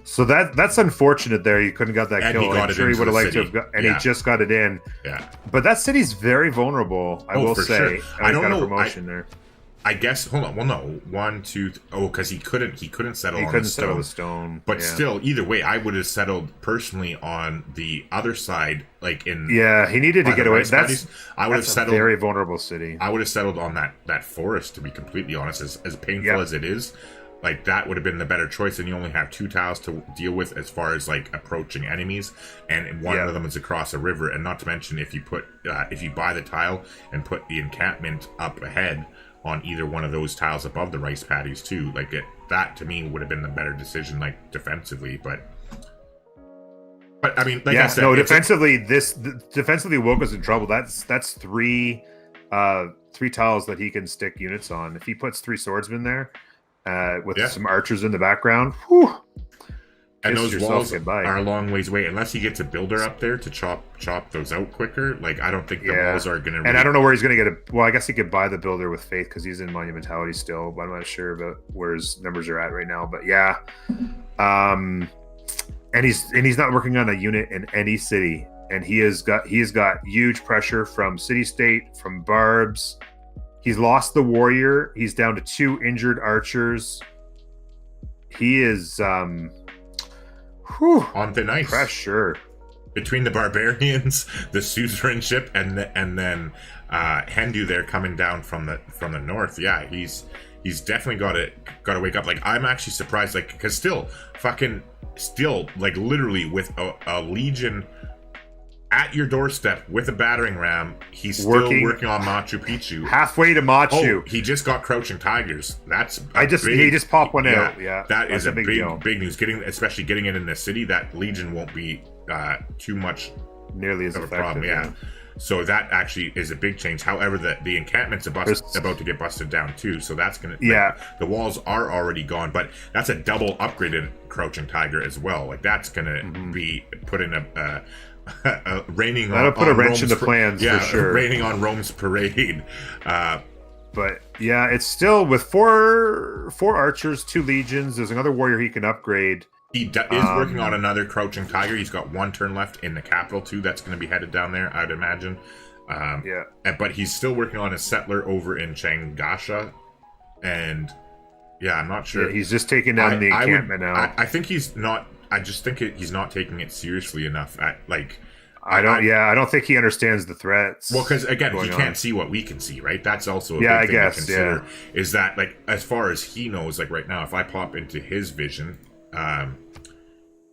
So that's unfortunate there. You couldn't got that and kill. I'm sure he would have liked to have got, and he just got it in. Yeah. But that city's very vulnerable, I will say. Sure. I don't know. Promotion there. I guess. Hold on. Well, no. 1, 2. Because he couldn't settle. He couldn't settle the stone. But still, either way, I would have settled personally on the other side, like in. Yeah, he needed to get away. I would have settled. A very vulnerable city. I would have settled on that forest. To be completely honest, as painful as it is, like, that would have been the better choice. And you only have 2 tiles to deal with as far as, like, approaching enemies, and one of them is across a river. And not to mention, if you buy the tile and put the encampment up ahead on either one of those tiles above the rice paddies too, like, that to me would have been the better decision, like, defensively. But I mean, like I said, defensively Woko's in trouble. That's 3 tiles that he can stick units on. If he puts 3 swordsmen there with some archers in the background, whew, and those walls are a long ways away, unless he gets a builder up there to chop those out quicker. Like, I don't think the walls are going to. And I don't know where he's going to get it. Well, I guess he could buy the builder with faith because he's in monumentality still, but I'm not sure about where his numbers are at right now. But yeah, and he's not working on a unit in any city, and he has got huge pressure from city state, from barbs. He's lost the warrior. He's down to 2 injured archers. He is on thin ice. Pressure between the barbarians, the suzerainship, and then Hendu there coming down from the north. Yeah, he's definitely got to wake up. Like, I'm actually surprised, like, because still like, literally with a legion at your doorstep with a battering ram, he's still working on Machu Picchu. Halfway to Machu. Oh, he just got Crouching Tigers. He just popped one out. Yeah, that is a big news. Especially getting it in the city, that legion won't be too much nearly as of a effective, problem. Yeah. So that actually is a big change. However, the encampment's about to get busted down too. So that's gonna the walls are already gone, but that's a double upgraded Crouching Tiger as well. Like, that's gonna be put in raining that'll put a wrench in the plans, for sure. Raining on Rome's parade. But yeah, it's still with 4 archers, 2 legions. There's another warrior he can upgrade. He is working on another Crouching Tiger. He's got 1 turn left in the capital too. That's going to be headed down there, I'd imagine. But he's still working on a settler over in Changasha, and I'm not sure. Yeah, he's just taking down the encampment now. I think he's not. I just think he's not taking it seriously enough. I don't think he understands the threats. Well, because again, he can't see what we can see, right? That's also a big thing to consider. Is that, like, as far as he knows, like, right now, if I pop into his vision,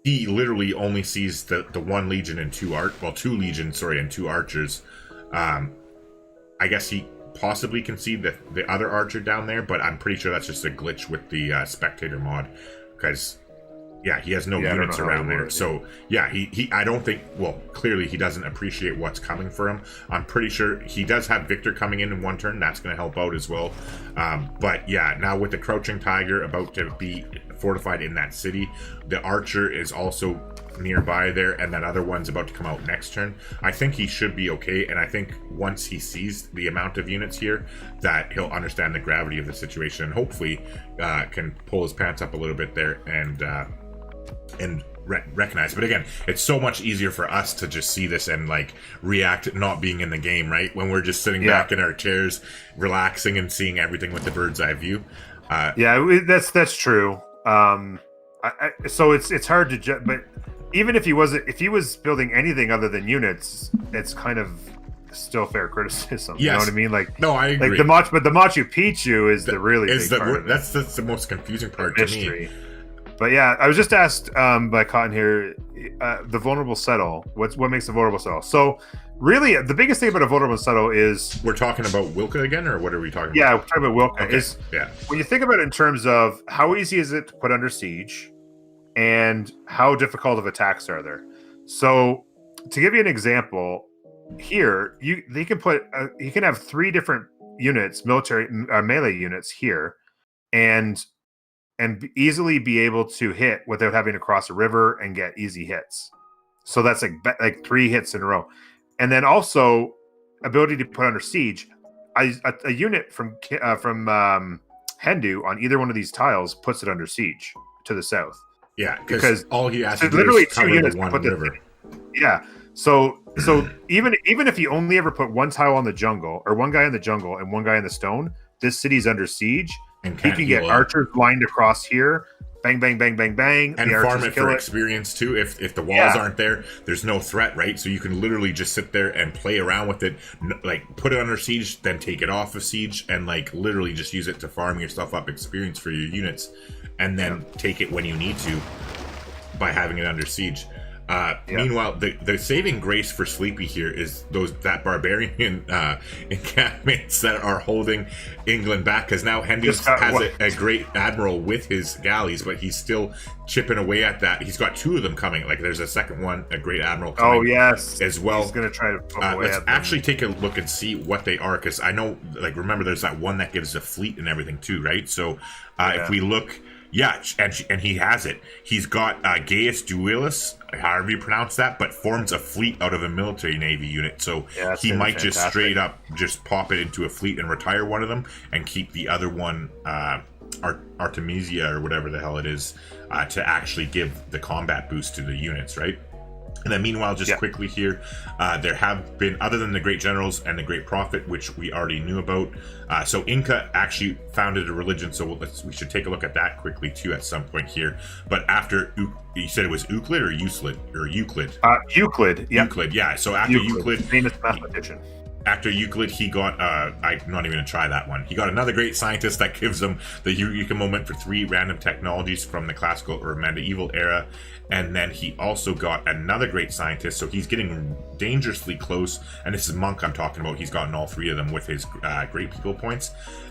he literally only sees the 1 legion and 2 legions, and 2 archers. I guess he possibly can see the other archer down there, but I'm pretty sure that's just a glitch with the spectator mod, because he has no units around there. So he I don't think, well, clearly he doesn't appreciate what's coming for him. I'm pretty sure he does have Victor coming in 1 turn. That's going to help out as well. But now with the Crouching Tiger about to be fortified in that city. The archer is also nearby there, and that other one's about to come out next turn. I think he should be okay, and I think once he sees the amount of units here, that he'll understand the gravity of the situation, and hopefully can pull his pants up a little bit there and recognize. But again, it's so much easier for us to just see this and like react not being in the game, right? When we're just sitting back in our chairs relaxing and seeing everything with the bird's eye view. That's true. So it's hard to judge, but even if he was building anything other than units, it's kind of still fair criticism. You know what I mean? Like, no, I agree. Like the Machu Picchu is the really big part of that's the most confusing part to me. But yeah, I was just asked by Cotton here, the vulnerable settle. What makes a vulnerable settle? So really, the biggest thing about a vulnerable settle is we're talking about Wilka again, or what are we talking about? Yeah, we're talking about Wilka. Okay. When you think about it in terms of how easy is it to put under siege, and how difficult of attacks are there. So to give you an example, here you can have 3 different units, military melee units here, and easily be able to hit without having to cross a river and get easy hits. So that's like 3 hits in a row. And then also ability to put under siege. A unit from Hendu on either one of these tiles puts it under siege to the south. Yeah, because all he has to do literally is cover 2 units one put river. Yeah. So even if you only ever put 1 tile on the jungle, or 1 guy in the jungle and 1 guy in the stone, this city's under siege. And he can get archers lined across here, bang, bang, bang, bang, bang, and farm it for experience too. If the walls aren't there, there's no threat, right? So you can literally just sit there and play around with it, like put it under siege, then take it off of siege, and like literally just use it to farm yourself up experience for your units, and then take it when you need to by having it under siege. Meanwhile, the saving grace for Sleepy here is that barbarian encampments that are holding England back, because now Hendy has a great admiral with his galleys, but he's still chipping away at that. He's got 2 of them coming. Like there's a second one, a great admiral coming as well. He's going to try to put away let's at them. actually take a look and see what they are, because I know, like, remember there's that one that gives a fleet and everything too, right? So if we look... Yeah, and he has it. He's got Gaius Duelis, however you pronounce that, but forms a fleet out of a military navy unit. So he might just straight up just pop it into a fleet and retire one of them and keep the other one, Artemisia or whatever the hell it is, to actually give the combat boost to the units, right? And then meanwhile, just quickly here, there have been, other than the Great Generals and the Great Prophet, which we already knew about, so Inca actually founded a religion, so we should take a look at that quickly too at some point here. But after, you said it was Euclid or Euclid? Euclid, Euclid, yeah. So after Euclid famous mathematician. After Euclid, he got, I'm not even going to try that one. He got another great scientist that gives him the Eureka moment for 3 random technologies from the classical or medieval era. And then he also got another great scientist, so he's getting dangerously close. And this is Monk I'm talking about. He's gotten all 3 of them with his great people points.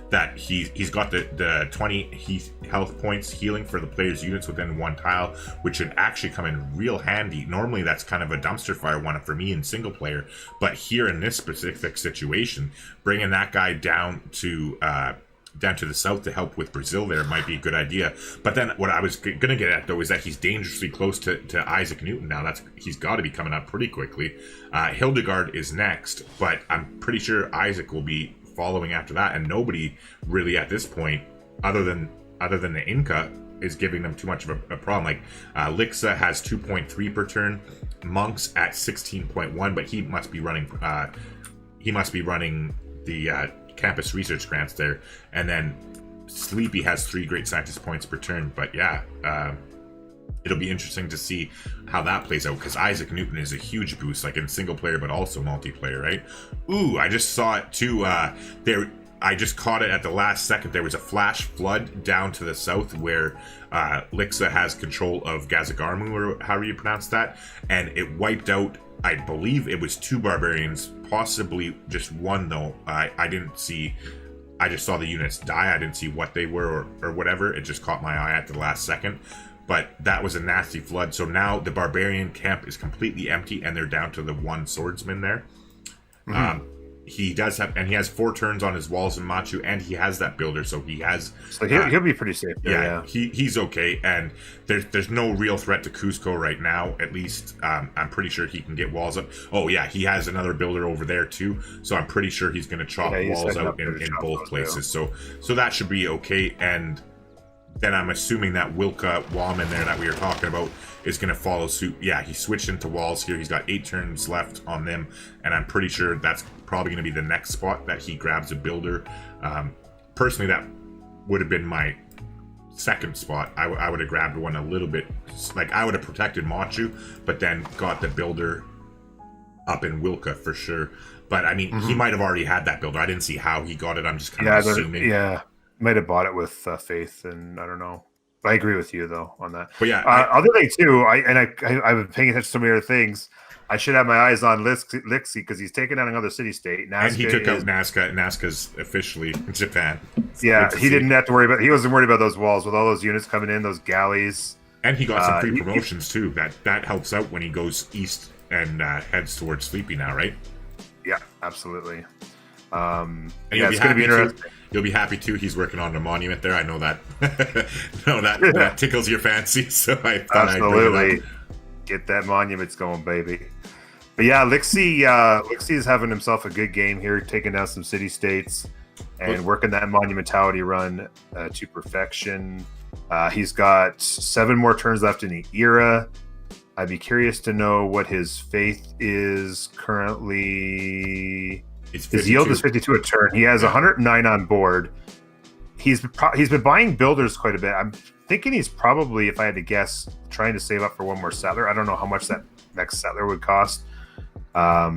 That he's got the 20 health points healing for the player's units within 1 tile, which should actually come in real handy. Normally that's kind of a dumpster fire one for me in single player, but here in this specific situation, bringing that guy down to the south to help with Brazil there might be a good idea. But then what I was gonna get at though is that he's dangerously close to Isaac Newton now. He's got to be coming up pretty quickly. Hildegard is next, but I'm pretty sure Isaac will be following after that, and nobody really at this point, other than the Inca, is giving them too much of a problem. Like Lixa has 2.3 per turn, Monk's at 16.1, but he must be running the campus research grants there, and then Sleepy has 3 great scientist points per turn. But yeah, it'll be interesting to see how that plays out, because Isaac Newton is a huge boost, like in single player but also multiplayer, right? Ooh, I just saw it too. I just caught it at the last second. There was a flash flood down to the south where Lixa has control of Gazagarmu, or however you pronounce that, and it wiped out, I believe it was 2 barbarians, possibly just 1 though. I didn't see, I just saw the units die. I didn't see what they were or whatever. It just caught my eye at the last second. But that was a nasty flood. So now the barbarian camp is completely empty, and they're down to the 1 swordsman there. he does have, and he has 4 turns on his walls in Machu, and he has that builder, so he has. So he'll be pretty safe there, yeah. He's okay, and there's no real threat to Cusco right now. At least I'm pretty sure he can get walls up. Oh yeah, he has another builder over there too, so I'm pretty sure he's going to chop walls out in both places. So that should be okay. And then I'm assuming that Wilka Wam in there that we were talking about is going to follow suit. Yeah, he switched into walls here. He's got 8 turns left on them, and I'm pretty sure that's probably going to be the next spot that he grabs a builder. Personally, that would have been my second spot. I would have grabbed one a little bit, like I would have protected Machu, but then got the builder up in Wilka for sure. But I mean, he might have already had that builder. I didn't see how he got it. I'm just kind of assuming. Might have bought it with faith, and I don't know. I agree with you though on that. But yeah, other thing too, I've been paying attention to so many other things. I should have my eyes on Lixie because he's taking down another city-state. And he took out Nazca. Nazca's officially Japan. Yeah, he didn't have to worry about. He wasn't worried about those walls with all those units coming in, those galleys. And he got some free promotions too. That helps out when he goes east and heads towards Sleepy now, right? Yeah, absolutely. And it's going to be interesting. You'll be happy too. He's working on a monument there. I know that. that tickles your fancy. So I thought I'd bring it up. Get that monuments going, baby. But yeah, Lixie is having himself a good game here, taking down some city states and working that monumentality run to perfection. He's got 7 more turns left in the era. I'd be curious to know what his faith is currently. His yield is 52 a turn. He has 109 on board. He's been buying builders quite a bit. I'm thinking he's probably, if I had to guess, trying to save up for one more settler. I don't know how much that next settler would cost.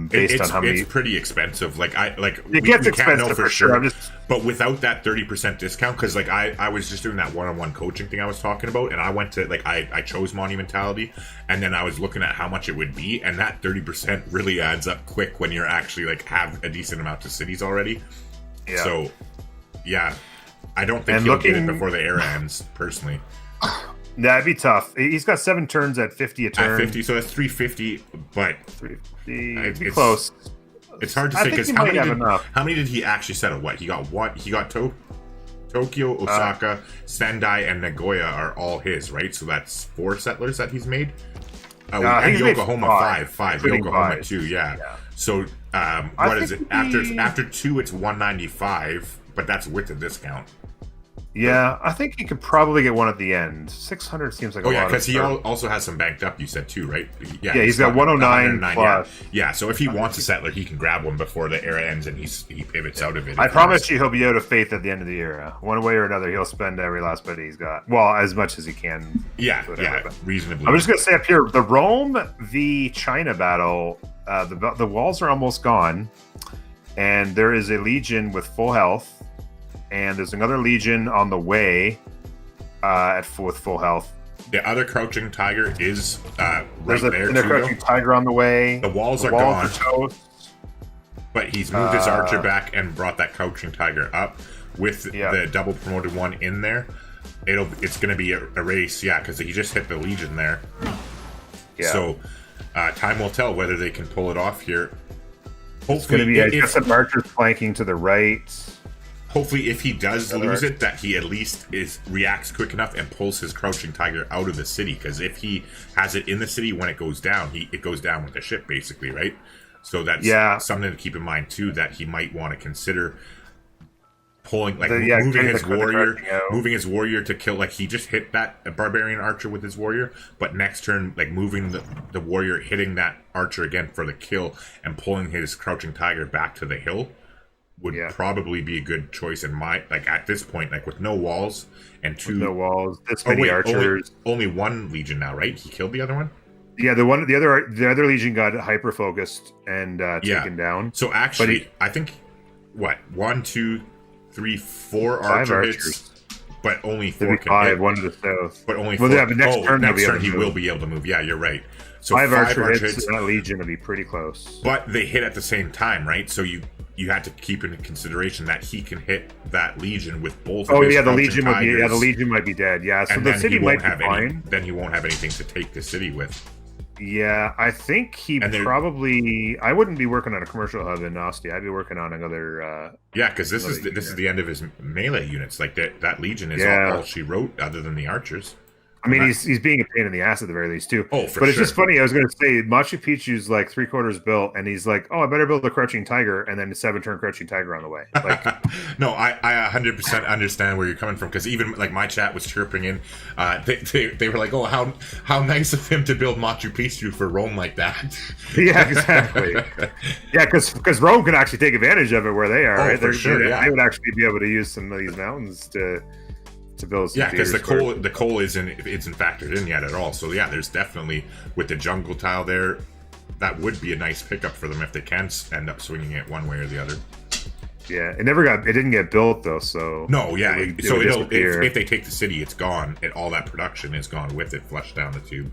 Based on how many, it's pretty expensive. It gets expensive for sure. But without that 30% discount, because I was just doing that one-on-one coaching thing I was talking about, and I went to I chose monumentality, and then I was looking at how much it would be, and that 30% really adds up quick when you're actually have a decent amount of cities already. Yeah. So yeah, I don't think he'll get it before the era ends. Personally. That'd be tough. He's got 7 turns at 50 a turn. At 50, so that's 350, but 350. It'd be close. It's hard to say because how many did he actually settle? What he got? He got Tokyo, Osaka, Sendai, and Nagoya are all his, right? So that's 4 settlers that he's made. And Yokohama 5 Yokohama 2, yeah. So what is it? After 2, it's 195, but that's with the discount. Yeah, I think he could probably get one at the end. 600 seems like a lot. Oh yeah, because he also has some banked up. You said too, right? Yeah, he's got 109 plus. Yeah, so if he wants a settler, he can grab one before the era ends, and he pivots out of it. I promise you, he'll be out of faith at the end of the era. One way or another, he'll spend every last bit he's got. Well, as much as he can. Yeah, reasonably. I'm just gonna say up here, the Rome v China battle. The walls are almost gone, and there is a legion with full health. And there's another legion on the way with full health. The other crouching tiger is right there. There's a crouching tiger on the way. The walls are gone. But he's moved his archer back and brought that crouching tiger up with the double promoted one in there. It's going to be a race, because he just hit the legion there. Yeah. So time will tell whether they can pull it off here. Hopefully, it's going to be some archers flanking to the right. Hopefully, if he does lose it, that he at least reacts quick enough and pulls his crouching tiger out of the city. Because if he has it in the city, when it goes down, it goes down with the ship, basically, right? So that's something to keep in mind too. That he might want to consider pulling, moving his warrior to kill. Like he just hit that barbarian archer with his warrior, but next turn, moving the warrior, hitting that archer again for the kill, and pulling his crouching tiger back to the hill. Would probably be a good choice in my at this point, with no walls and this many archers. Only one legion now, right? He killed the other one. Yeah, the other legion got hyper focused and taken down. So actually, I think 1, 2, 3, 4 archers, but only 4 can 5, hit. One to the south. But only 4. The next turn he will be able to move. Yeah, you're right. So 5 archer hits and that legion will be pretty close. But they hit at the same time, right? So you had to keep into consideration that he can hit that legion with both. The legion tigers, would be. The legion might be dead. Yeah, so the city might be fine. Then he won't have anything to take the city with. Yeah, I think he probably. I wouldn't be working on a commercial hub in Nosti. I'd be working on another. Yeah, because this is the end of his melee units. Like that Legion is all she wrote, other than the archers. I mean, he's being a pain in the ass at the very least too. Oh, for but it's just funny. I was going to say Machu Picchu's like 3/4 built, and he's like, "Oh, I better build a crouching tiger," and then 7-turn crouching tiger on the way. Like, no, I 100% understand where you're coming from, because even like my chat was chirping in. They were like, "Oh, how nice of him to build Machu Picchu for Rome like that." Yeah, exactly. Yeah, because Rome can actually take advantage of it where they are. Right? For sure, they would actually be able to use some of these mountains to build some. Yeah, because the coal isn't factored in yet at all. So yeah, there's definitely, with the jungle tile there, that would be a nice pickup for them if they can end up swinging it one way or the other. Yeah, it didn't get built though. So no, yeah. If they take the city, it's gone. All that production is gone with it, flushed down the tube.